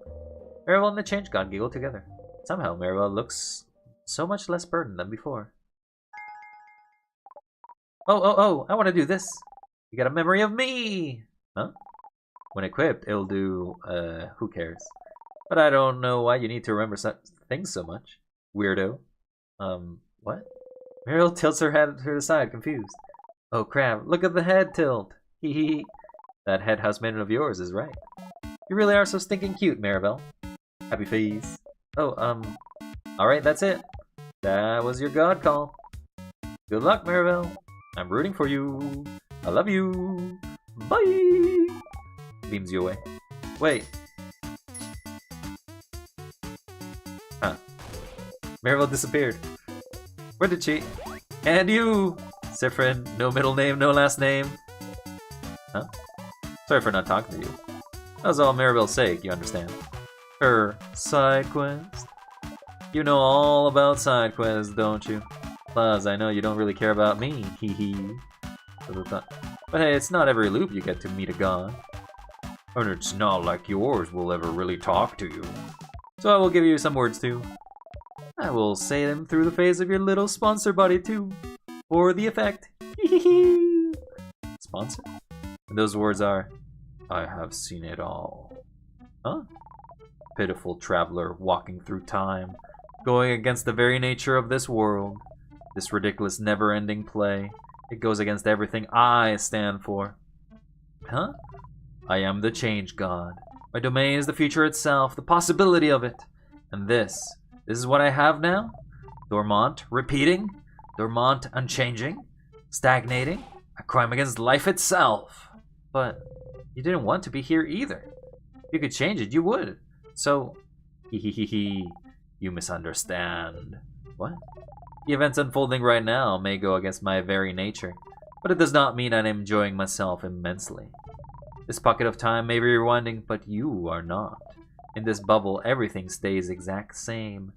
Maribel and the Change God giggle together. Somehow, Maribel looks so much less burdened than before. Oh, I want to do this. You got a memory of me! Huh? When equipped, it'll do, who cares? But I don't know why you need to remember such things so much. Weirdo. What? Mariel tilts her head to the side, confused. Oh crap, look at the head tilt. Hee hee. That head housemate of yours is right. You really are so stinking cute, Maribel. Happy face. Oh, alright, that's it. That was your god call. Good luck, Maribel. I'm rooting for you. I love you. Bye! Beams you away. Wait. Huh. Maribel disappeared. Where did she? And you! Sifrin, no middle name, no last name. Huh? Sorry for not talking to you. That was all Maribel's sake, you understand. Her side quest? You know all about side quests, don't you? Plus, I know you don't really care about me, hee hee. But hey, it's not every loop you get to meet a god. And it's not like yours will ever really talk to you. So I will give you some words too. I will say them through the face of your little sponsor body too. For the effect. Sponsor? And those words are, I have seen it all. Huh? Pitiful traveler walking through time, going against the very nature of this world. This ridiculous never-ending play. It goes against everything I stand for. Huh? I am the change god. My domain is the future itself, the possibility of it. And this is what I have now? Dormont repeating? Dormont unchanging? Stagnating? A crime against life itself. But you didn't want to be here either. If you could change it, you would. So, you misunderstand. What? The events unfolding right now may go against my very nature, but it does not mean I'm enjoying myself immensely. This pocket of time may be rewinding, but you are not. In this bubble, everything stays exact same.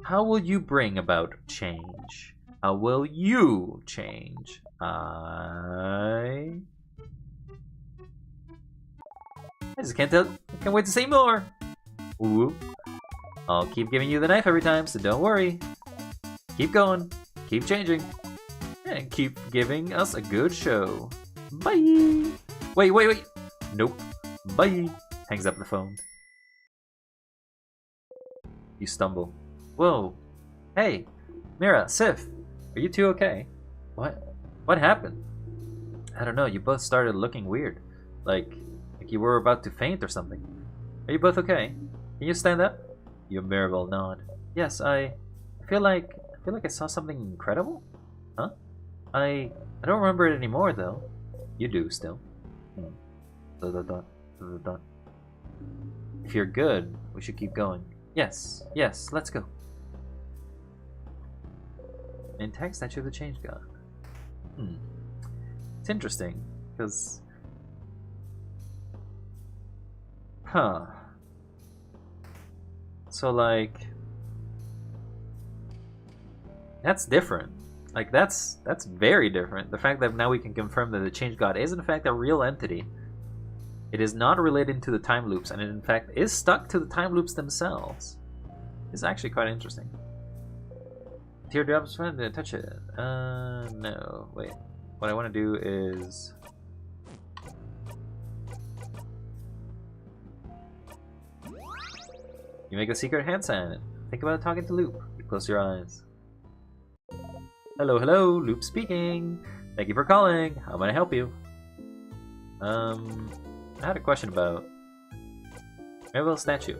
How will you bring about change? How will you change? I just can't tell. I can't wait to see more. Ooh. I'll keep giving you the knife every time, so don't worry. Keep going, keep changing, and keep giving us a good show. Bye. Wait. Nope. Bye. Hangs up the phone. You stumble. Whoa. Hey, Mira, Sif, are you two okay? What? What happened? I don't know, you both started looking weird. Like you were about to faint or something. Are you both okay? Can you stand up? You Mirabelle nod. Yes, I feel like I saw something incredible? Huh? I don't remember it anymore though. You do still. If you're good, we should keep going. Yes, let's go. Intact statue of the Change God. It's interesting, because... Huh. So, like... That's different. Like, that's very different. The fact that now we can confirm that the Change God is in fact a real entity. It is not related to the time loops, and it in fact is stuck to the time loops themselves. It's actually quite interesting. Teardrops, did I touch it? No. Wait. What I want to do is... You make a secret hand sign. Think about talking to Loop. You close your eyes. Hello, Loop speaking. Thank you for calling. How may I help you? I had a question about Mirabelle statue.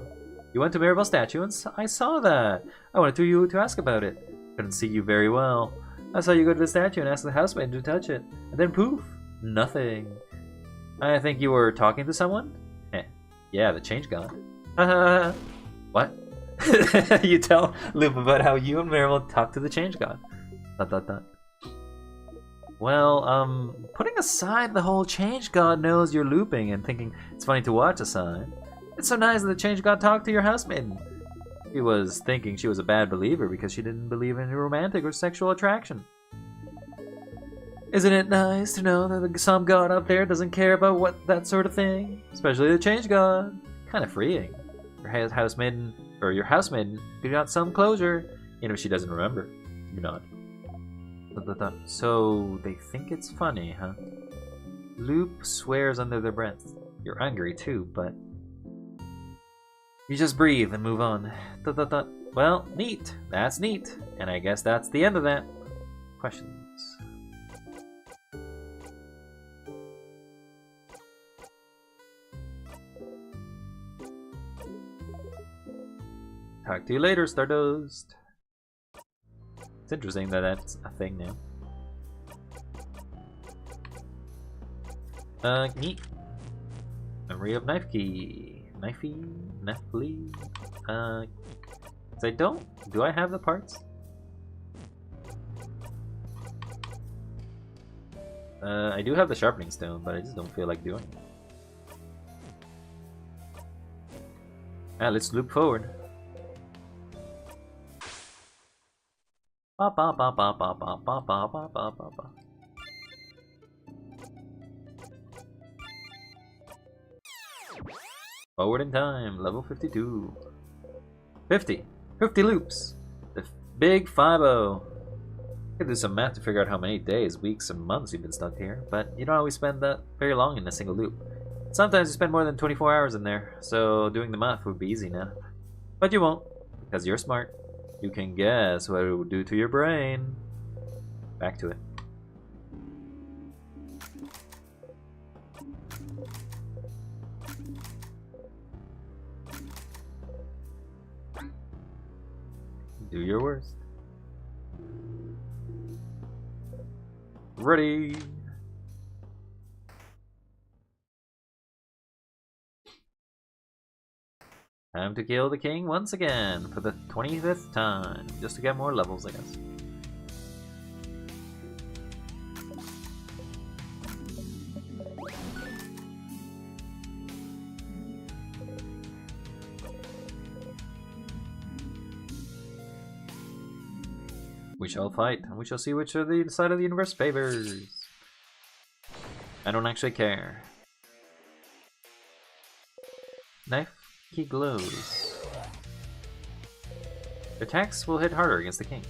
You went to Mirabelle statue and I saw that. I wanted to ask about it. Couldn't see you very well. I saw you go to the statue and ask the housemaid to touch it. And then poof, nothing. I think you were talking to someone? Yeah, the Change God. What? You tell Loop about how you and Mirabelle talked to the Change God. ... Well, putting aside the whole Change God knows you're looping and thinking it's funny to watch aside, it's so nice that the Change God talked to your housemaiden. He was thinking she was a bad believer because she didn't believe in romantic or sexual attraction. Isn't it nice to know that some god out there doesn't care about that sort of thing? Especially the Change God. Kind of freeing. Your housemaiden could got some closure, even if she doesn't remember. You're not. So they think it's funny, huh? Loop swears under their breath. You're angry too, but you just breathe and move on. Well, neat. That's neat. And I guess that's the end of that. Questions? Talk to you later, Stardust. It's interesting that that's a thing now. Neat. Memory of knife key. Knifely. Do I have the parts? I do have the sharpening stone, but I just don't feel like doing it. Let's loop forward. Forward in time, level 52. 50 loops. The big 5-0. I could do some math to figure out how many days, weeks, and months you've been stuck here, but you don't always spend that very long in a single loop. Sometimes you spend more than 24 hours in there, so doing the math would be easy now. But you won't, because you're smart. You can guess what it would do to your brain. Back to it. Do your worst. Ready. Time to kill the king once again for the 25th time, just to get more levels, I guess. We shall fight, and we shall see which of the side of the universe favors. I don't actually care. Knife key glows. The attacks will hit harder against the king.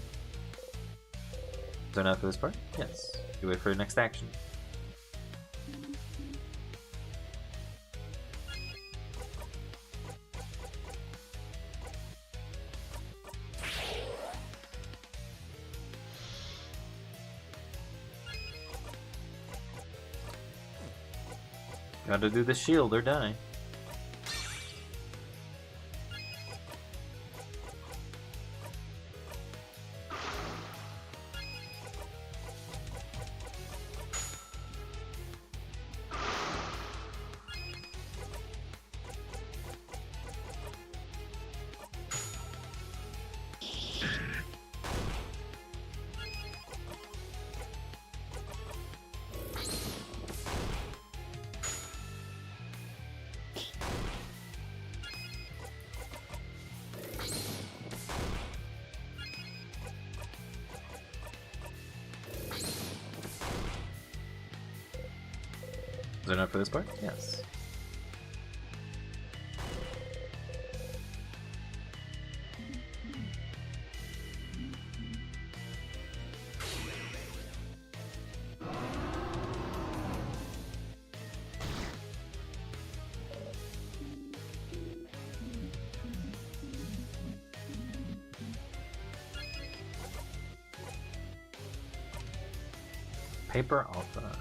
Is there enough for this part? Yes. You wait for the next action. Gotta do the shield or die. Is there enough for this part? Yes. Paper Alpha.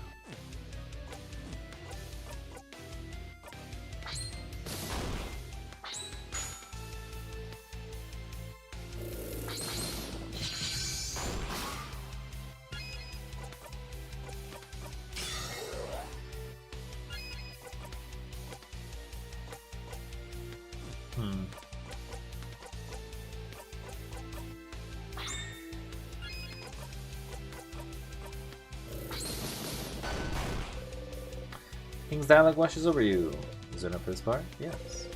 King's dialogue washes over you. Is there enough for this part? Yes.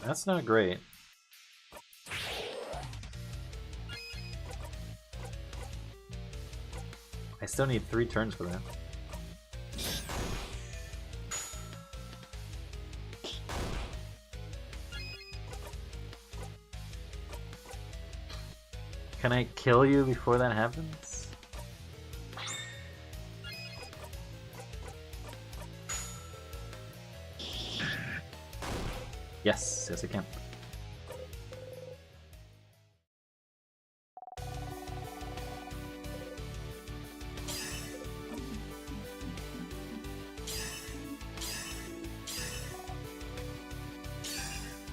That's not great. I still need 3 turns for that. Can I kill you before that happens? Yes, yes I can.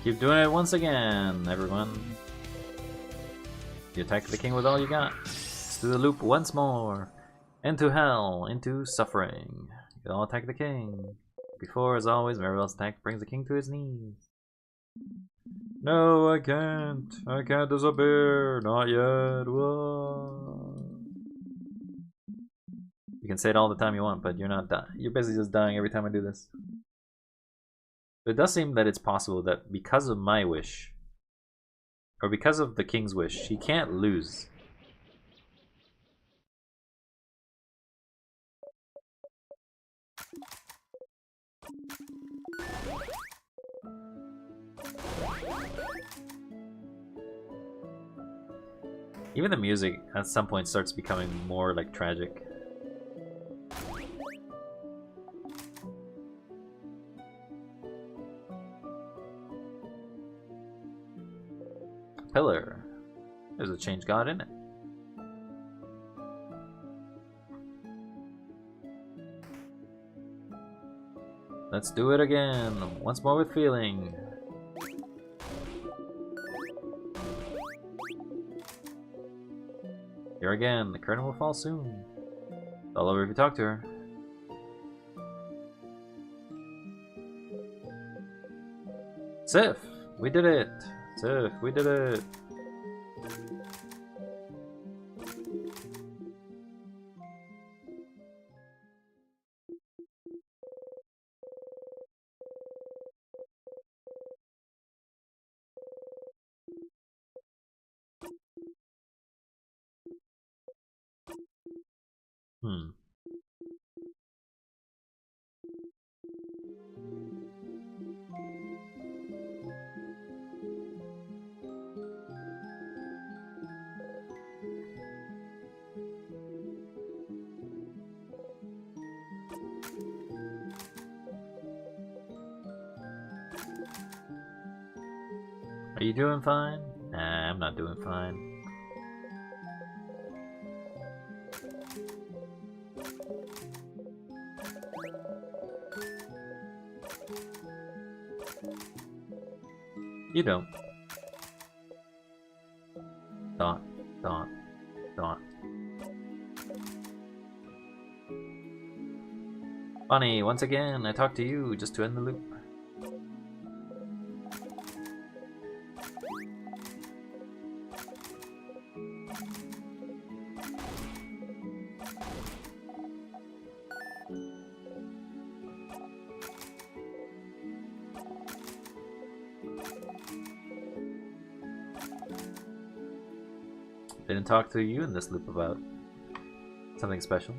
Keep doing it once again, everyone. You attack the king with all you got. Let's do the loop once more. Into hell, into suffering. You all attack the king. Before, as always, Maribel's attack brings the king to his knees. No, I can't. I can't disappear. Not yet. Whoa. You can say it all the time you want, but you're not dying. You're basically just dying every time I do this. It does seem that it's possible that because of my wish, or because of the king's wish, he can't lose. Even the music at some point starts becoming more like tragic. Pillar. There's a change god in it. Let's do it again. Once more with feeling. Here again, the curtain will fall soon. It's all over if you talk to her. Sif! We did it! Sif, we did it! Are you doing fine? Nah, I'm not doing fine. You don't. Dot, dot, dot. Funny, once again, I talked to you just to end the loop. Didn't talk to you in this loop about something special.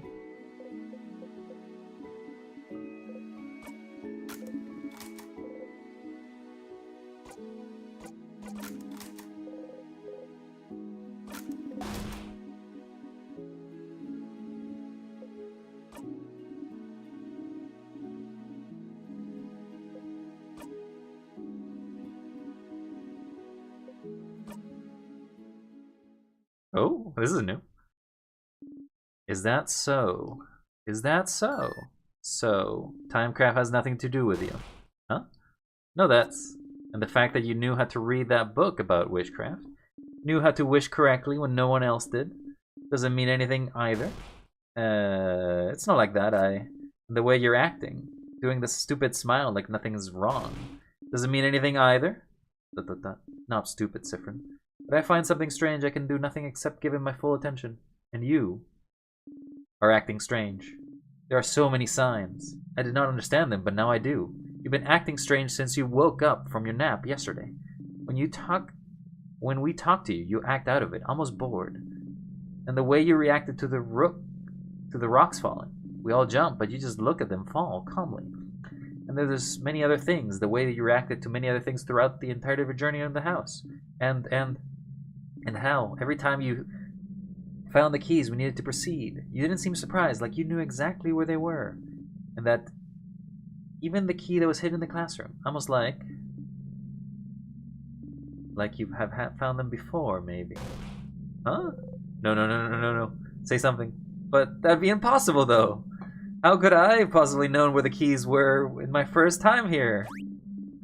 Oh, this is new. Is that so? Is that so? So, Timecraft has nothing to do with you. Huh? No, that's... And the fact that you knew how to read that book about witchcraft, knew how to wish correctly when no one else did, doesn't mean anything either. It's not like that, The way you're acting, doing the stupid smile like nothing's wrong, doesn't mean anything either. Not stupid, Sifrin. But I find something strange, I can do nothing except give him my full attention. And you are acting strange. There are so many signs. I did not understand them, but now I do. You've been acting strange since you woke up from your nap yesterday. When we talk to you, you act out of it, almost bored. And the way you reacted to the rocks falling. We all jump, but you just look at them fall calmly. And there's many other things, the way that you reacted to many other things throughout the entirety of your journey in the house. And how, every time you found the keys we needed to proceed, you didn't seem surprised, like you knew exactly where they were. And that even the key that was hidden in the classroom, almost like you have found them before, maybe. Huh? No. Say something. But that'd be impossible, though. How could I have possibly known where the keys were in my first time here?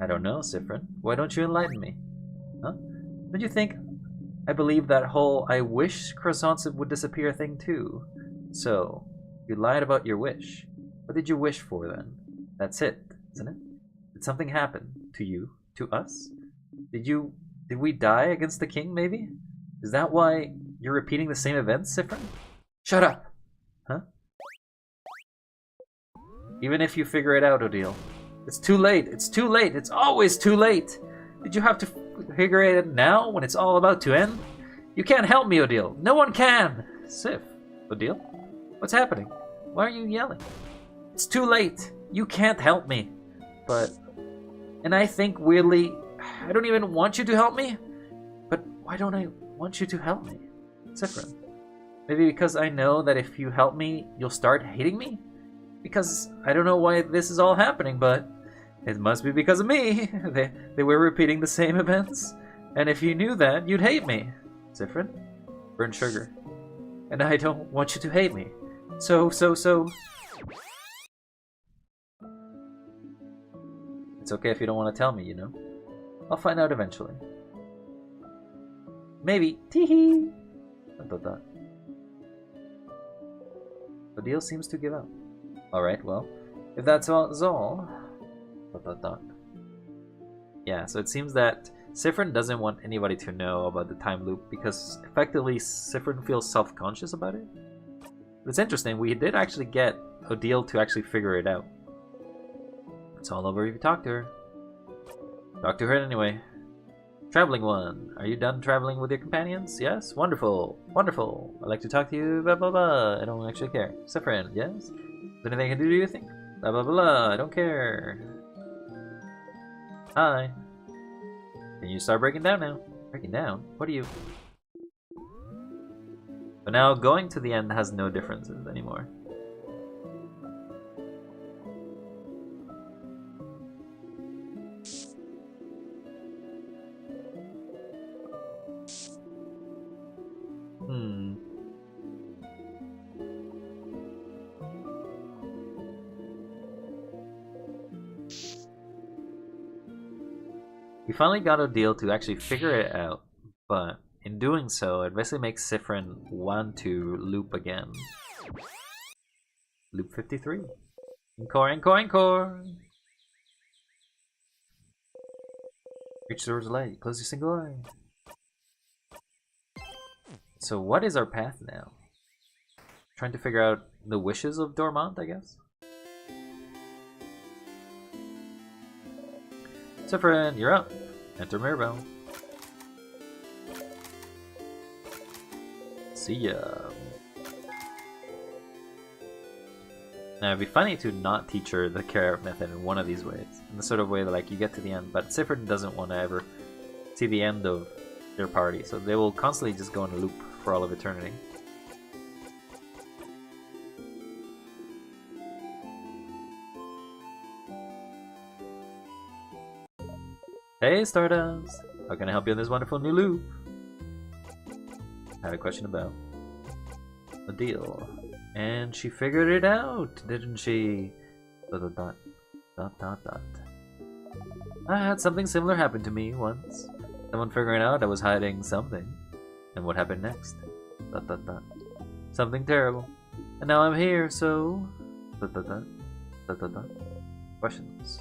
I don't know, Sifrin. Why don't you enlighten me? Huh? Don't you think I believe that whole I wish croissants would disappear thing too? So, you lied about your wish. What did you wish for then? That's it, isn't it? Did something happen? To you? To us? Did we die against the king, maybe? Is that why you're repeating the same events, Sifrin? Shut up! Huh? Even if you figure it out, Odile. It's too late! It's too late! It's always too late! Did you have to figure it out now, when it's all about to end? You can't help me, Odile. No one can! Sif. Odile? What's happening? Why are you yelling? It's too late! You can't help me! But... And I think weirdly... I don't even want you to help me? But why don't I want you to help me? Sifrin. Maybe because I know that if you help me, you'll start hating me? Because I don't know why this is all happening, but... It must be because of me. They were repeating the same events. And if you knew that, you'd hate me. Sifrin? Burnt sugar. And I don't want you to hate me. So... It's okay if you don't want to tell me, you know? I'll find out eventually. Maybe. Teehee! Dot. Odile seems to give up. Alright, well, if that's all... Dot. Yeah, so it seems that Siffrin doesn't want anybody to know about the time loop because effectively Siffrin feels self-conscious about it. But it's interesting, we did actually get Odile to actually figure it out. It's all over if you talk to her. Talk to her anyway. Traveling one, are you done traveling with your companions? Yes? Wonderful. Wonderful. I'd like to talk to you, blah blah blah. I don't actually care. Siffrin, yes? Is there anything I can do, you think? Blah blah blah, I don't care. Hi. Can you start breaking down now? Breaking down? What are you... But now going to the end has no differences anymore. We finally got Odile to actually figure it out, but in doing so, it basically makes Siffrin want to loop again. Loop 53. Encore, encore, encore! Reach the door's light. Close your single eye. So what is our path now? Trying to figure out the wishes of Dormont, I guess? Siffrin, you're up. Enter Mirabelle. See ya. Now it'd be funny to not teach her the carrot method in one of these ways. In the sort of way that like you get to the end, but Siffrin doesn't want to ever see the end of their party, so they will constantly just go in a loop for all of eternity. Hey Stardust! How can I help you in this wonderful new loop? I had a question about a deal. And she figured it out, didn't she? Dot. I had something similar happen to me once. Someone figuring out I was hiding something. And what happened next? Dot. Something terrible. And now I'm here, so... Dot. Questions.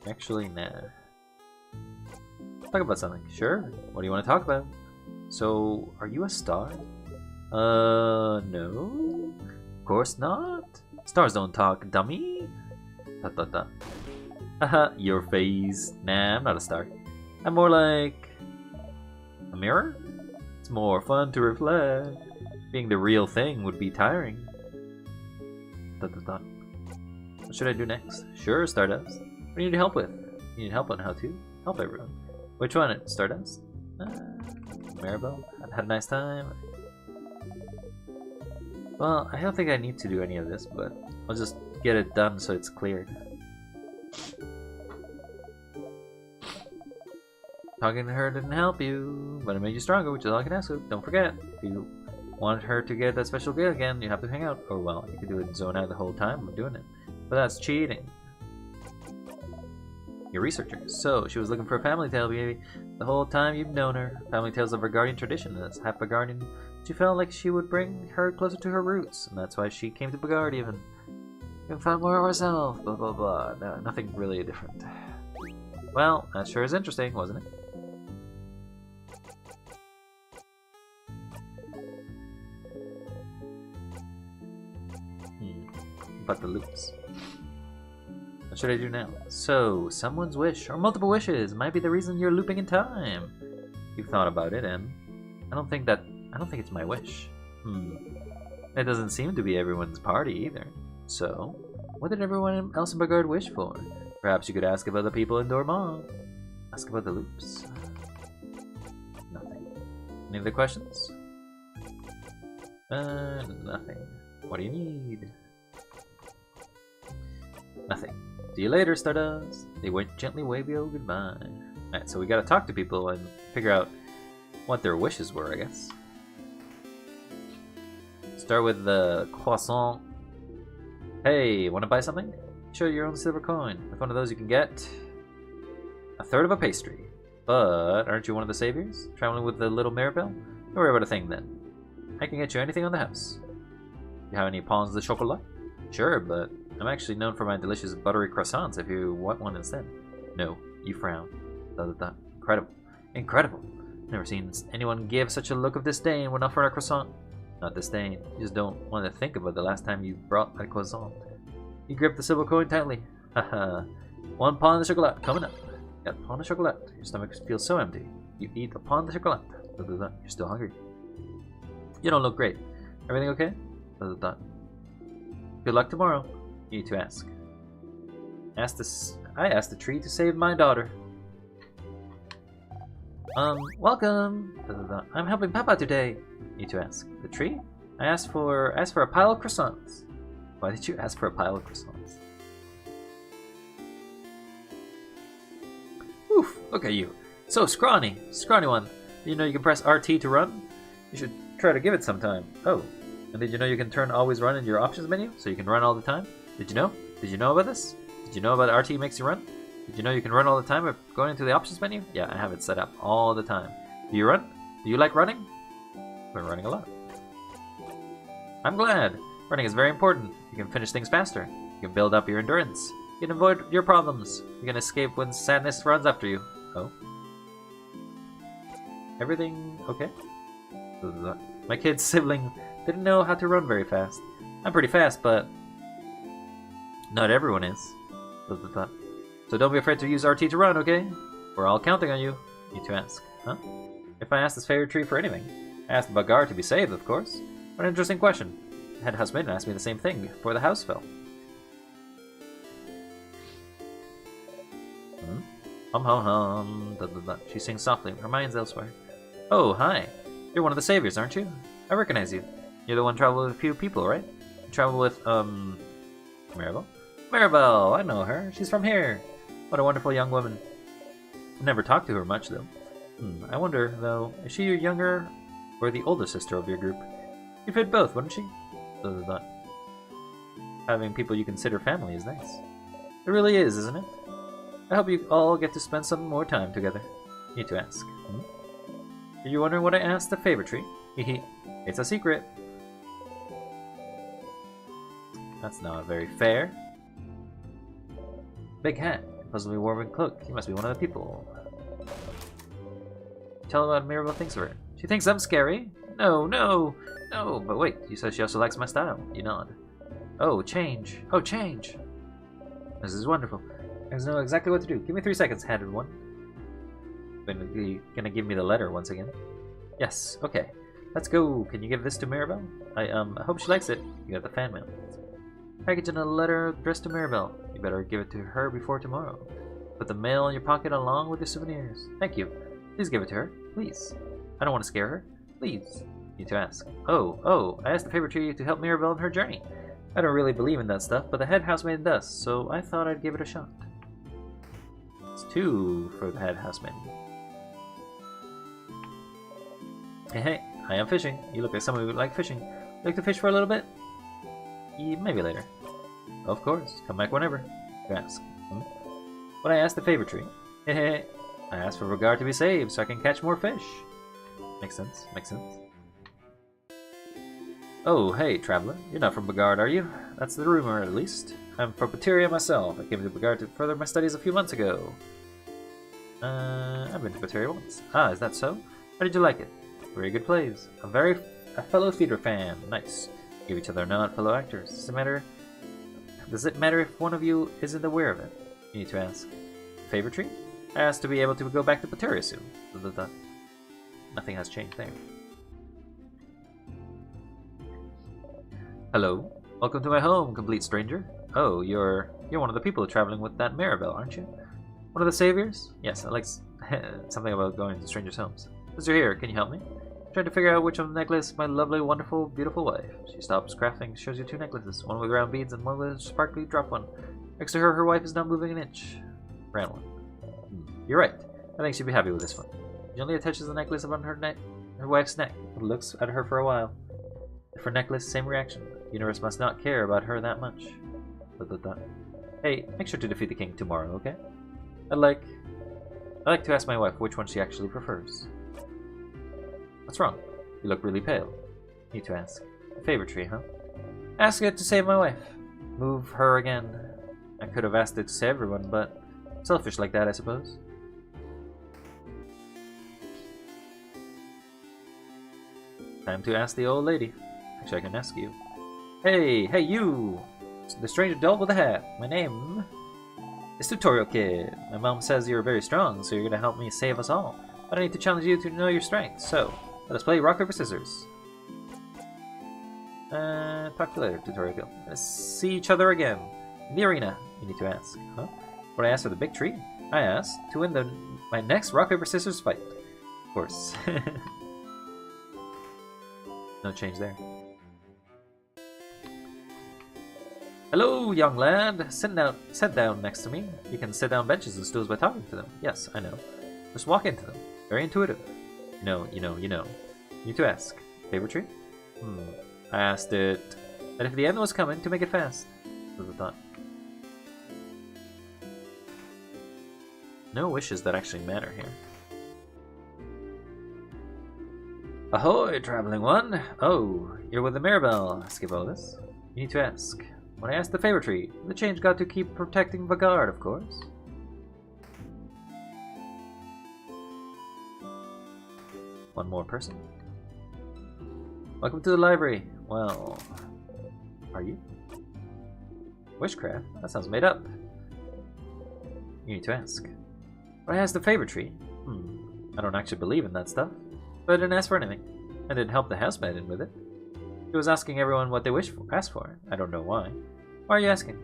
Actually, nah. Talk about something. Sure. What do you want to talk about? So, are you a star? No. Of course not. Stars don't talk, dummy. Dot. Haha, your face. Nah, I'm not a star. I'm more like... a mirror? It's more fun to reflect. Being the real thing would be tiring. Dot. What should I do next? Sure, Stardust. What do you need help with? You need help on how to help everyone. Which one? Stardust? Maribel? I've had a nice time. Well, I don't think I need to do any of this, but I'll just get it done so it's cleared. Talking to her didn't help you, but it made you stronger, which is all I can ask of. Don't forget, if you want her to get that special gift again, you have to hang out. Or well, you could do it and zone out the whole time of doing it. But that's cheating. You're a researcher. So, she was looking for a family tale, baby. The whole time you've known her. Family tales of Vargardian tradition. As half Vargardian, she felt like she would bring her closer to her roots. And that's why she came to Vargardia and found more of herself. Blah, blah, blah. No, nothing really different. Well, that sure is interesting, wasn't it? But the loops. What should I do now? So, someone's wish, or multiple wishes, might be the reason you're looping in time. You've thought about it, and I don't think it's my wish. It doesn't seem to be everyone's party either. So, what did everyone else in Bagard wish for? Perhaps you could ask about the people in Dormont. Ask about the loops. Nothing. Any other questions? Nothing. What do you need? Nothing. See you later, Stardust. They went gently wave you goodbye. Alright, so we gotta talk to people and figure out what their wishes were, I guess. Start with the croissant. Hey, want to buy something? Show your own silver coin. With one of those you can get a third of a pastry. But aren't you one of the saviors? Traveling with the little Mirabelle? Don't worry about a thing then. I can get you anything on the house. You have any pains de chocolat? Sure, but I'm actually known for my delicious buttery croissants if you want one instead. No, you frown. Incredible. Incredible. Never seen anyone give such a look of disdain when offered a croissant. Not disdain, you just don't want to think about the last time you brought a croissant. You grip the silver coin tightly. Haha. 1 pain de chocolat coming up. Got pain de chocolat. Your stomach feels so empty. You eat a pain de chocolat. You're still hungry. You don't look great. Everything okay? Good luck tomorrow. You need to ask. I asked the tree to save my daughter. Welcome. I'm helping Papa today. You need to ask. The tree? I asked for a pile of croissants. Why did you ask for a pile of croissants? Oof, look at you. So scrawny. Scrawny one. Did you know you can press RT to run? You should try to give it some time. Oh. And did you know you can turn always run in your options menu? So you can run all the time? Did you know? Did you know about this? Did you know about RT makes you run? Did you know you can run all the time by going into the options menu? Yeah, I have it set up all the time. Do you run? Do you like running? We're running a lot. I'm glad. Running is very important. You can finish things faster. You can build up your endurance. You can avoid your problems. You can escape when sadness runs after you. Oh. Everything okay? My kid's sibling didn't know how to run very fast. I'm pretty fast, but not everyone is. So don't be afraid to use RT to run, okay? We're all counting on you. You need to ask. Huh? If I asked this fairy tree for anything, I asked Bagar to be saved, of course. What an interesting question. The head housemaiden asked me the same thing before the house fell. Hum hum hum. She sings softly. Her mind's elsewhere. Oh, hi. You're one of the saviors, aren't you? I recognize you. You're the one who traveled with a few people, right? You travel with, Maribel? Maribel! I know her. She's from here. What a wonderful young woman. I've never talked to her much, though. I wonder, though, is she your younger or the older sister of your group? You'd fit both, wouldn't she? Having people you consider family is nice. It really is, isn't it? I hope you all get to spend some more time together. You need to ask. Are you wondering what I asked the favorite tree? Hehe. It's a secret. That's not very fair. Big hat. Puzzling warm and cloak. He must be one of the people. Tell her what Mirabel thinks of her. She thinks I'm scary? No, no, no. But wait, you said she also likes my style. You nod. Oh, change. Oh, change. This is wonderful. I know exactly what to do. Give me 3 seconds, handed one. Gonna give me the letter once again. Yes, okay. Let's go. Can you give this to Mirabel? I hope she likes it. You got the fan mail. Package and a letter addressed to Mirabel. You better give it to her before tomorrow. Put the mail in your pocket along with your souvenirs. Thank you. Please give it to her. Please. I don't want to scare her. Please. You need to ask. Oh, I asked the favorite tree to help Mirabel on her journey. I don't really believe in that stuff, but the head housemaiden does, so I thought I'd give it a shot. It's 2 for the head housemaiden. Hey, I am fishing. You look like someone who would like fishing. You like to fish for a little bit? Maybe later. Of course. Come back whenever. You ask. But I asked the favorite tree. Hey, I asked for Regard to be saved so I can catch more fish. Makes sense. Makes sense. Oh, hey, traveler. You're not from Bagard, are you? That's the rumor, at least. I'm from Pateria myself. I came to Bagard to further my studies a few months ago. I've been to Pateria once. Ah, is that so? How did you like it? Very good plays. A fellow theater fan. Nice. Give each other a nod, fellow actors. Does it matter if one of you isn't aware of it? You need to ask. Favorite tree? I asked to be able to go back to Pateria soon. Nothing has changed there. Hello. Welcome to my home, complete stranger. Oh, you're one of the people traveling with that Maribel, aren't you? One of the saviors? Yes, I like something about going to strangers' homes. Since you're here, can you help me? I'm trying to figure out which of the necklace my lovely, wonderful, beautiful wife. She stops crafting, shows you 2 necklaces, one with round beads and one with a sparkly drop one. Next to her, her wife is not moving an inch. Round one. You're right. I think she'd be happy with this one. She gently attaches the necklace around her wife's neck, and looks at her for a while. If her necklace, same reaction. The universe must not care about her that much. Dot, dot, dot. Hey, make sure to defeat the king tomorrow, okay? I'd like to ask my wife which one she actually prefers. What's wrong? You look really pale. Need to ask. A favor tree, huh? Ask it to save my wife. Move her again. I could have asked it to save everyone, but selfish like that, I suppose. Time to ask the old lady. Actually, I can ask you. Hey, you! The strange adult with a hat. My name is Tutorial Kid. My mom says you're very strong, so you're gonna help me save us all. But I need to challenge you to know your strength, so let us play rock, paper, scissors. Talk to you later, Tutorial Kid. Let's see each other again. In the arena, you need to ask. Huh? What I asked for the big tree? I asked to win my next rock, paper, scissors fight. Of course. No change there. Hello, young lad. Sit down next to me. You can sit down benches and stools by talking to them. Yes, I know. Just walk into them. Very intuitive. You know. You need to ask. Favorite tree? I asked it that if the end was coming, to make it fast. Was the thought. No wishes that actually matter here. Ahoy, traveling one! Oh, you're with the Mirabelle. Skip all this. You need to ask. When I asked the favor tree, the change got to keep protecting Vagard, of course. One more person. Welcome to the library. Well, are you? Witchcraft? That sounds made up. You need to ask. When I asked the favor tree, I don't actually believe in that stuff. But I didn't ask for anything. I didn't help the housemaiden with it. He was asking everyone what they asked for. I don't know why. Why are you asking?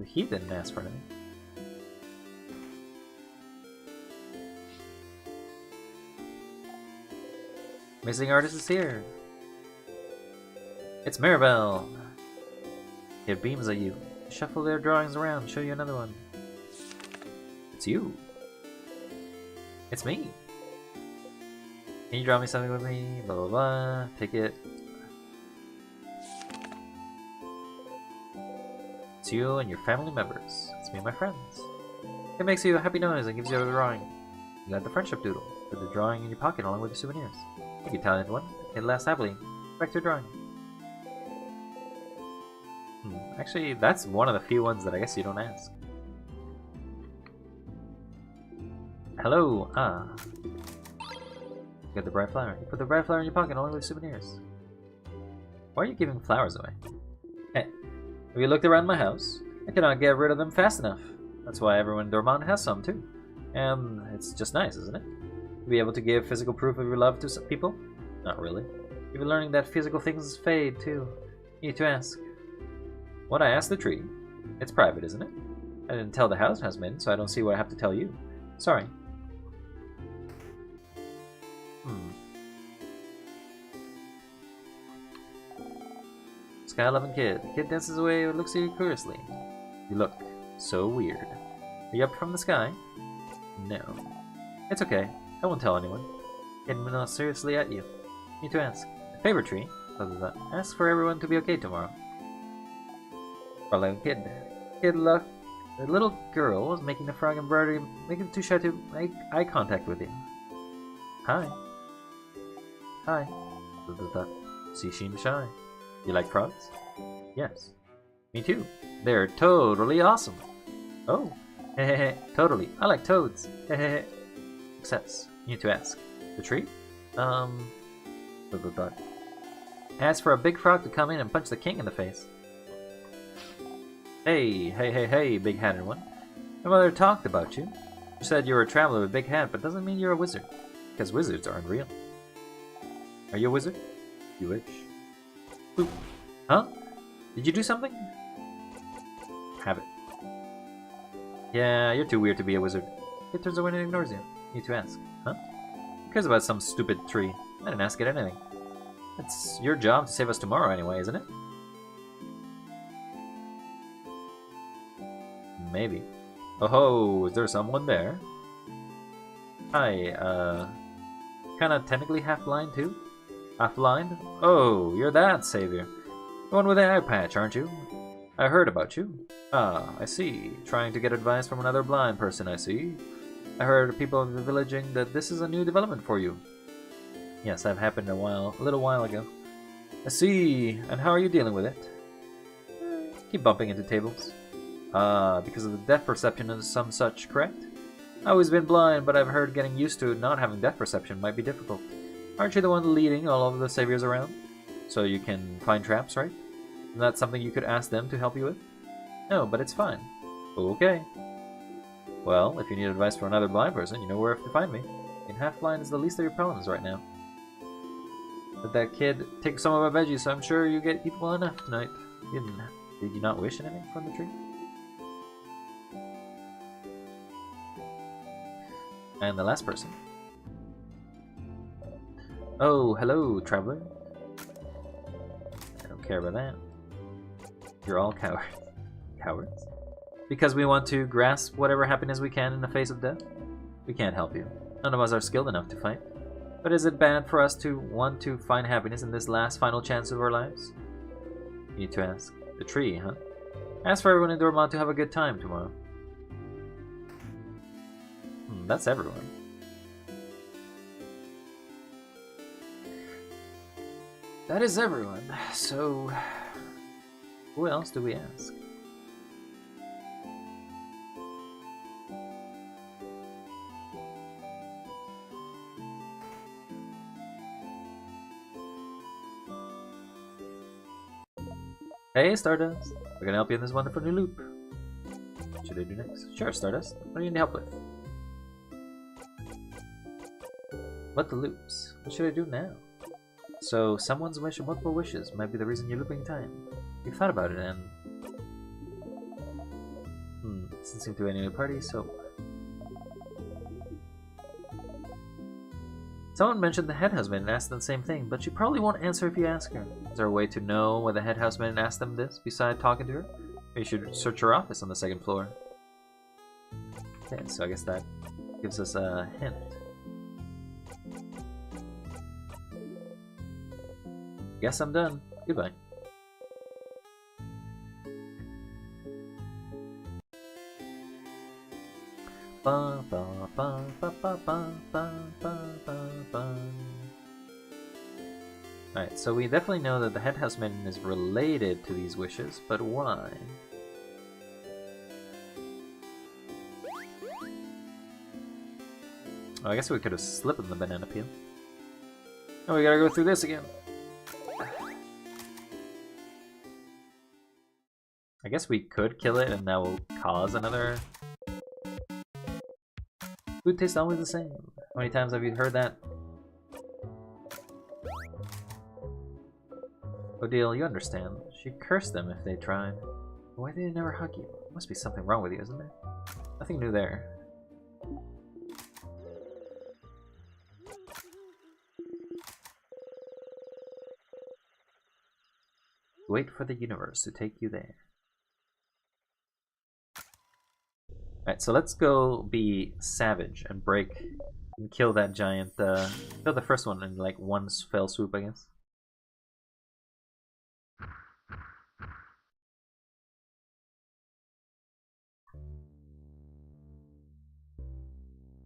He didn't ask for anything. Missing artist is here. It's Mirabelle. It beams at you. Shuffle their drawings around. Show you another one. It's you. It's me. Can you draw me something with me? Blah blah blah. Take it. It's you and your family members. It's me and my friends. It makes you a happy noise and gives you a drawing. You got the friendship doodle. Put the drawing in your pocket along with your souvenirs. Thank you, talented one. It lasts happily. Back to your drawing. Actually, that's one of the few ones that I guess you don't ask. Hello. You got the bright flower. You put the bright flower in your pocket along with souvenirs. Why are you giving flowers away? Hey, have you looked around my house? I cannot get rid of them fast enough. That's why everyone in Dormont has some too. And it's just nice, isn't it? To be able to give physical proof of your love to some people? Not really. You've been learning that physical things fade too. You need to ask. What I asked the tree. It's private, isn't it? I didn't tell the housemaiden, so I don't see what I have to tell you. Sorry. Sky-loving kid. The kid dances away and looks at you curiously. You look so weird. Are you up from the sky? No. It's okay. I won't tell anyone. Kid looks seriously at you. Need to ask. A favor tree? Ask for everyone to be okay tomorrow. Sky-loving kid. Kid look. The little girl was making the frog embroidery, making it too shy to make eye contact with you. Hi. Hi. She seems shy. You like frogs? Yes. Me too. They're totally awesome. Oh. Hehehe. Totally. I like toads. Hehehe. Success. You need to ask. The tree? Ask for a big frog to come in and punch the king in the face. Hey, big-hatted one. My mother talked about you. She said you were a traveler with a big hat, but doesn't mean you're a wizard. Because wizards aren't real. Are you a wizard? You wish. Boop. Huh? Did you do something? Have it. Yeah, you're too weird to be a wizard. It turns away and ignores you. You need to ask. Huh? Who cares about some stupid tree? I didn't ask it anything. It's your job to save us tomorrow anyway, isn't it? Maybe. Oh ho, is there someone there? Hi, kinda technically half-blind too? Half-blind? Oh, you're that savior. The one with the eye patch, aren't you? I heard about you. Ah, I see. Trying to get advice from another blind person, I see. I heard people in the villaging that this is a new development for you. Yes, that happened a little while ago. I see. And how are you dealing with it? Keep bumping into tables. Because of the depth perception and some such, correct? I've always been blind, but I've heard getting used to not having depth perception might be difficult. Aren't you the one leading all of the saviors around? So you can find traps, right? Isn't that something you could ask them to help you with? No, but it's fine. Okay. Well, if you need advice from another blind person, you know where to find me. Being half blind is the least of your problems right now. Let that kid take some of my veggies, so I'm sure you get eat well enough tonight. Did you not wish anything from the tree? And the last person. Oh, hello, traveler. I don't care about that. You're all cowards. Cowards? Because we want to grasp whatever happiness we can in the face of death? We can't help you. None of us are skilled enough to fight. But is it bad for us to want to find happiness in this last final chance of our lives? You need to ask. The tree, huh? Ask for everyone in Dormont to have a good time tomorrow. That's everyone. That is everyone. So, who else do we ask? Hey, Stardust. We're gonna help you in this wonderful new loop. What should I do next? Sure, Stardust. What do you need help with? What the loops? What should I do now? So, someone's wish or multiple wishes might be the reason you're looping time. You've thought about it and... doesn't seem to be any new party, so... Someone mentioned the head husband and asked them the same thing, but she probably won't answer if you ask her. Is there a way to know why the head husband asked them this, besides talking to her? Or you should search her office on the second floor. Okay, so I guess that gives us a hint. Guess I'm done. Goodbye. Alright, so we definitely know that the head houseman is related to these wishes, but why? Oh, I guess we could have slipped in the banana peel. Oh, we gotta go through this again. I guess we could kill it and that will cause another... Food tastes always the same. How many times have you heard that? Odile, you understand. She'd curse them if they tried. Why did they never hug you? Must be something wrong with you, isn't there? Nothing new there. Wait for the universe to take you there. Alright, so let's go be savage and break and kill that giant, kill the first one in like one fell swoop, I guess.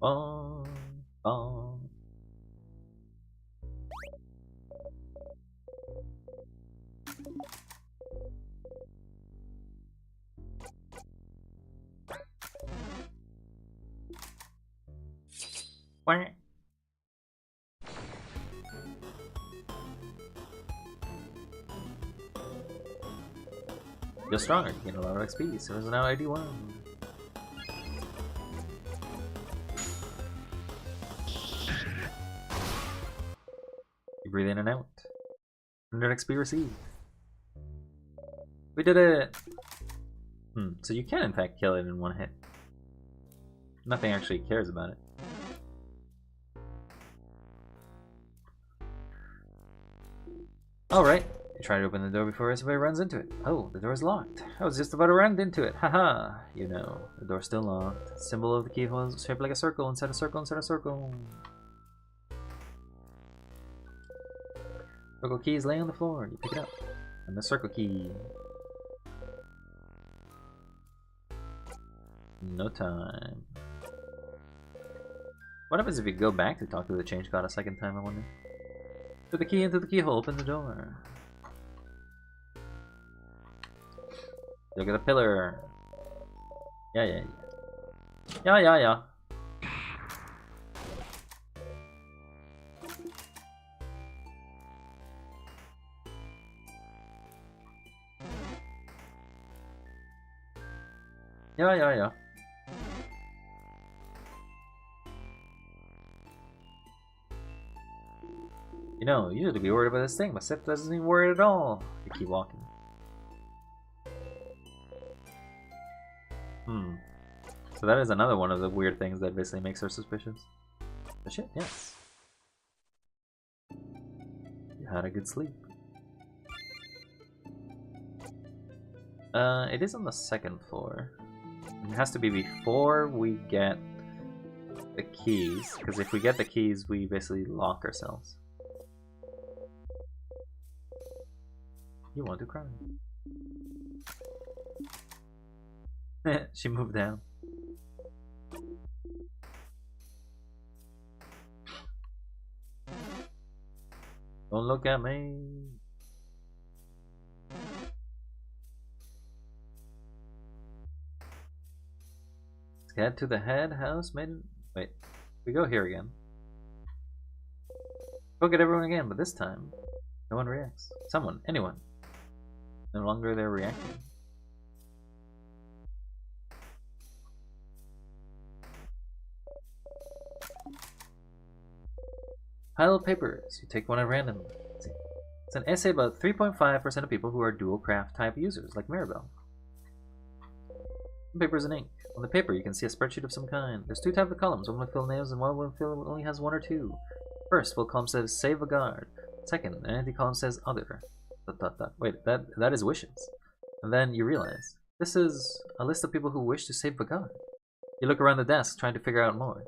Bong, bong. Wah. Feel stronger, gain a lot of XP, so there's now 81. You breathe in and out. 100 XP received. We did it! So you can in fact kill it in one hit. Nothing actually cares about it. Alright, you try to open the door before somebody runs into it. Oh, the door's locked. I was just about to run into it. Haha! You know, the door's still locked. Symbol of the keyhole is shaped like a circle inside a circle inside a circle. Circle key is laying on the floor. You pick it up. And the circle key. No time. What happens if you go back to talk to the change god a second time, I wonder? Put the key into the keyhole, open the door. Look at the pillar. Yeah, yeah, yeah. Yeah, yeah, yeah. Yeah, yeah, yeah. You know, you should be worried about this thing, but Seth doesn't seem worried at all. You keep walking. So that is another one of the weird things that basically makes her suspicious. But shit, yes. You had a good sleep. It is on the second floor. It has to be before we get the keys, because if we get the keys, we basically lock ourselves. You want to cry. She moved down. Don't look at me. Let's get to the head house, maiden. Wait, we go here again. Go get everyone again, but this time, no one reacts. Someone, anyone. No longer they're reacting. Pile of papers. You take one at random. It's an essay about 3.5% of people who are dual craft type users, like Maribel. Some papers and ink. On the paper, you can see a spreadsheet of some kind. There's two types of columns. One will fill names and one will fill only has one or two. First, full column says save a guard. Second, an empty column says other. ... Wait, that is wishes. And then you realize this is a list of people who wish to save Vagard. You look around the desk trying to figure out more.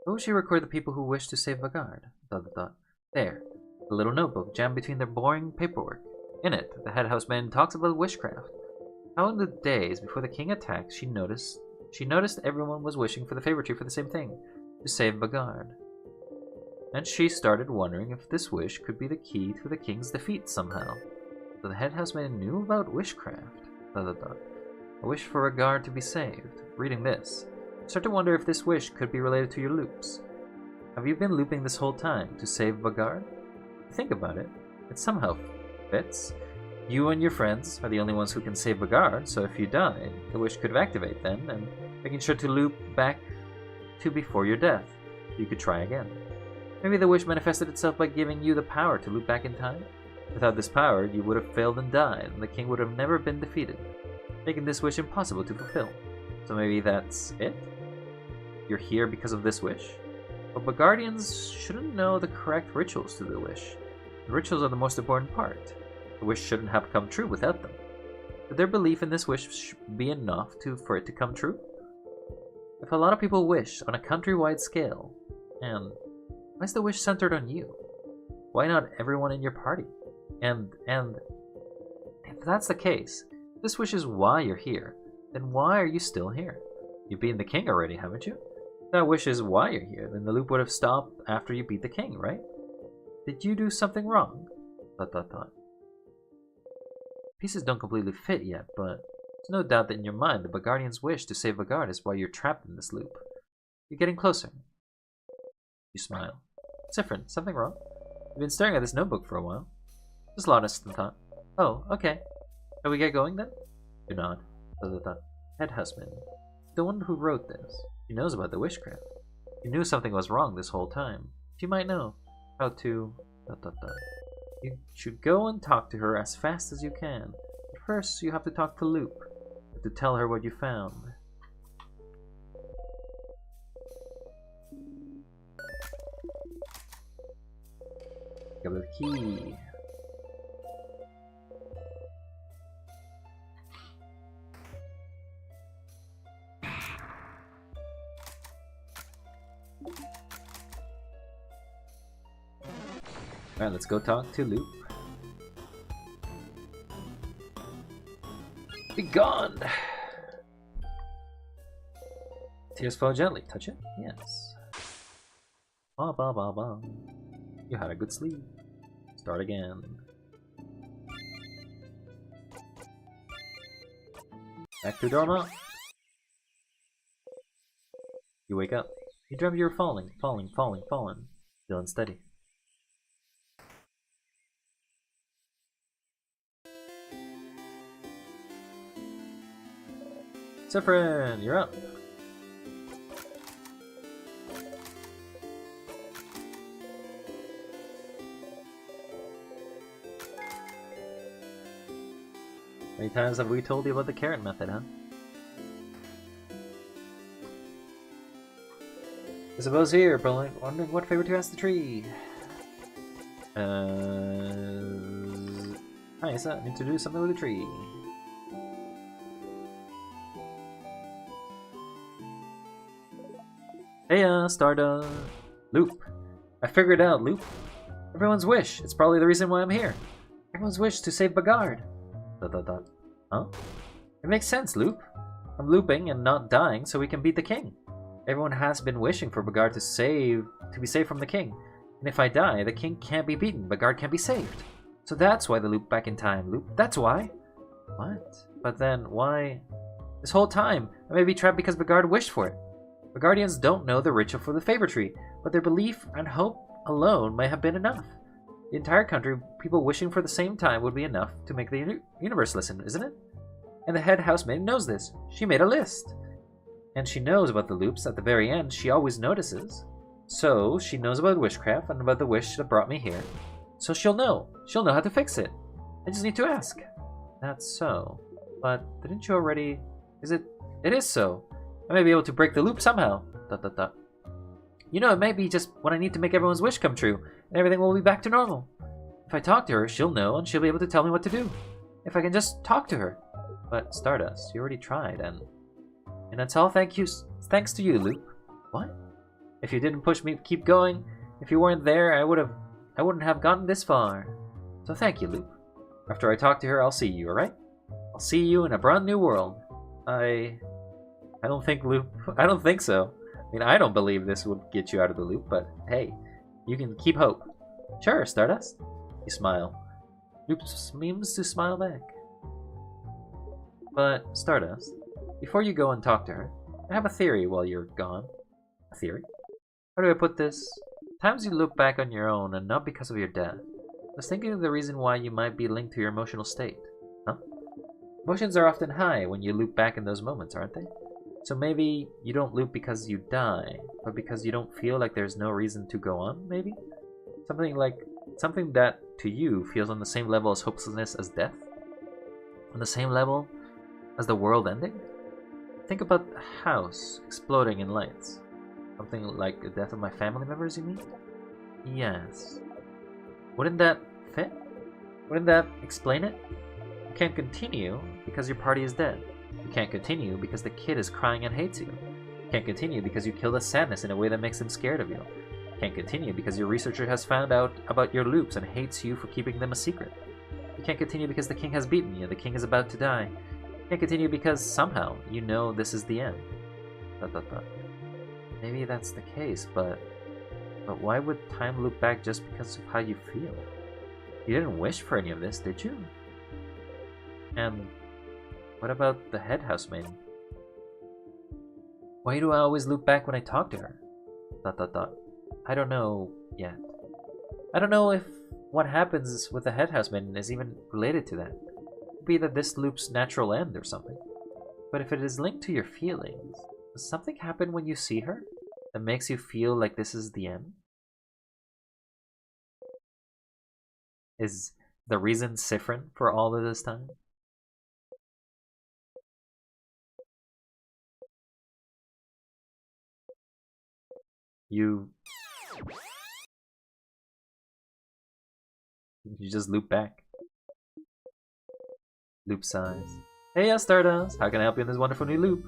Where would she record the people who wish to save Vagard? ... There, a little notebook jammed between their boring paperwork. In it, the head houseman talks about witchcraft. How in the days before the king attacked, she noticed everyone was wishing for the favor tree for the same thing, to save Vagard. And she started wondering if this wish could be the key to the king's defeat somehow. So the head houseman knew about witchcraft. ... A wish for Vagard to be saved. Reading this, you start to wonder if this wish could be related to your loops. Have you been looping this whole time to save Vagard? Think about it. It somehow fits. You and your friends are the only ones who can save Vagard, so if you die, the wish could activate then, and making sure to loop back to before your death. You could try again. Maybe the wish manifested itself by giving you the power to loop back in time? Without this power, you would have failed and died, and the king would have never been defeated, making this wish impossible to fulfill. So maybe that's it? You're here because of this wish? But Vagardians shouldn't know the correct rituals to the wish. The rituals are the most important part. The wish shouldn't have come true without them. Could their belief in this wish be enough for it to come true? If a lot of people wish on a countrywide scale, and why is the wish centered on you? Why not everyone in your party? And if that's the case, if this wish is why you're here, then why are you still here? You've beaten the king already, haven't you? If that wish is why you're here, then the loop would have stopped after you beat the king, right? Did you do something wrong? ... Pieces don't completely fit yet, but there's no doubt that in your mind the Vagardian's wish to save Vagard is why you're trapped in this loop. You're getting closer. You smile. It's different. Something wrong? You've been staring at this notebook for a while. Just lost in thought. Oh, okay. Shall we get going then? Do not. ... Head husband. The one who wrote this. She knows about the witchcraft. She knew something was wrong this whole time. She might know how to... ... You should go and talk to her as fast as you can. But first, you have to talk to Loop. You have to tell her what you found. Got the key. Alright, let's go talk to Loop. Be gone! Tears flow gently. Touch it? Yes. Ba ba ba ba. You had a good sleep. Start again. Back to Dormont. You wake up. You dreamt you were falling, falling, falling, falling. Still unsteady. Zephyrin, you're up. Many times have we told you about the carrot method, huh? I suppose here, but wondering what favor to ask the tree. Hi, Issa, need to do something with the tree. Hey, Stardust. Loop. I figured it out, Loop. Everyone's wish. It's probably the reason why I'm here. Everyone's wish to save Bagard. ... Huh? It makes sense, Loop. I'm looping and not dying so we can beat the king. Everyone has been wishing for Bagard to be saved from the king. And if I die, the king can't be beaten, Bagard can't be saved. So that's why the loop back in time, Loop. That's why. What? But then, why? This whole time, I may be trapped because Bagard wished for it. Bagardians don't know the ritual for the favor tree, but their belief and hope alone may have been enough. The entire country, people wishing for the same time would be enough to make the universe listen, isn't it? And the head housemaid knows this. She made a list. And she knows about the loops at the very end. She always notices. So, she knows about witchcraft and about the wish that brought me here. So she'll know. She'll know how to fix it. I just need to ask. That's so. But didn't you already... It is so. I may be able to break the loop somehow. ... You know, it may be just what I need to make everyone's wish come true, and everything will be back to normal. If I talk to her, she'll know, and she'll be able to tell me what to do. If I can just talk to her. But Stardust, you already tried, and that's all thanks to you, Loop. What? If you didn't push me to keep going, if you weren't there, I wouldn't have gotten this far. So thank you, Loop. After I talk to her, I'll see you, alright? I'll see you in a brand new world. I don't think, Loop. I don't think so. I mean, I don't believe this would get you out of the loop, but hey, you can keep hope. Sure, Stardust. You smile. Loop seems to smile back. But, Stardust, before you go and talk to her, I have a theory while you're gone. A theory? How do I put this? Times you look back on your own and not because of your death. I was thinking of the reason why you might be linked to your emotional state. Huh? Emotions are often high when you loop back in those moments, aren't they? So maybe you don't loop because you die, but because you don't feel like there's no reason to go on, maybe? Something that to you feels on the same level as hopelessness as death? On the same level as the world ending? Think about a house exploding in lights. Something like the death of my family members, you mean? Yes. Wouldn't that fit? Wouldn't that explain it? You can't continue because your party is dead. You can't continue because the kid is crying and hates you. You can't continue because you kill the sadness in a way that makes them scared of you. You can't continue because your researcher has found out about your loops and hates you for keeping them a secret. You can't continue because the king has beaten you, the king is about to die. You can't continue because somehow you know this is the end. ... Maybe that's the case, but why would time loop back just because of how you feel? You didn't wish for any of this, did you? And what about the head housemaid? Why do I always loop back when I talk to her? ... I don't know yet. I don't know if what happens with the head housemaid is even related to that. It could be that this loop's natural end or something. But if it is linked to your feelings, does something happen when you see her that makes you feel like this is the end? Is the reason Siffrin for all of this time? You just loop back. Loop size. Hey, Stardust! How can I help you in this wonderful new loop?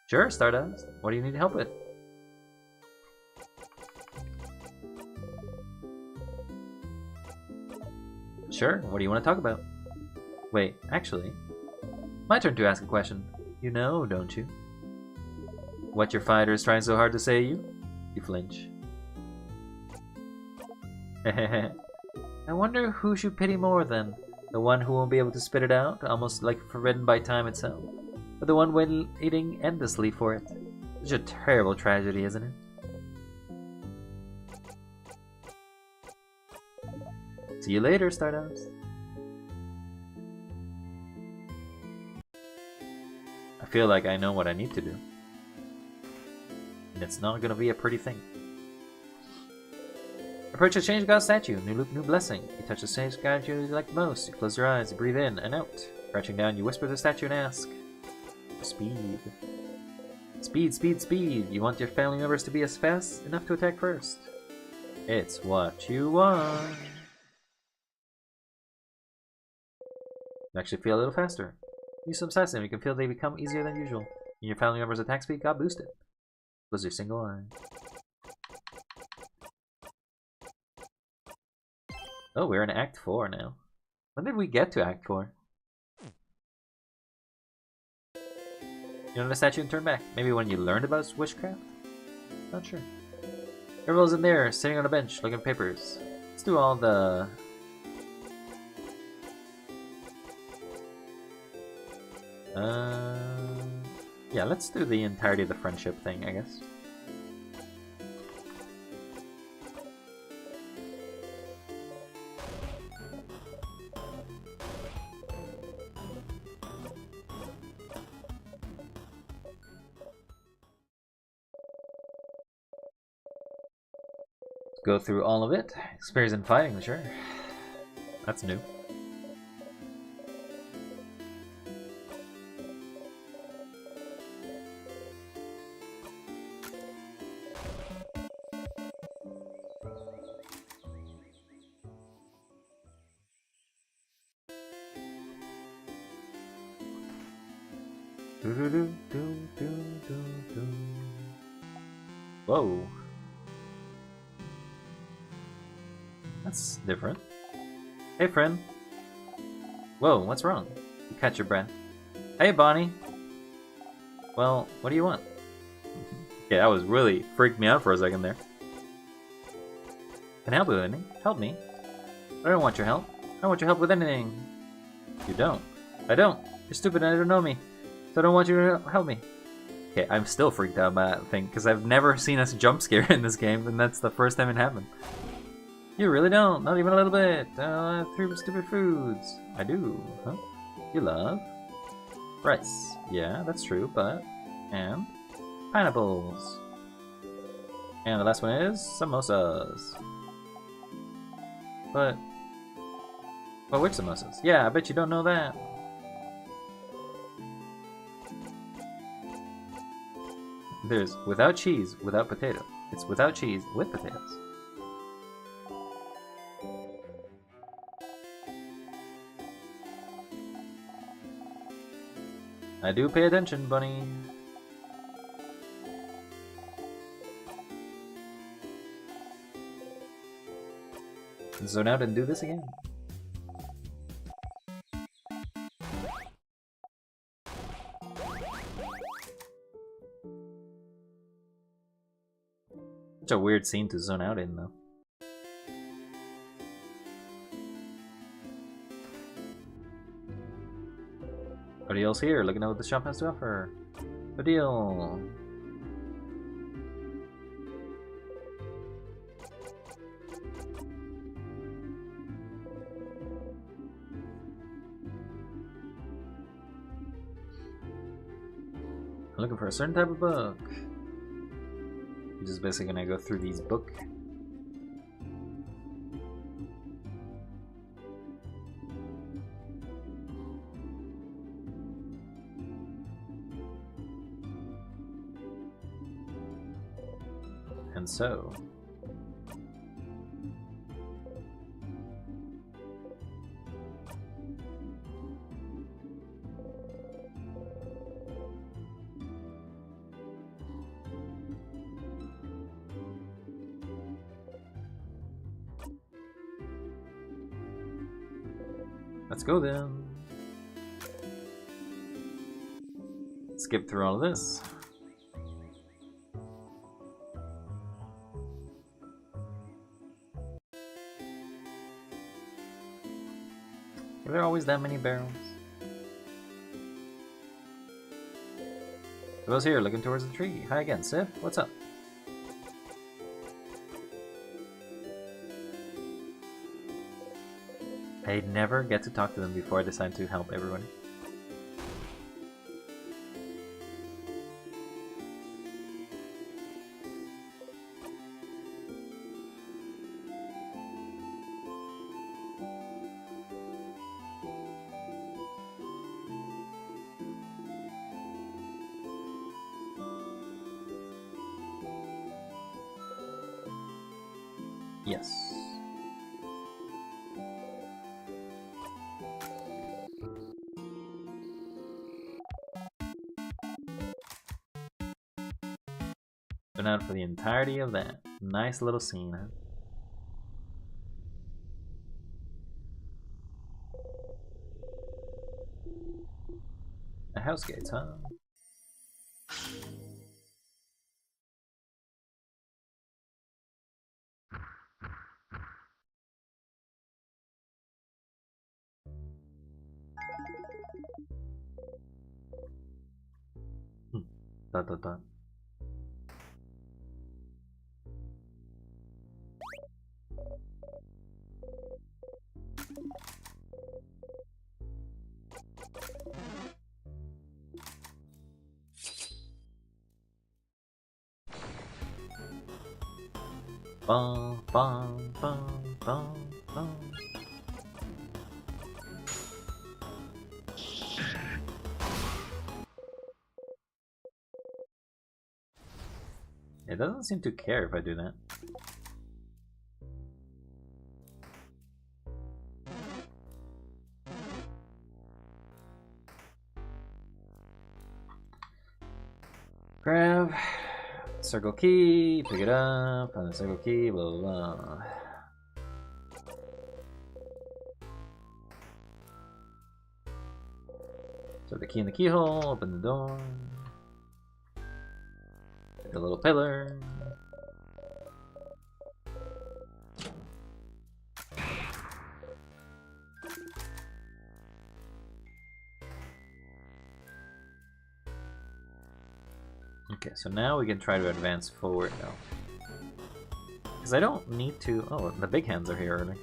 Sure, Stardust. What do you need help with? Sure, what do you want to talk about? Wait, actually, my turn to ask a question. You know, don't you? What your fighter is trying so hard to say to you? You flinch. I wonder who should pity more then? The one who won't be able to spit it out, almost like forbidden by time itself? Or the one waiting endlessly for it? Such a terrible tragedy, isn't it? See you later, Stardust. I feel like I know what I need to do. And it's not gonna be a pretty thing. Approach the Change God statue. New loop, new blessing. You touch the Change God you like most. You close your eyes, you breathe in and out. Crouching down, you whisper to the statue and ask for speed. Speed, speed, speed. You want your family members to be as fast enough to attack first. It's what you want. You actually feel a little faster. Use some sass and you can feel they become easier than usual. And your family members' attack speed got boosted. Close your single eye. Oh, we're in Act 4 now. When did we get to Act 4? You know the statue and turn back. Maybe when you learned about witchcraft? Not sure. Everyone's in there, sitting on a bench, looking at papers. Let's do all the... Yeah, let's do the entirety of the friendship thing, I guess. Go through all of it. Experience in fighting, sure. That's new. Whoa. That's different. Hey, friend. Whoa, what's wrong? You catch your breath. Hey, Bonnie. Well, what do you want? Okay, that was really freaked me out for a second there. Can I help you with anything? Help me? I don't want your help. I don't want your help with anything. You don't. I don't. You're stupid and I don't know me. So I don't want you to help me. Okay, I'm still freaked out by that thing, because I've never seen a jump scare in this game, and that's the first time it happened. You really don't, not even a little bit. Three stupid foods. I do, huh? You love rice. Yeah, that's true, but... And pineapples. And the last one is samosas. But which samosas? Yeah, I bet you don't know that. There's without cheese, without potato. It's without cheese, with potatoes. I do pay attention, bunny. Zone out and do this again. Such a weird scene to zone out in, though. What deal's here? Looking at what the shop has to offer. What deal? I'm looking for a certain type of book. I'm just basically gonna go through these books. And so... let's go then. skip through all of this. Were there always that many barrels? Who's here looking towards the tree? Hi again, Sif. What's up? I never get to talk to them before I decide to help everyone. Yes. Been out for the entirety of that. Nice little scene, huh? The house gates, huh? Dot dot dot. Bum bum bum bum bum. It doesn't seem to care if I do that. Grab circle key, pick it up, and the circle key, blah blah blah. So the key in the keyhole, open the door. The little pillar. Okay, so now we can try to advance forward now. Because I don't need to... Oh, the big hands are here early.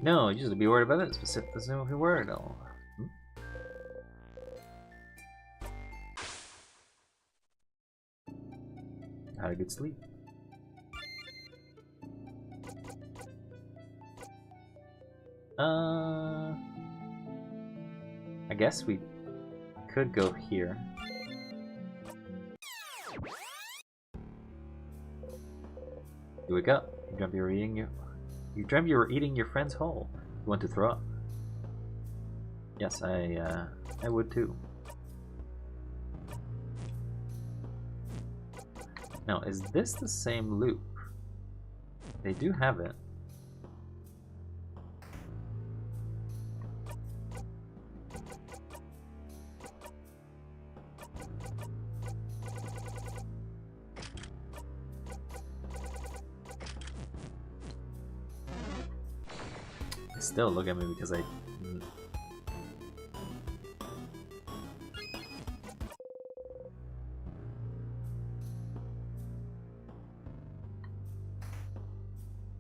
No, you should be worried about this, but Sif doesn't know if you're worried at all. Had a good sleep. I guess we could go here. You wake up. You dreamt you were eating your friend's whole. You want to throw up? Yes, I would too. Now, is this the same loop? They do have it. Still look at me because I...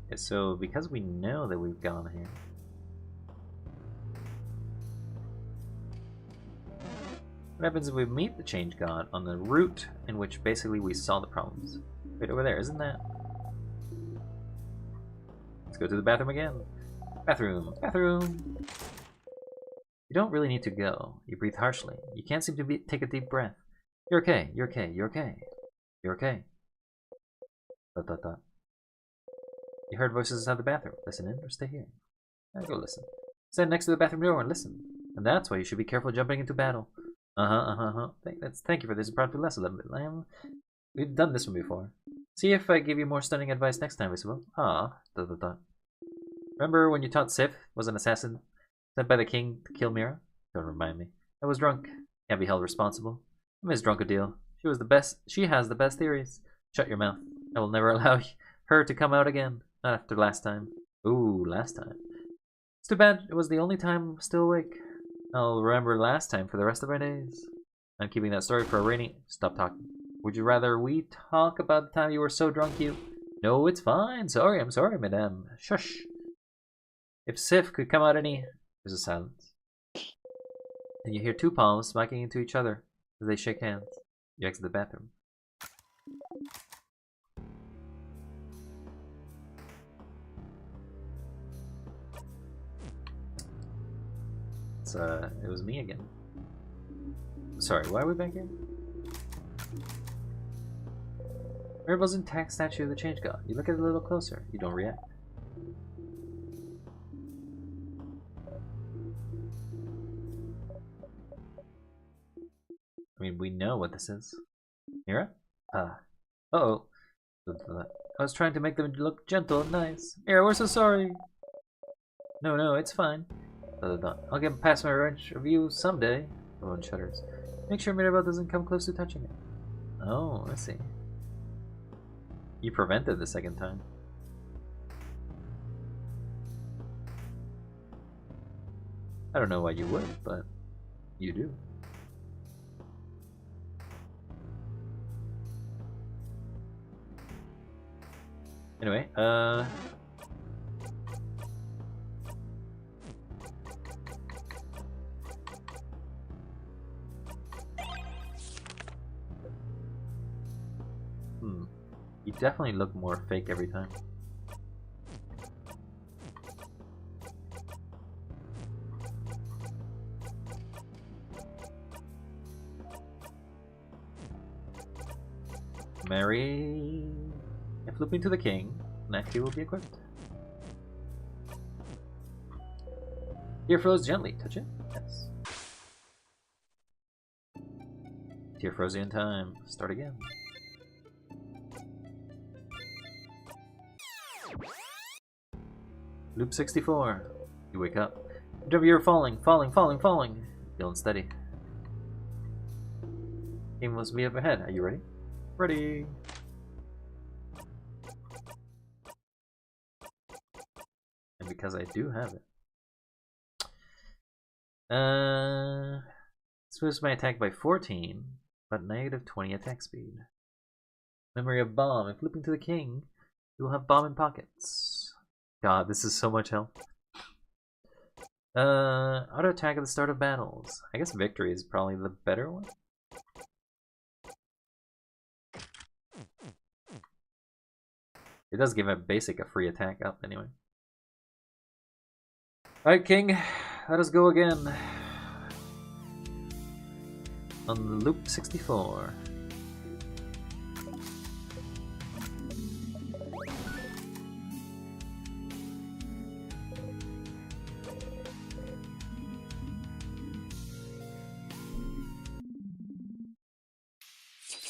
Okay, so because we know that we've gone here, what happens if we meet the Change God on the route in which basically we solve the problems? Wait, over there, isn't that? Let's go to the bathroom again. Bathroom, bathroom. You don't really need to go. You breathe harshly. You can't seem to take a deep breath. You're okay, you're okay, you're okay. You're okay. Dot dot dot. You heard voices outside the bathroom. Listen in or stay here. Go listen. Stand next to the bathroom door and listen. And that's why you should be careful jumping into battle. Thank you for this impromptu lesson, Lamb. We've done this one before. See if I give you more stunning advice next time, Isabel. Remember when you taught Sif was an assassin sent by the king to kill Mira? Don't remind me. I was drunk. Can't be held responsible. I miss Drunkadil. She was the best. She has the best theories. Shut your mouth. I will never allow her to come out again. Not after last time. Ooh, last time. It's too bad it was the only time I'm still awake. I'll remember last time for the rest of my days. I'm keeping that story for a rainy... Stop talking. Would you rather we talk about the time you were so drunk you... No, it's fine. Sorry, I'm sorry, madame. Shush. If Sif could come out any... There's a silence. And you hear two palms smacking into each other as they shake hands. You exit the bathroom. It was me again. Sorry, why are we back here? Mirabelle's intact statue of the Change God. You look at it a little closer. You don't react. I mean, we know what this is. Mira? Uh-oh. I was trying to make them look gentle and nice. Mira, we're so sorry. No, it's fine. I'll get past my wrench of you someday. Everyone shudders. Make sure Mirabelle doesn't come close to touching it. Oh, I see. You prevented the second time. I don't know why you would, but you do. Anyway, you definitely look more fake every time. Mary, if looping to the king, next you will be equipped. Tear froze gently. Touch it? Yes. Tear froze in time. Start again. Loop 64. You wake up. You're falling. Feeling steady. Game must be up ahead. Are you ready? Ready. And because I do have it. This moves my attack by 14, but negative 20 attack speed. Memory of bomb. If looping to the king, you will have bomb in pockets. God, this is so much help. Auto attack at the start of battles. I guess victory is probably the better one. It does give a basic a free attack up anyway. Alright, King, let us go again. On loop 64.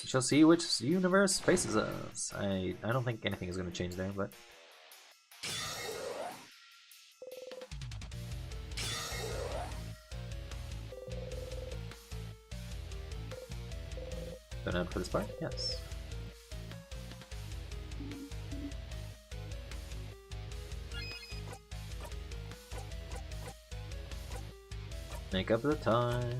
Shall see which universe faces us. I don't think anything is going to change there, but done out for this part? Yes. Make up the time.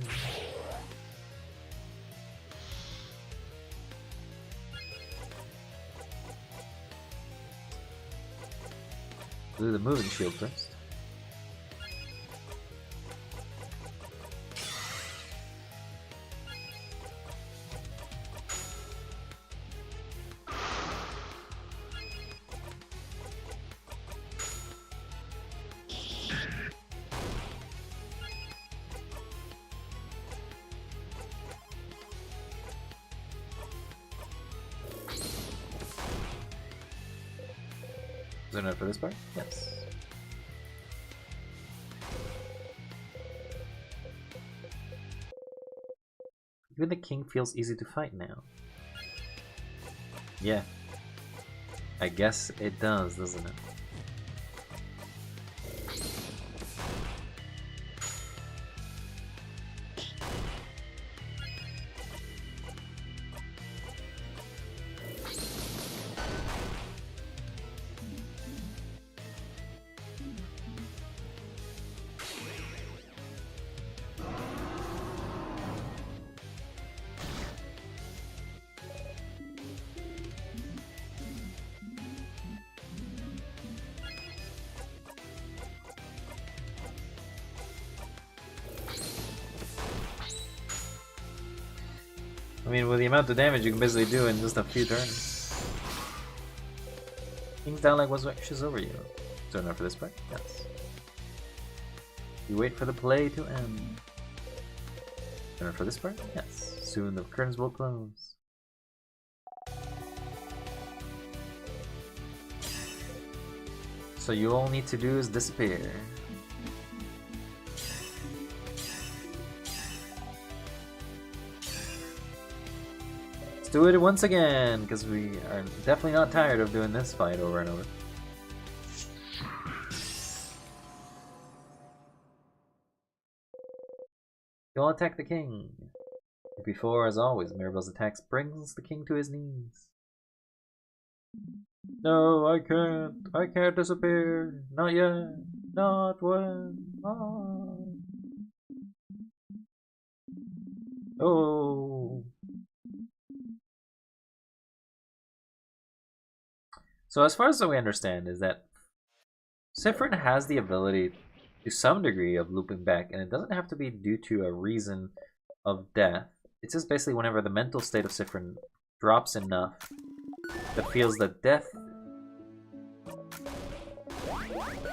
Do the moving shield first. Is it enough for this part? Yes. Even the king feels easy to fight now. Yeah. I guess it does, doesn't it? I mean, with the amount of damage you can basically do in just a few turns. King's down like what's wishes over you. Is there enough for this part? Yes. You wait for the play to end. Is there enough for this part? Yes. Soon the curtains will close. So you all need to do is disappear. Do it once again, because we are definitely not tired of doing this fight over and over. You'll attack the king. Before, as always, Mirabelle's attacks brings the king to his knees. No, I can't. I can't disappear. Not yet. Not when. Oh. So as far as we understand is that Siffrin has the ability to some degree of looping back, and it doesn't have to be due to a reason of death. It's just basically whenever the mental state of Siffrin drops enough that feels that death...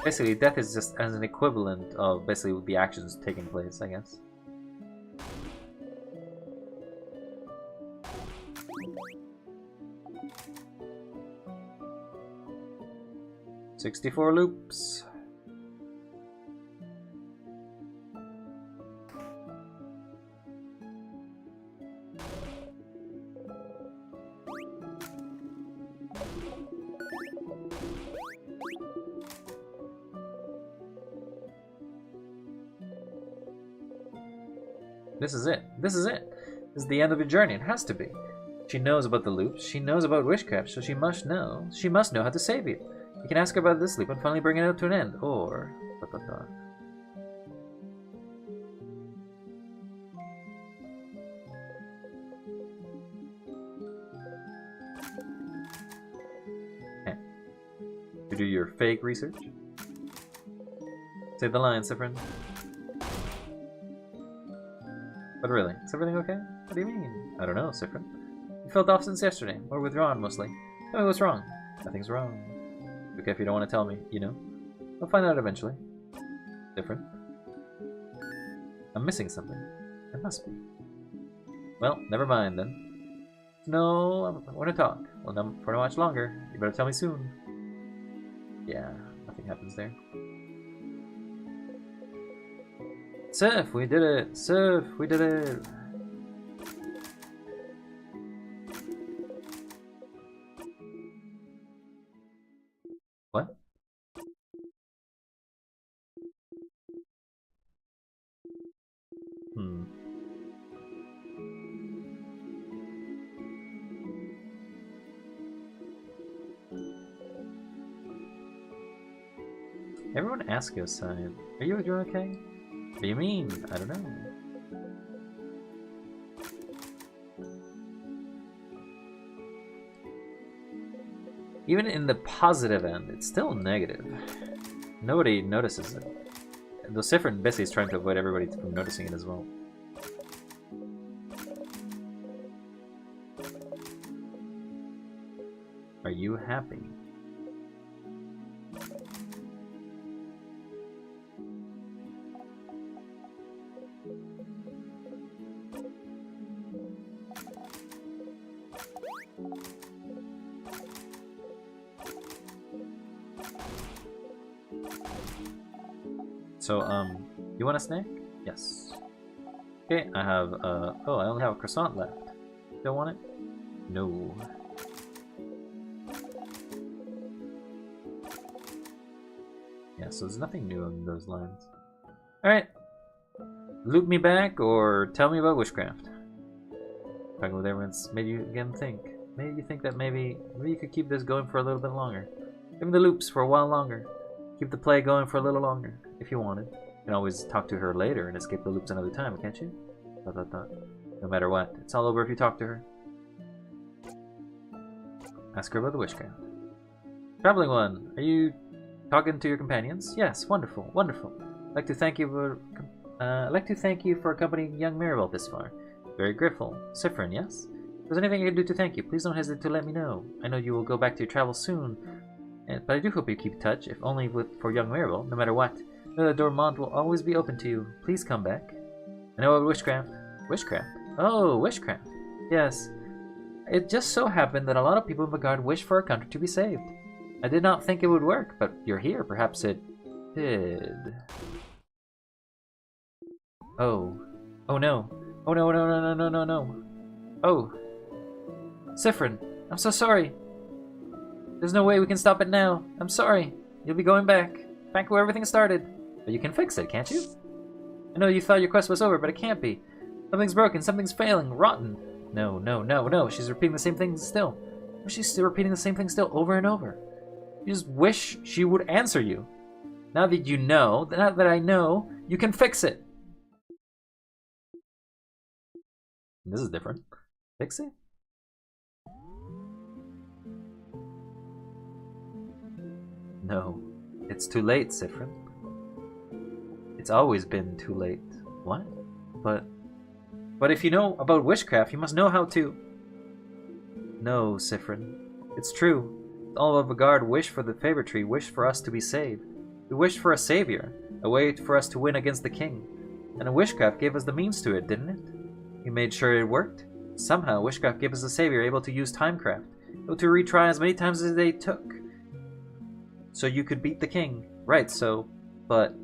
Basically, death is just as an equivalent of basically the actions taking place, I guess. "64 loops. This is it. This is it. This is the end of the journey. It has to be. She knows about the loops. She knows about witchcraft, so she must know. She must know how to save you. You can ask her about this loop and finally bring it out to an end, or... You do your fake research. Say the line, Siffrin. But really, is everything okay? What do you mean? I don't know, Siffrin. You felt off since yesterday, or withdrawn mostly. Tell me what's wrong. Nothing's wrong. Okay, if you don't want to tell me, you know. I'll find out eventually. Different. I'm missing something. It must be. Well, never mind then. No, I want to talk. Well, not for much longer. You better tell me soon. Yeah, nothing happens there. Sif, we did it! Sif, we did it! What? Everyone ask your side. Are you doing okay? What do you mean? I don't know. Even in the positive end, it's still negative. Nobody notices it. The Siffrin basically is trying to avoid everybody from noticing it as well. Are you happy? So, you want a snack? Yes. Okay, I have, oh, I only have a croissant left. Don't want it? No. Yeah, so there's nothing new on those lines. Alright. Loop me back, or tell me about witchcraft. Talking with everyone's made you again think. Maybe you think that maybe you could keep this going for a little bit longer. Give me the loops for a while longer. Keep the play going for a little longer, if you wanted. You can always talk to her later and escape the loops another time, can't you? No matter what, it's all over if you talk to her. Ask her about the witchcraft. Traveling one, are you talking to your companions? Yes, wonderful, wonderful. I'd like to thank you for accompanying young Mirabelle this far. Very grateful. Siffrin, yes? If there's anything I can do to thank you, please don't hesitate to let me know. I know you will go back to your travels soon, but I do hope you keep in touch, if only for young Mirabelle, no matter what. Know that Dormont will always be open to you. Please come back. I know about witchcraft. Witchcraft? Oh, witchcraft. Yes. It just so happened that a lot of people in Vagard wish for our country to be saved. I did not think it would work, but you're here. Perhaps it did. Oh. Oh no. Oh no, no, no, no, no, no, no. Oh. Siffrin, I'm so sorry. There's no way we can stop it now. I'm sorry. You'll be going back. Back where everything started. But you can fix it, can't you? I know you thought your quest was over, but it can't be. Something's broken, something's failing, rotten. No, no, no, no. She's repeating the same thing still. She's still repeating the same thing still over and over. You just wish she would answer you. Now that you know, now that I know, you can fix it. This is different. Fix it? No. It's too late, Siffrin. It's always been too late. What? But if you know about witchcraft, you must know how to... No, Siffrin. It's true. All of Vagard wish for the favor tree, wish for us to be saved. We wished for a savior, a way for us to win against the king. And a witchcraft gave us the means to it, didn't it? We made sure it worked. Somehow, witchcraft gave us a savior able to use timecraft, able to retry as many times as they took. So you could beat the king. Right, so... But...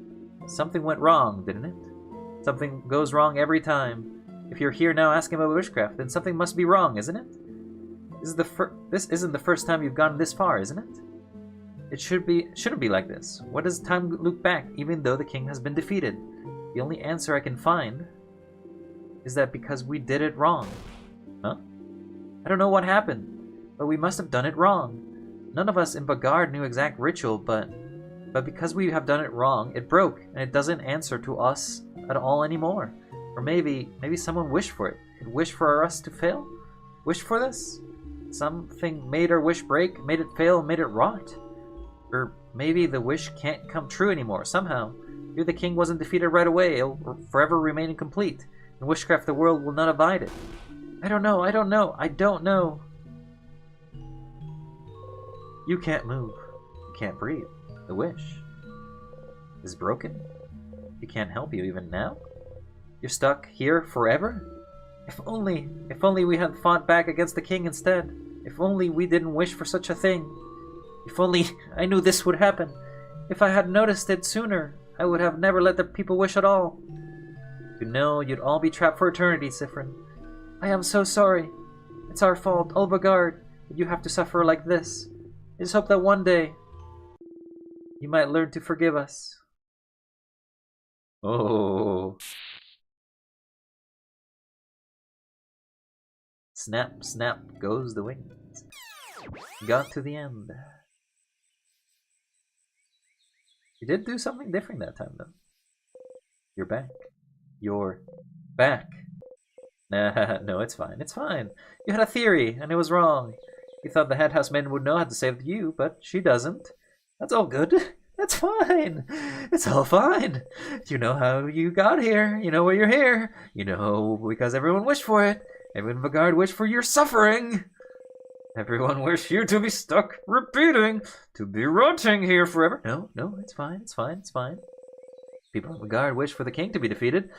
something went wrong, didn't it? Something goes wrong every time. If you're here now asking about witchcraft, then something must be wrong, isn't it? This isn't the first time you've gone this far, isn't it? It shouldn't be like this. What does time look back, even though the king has been defeated? The only answer I can find is that because we did it wrong. Huh? I don't know what happened, but we must have done it wrong. None of us in Vagard knew exact ritual, but because we have done it wrong, it broke, and it doesn't answer to us at all anymore. Or maybe someone wished for it. It wished for us to fail? Wished for this? Something made our wish break, made it fail, made it rot? Or maybe the wish can't come true anymore, somehow. Maybe the king wasn't defeated right away, it'll forever remain incomplete. In witchcraft the world will not abide it. I don't know. You can't move. You can't breathe. The wish is broken. He can't help you even now. You're stuck here forever? If only we had fought back against the king instead. If only we didn't wish for such a thing. If only I knew this would happen. If I had noticed it sooner, I would have never let the people wish at all. You know you'd all be trapped for eternity, Siffrin. I am so sorry. It's our fault, all Vagard, that you have to suffer like this. I just hope that one day you might learn to forgive us. Oh. Snap, snap goes the wings. Got to the end. You did do something different that time, though. You're back. You're back. Nah, no, it's fine. It's fine. You had a theory, and it was wrong. You thought the head housemaiden would know how to save you, but she doesn't. That's all good. That's fine. It's all fine. You know how you got here. You know why you're here. You know because everyone wished for it. Everyone in Vagard wished for your suffering. Everyone wished you to be stuck repeating, to be rotting here forever. No, it's fine. It's fine. It's fine. People in Vagard wished for the king to be defeated,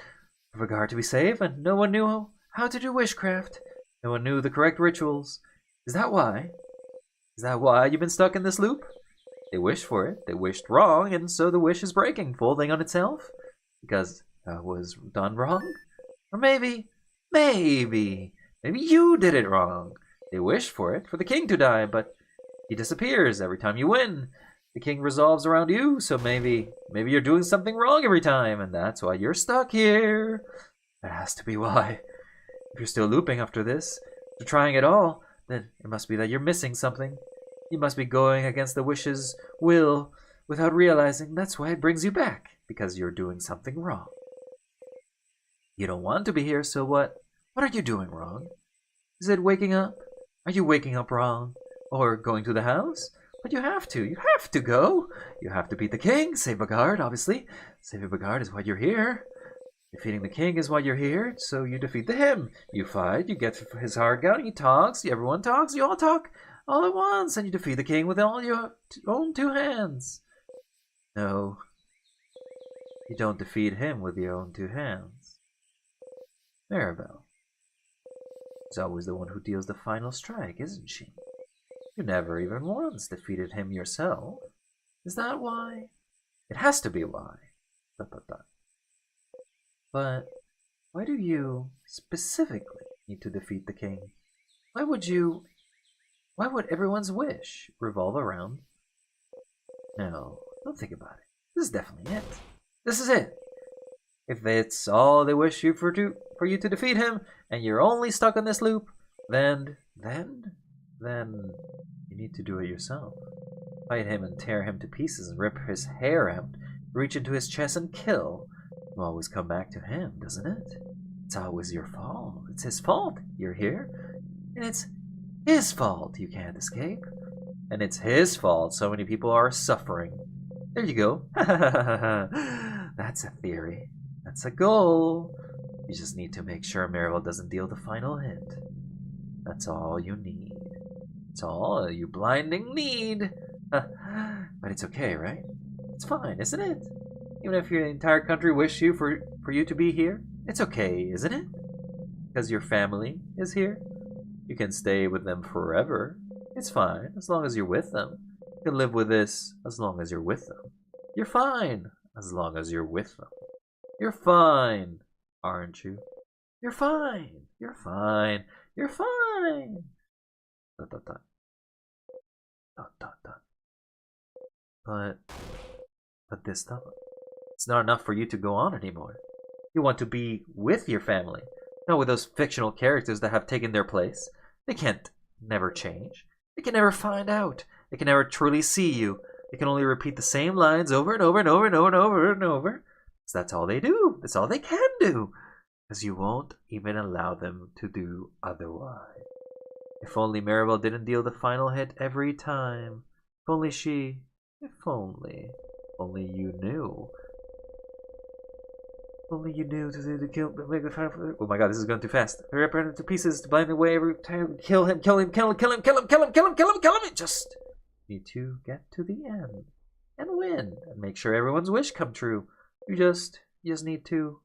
for Vagard to be saved, and no one knew how to do witchcraft. No one knew the correct rituals. Is that why? Is that why you've been stuck in this loop? They wished for it, they wished wrong, and so the wish is breaking, folding on itself? Because that was done wrong? Or maybe you did it wrong. They wished for it, for the king to die, but he disappears every time you win. The king resolves around you, so maybe you're doing something wrong every time, and that's why you're stuck here. That has to be why. If you're still looping after this, after trying it all, then it must be that you're missing something. You must be going against the wish's will without realizing that's why it brings you back, because you're doing something wrong. You don't want to be here, so what are you doing wrong? Is it waking up? Are you waking up wrong? Or going to the house? But you have to go. You have to beat the king, save Bagard, obviously. Saving Bagard is why you're here. Defeating the king is why you're here, so you defeat him. You fight, you get his hard gun, he talks, everyone talks, you all talk all at once, and you defeat the king with all your own two hands. No, you don't defeat him with your own two hands. Maribel is always the one who deals the final strike, isn't she? You never even once defeated him yourself. Is that why? It has to be why. But why do you specifically need to defeat the king? Why would everyone's wish revolve around? No, don't think about it. This is definitely it. This is it. If it's all they wish you for you to defeat him, and you're only stuck on this loop, then you need to do it yourself. Fight him and tear him to pieces and rip his hair out, reach into his chest and kill. You always come back to him, doesn't it? It's always your fault. It's his fault you're here. And it's his fault you can't escape. And it's his fault so many people are suffering. There you go. That's a theory. That's a goal. You just need to make sure Maribel doesn't deal the final hit. That's all you need. It's all you blinding need. But it's okay, right? It's fine, isn't it? Even if your entire country wished you for you to be here, it's okay, isn't it? Because your family is here. You can stay with them forever. It's fine, as long as you're with them. You can live with this as long as you're with them. You're fine, as long as you're with them. You're fine, aren't you? You're fine. You're fine. You're fine. Dot, dot, dot. Dot, dot, dot. But this thought, it's not enough for you to go on anymore. You want to be with your family, not with those fictional characters that have taken their place. They can't never change. They can never find out. They can never truly see you. They can only repeat the same lines over and over and over and over and over and over. So that's all they do. That's all they can do. Because you won't even allow them to do otherwise. If only Maribel didn't deal the final hit every time. If only she... If only you knew. Only you knew to kill... Oh my god, this is going too fast. Rip him to pieces to blind the way every time. Kill him. Just need to get to the end. And win. And make sure everyone's wish come true. You just need to...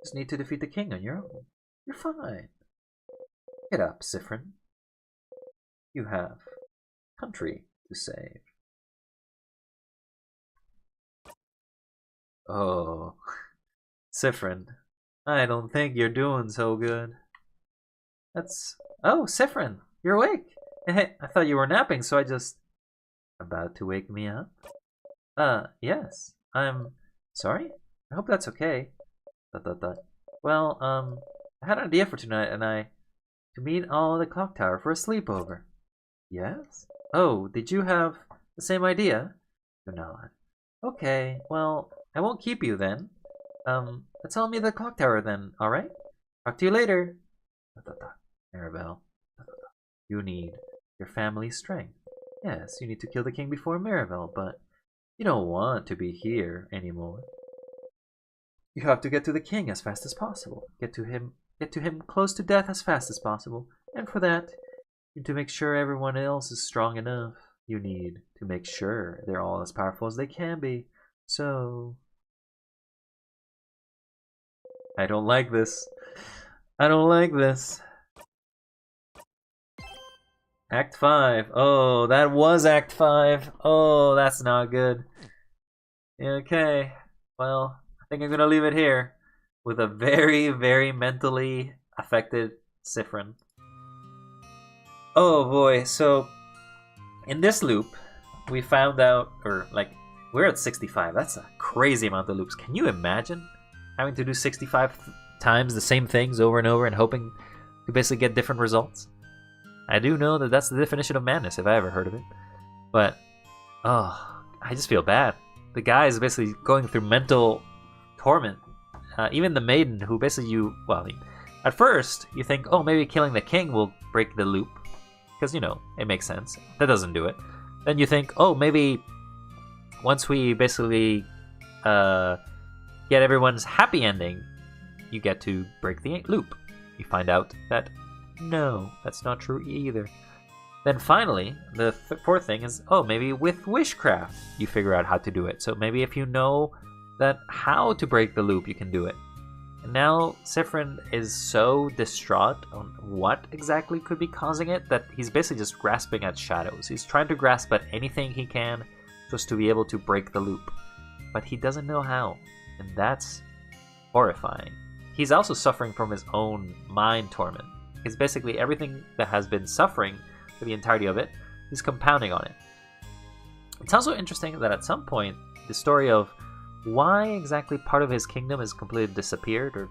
Just need to defeat the king on your own. You're fine. Get up, Siffrin. You have country to save. Oh, Siffrin, I don't think you're doing so good. Oh, Siffrin, you're awake. Hey, I thought you were napping, so I just... About to wake me up? Yes. I'm sorry? I hope that's okay. Well, I had an idea for tonight, and to meet all at the clock tower for a sleepover. Yes? Oh, did you have the same idea? You're not. Okay, well, I won't keep you then. Let's all meet at the clock tower then, alright? Talk to you later. Maribel, you need your family's strength. Yes, you need to kill the king before Maribel, but you don't want to be here anymore. You have to get to the king as fast as possible. Get to him close to death as fast as possible. And for that, you need to make sure everyone else is strong enough. You need to make sure they're all as powerful as they can be. So... I don't like this. I don't like this. Act 5. Oh, that was Act 5. Oh, that's not good. Okay. Well, I think I'm gonna leave it here with a very, very mentally affected Sifrin. Oh boy, so in this loop, we found out, or like, we're at 65. That's a crazy amount of loops. Can you imagine having to do 65 times the same things over and over and hoping to basically get different results? I do know that that's the definition of madness, if I ever heard of it. But, oh, I just feel bad. The guy is basically going through mental torment. Even the maiden, who basically at first you think, oh, maybe killing the king will break the loop. Because, it makes sense. That doesn't do it. Then you think, oh, maybe once we basically get everyone's happy ending, you get to break the loop. You find out that, no, that's not true either. Then finally, the fourth thing is, oh, maybe with wishcraft you figure out how to do it. So maybe if you know that how to break the loop, you can do it. And now Sifrin is so distraught on what exactly could be causing it that he's basically just grasping at shadows. He's trying to grasp at anything he can just to be able to break the loop. But he doesn't know how, and that's horrifying. He's also suffering from his own mind torment. Because basically everything that has been suffering for the entirety of it, he's compounding on it. It's also interesting that at some point, the story of why exactly part of his kingdom is completely disappeared or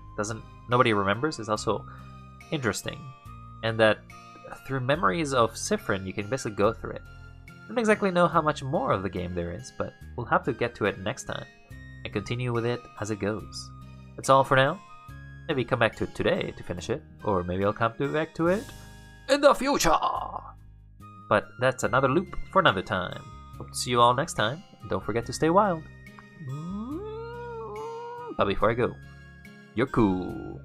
nobody remembers is also interesting. And that through memories of Sifrin, you can basically go through it. I don't exactly know how much more of the game there is, but we'll have to get to it next time and continue with it as it goes. That's all for now. Maybe come back to it today to finish it, or maybe I'll come back to it in the future. But that's another loop for another time. Hope to see you all next time, and don't forget to stay wild. But before I go, you're cool.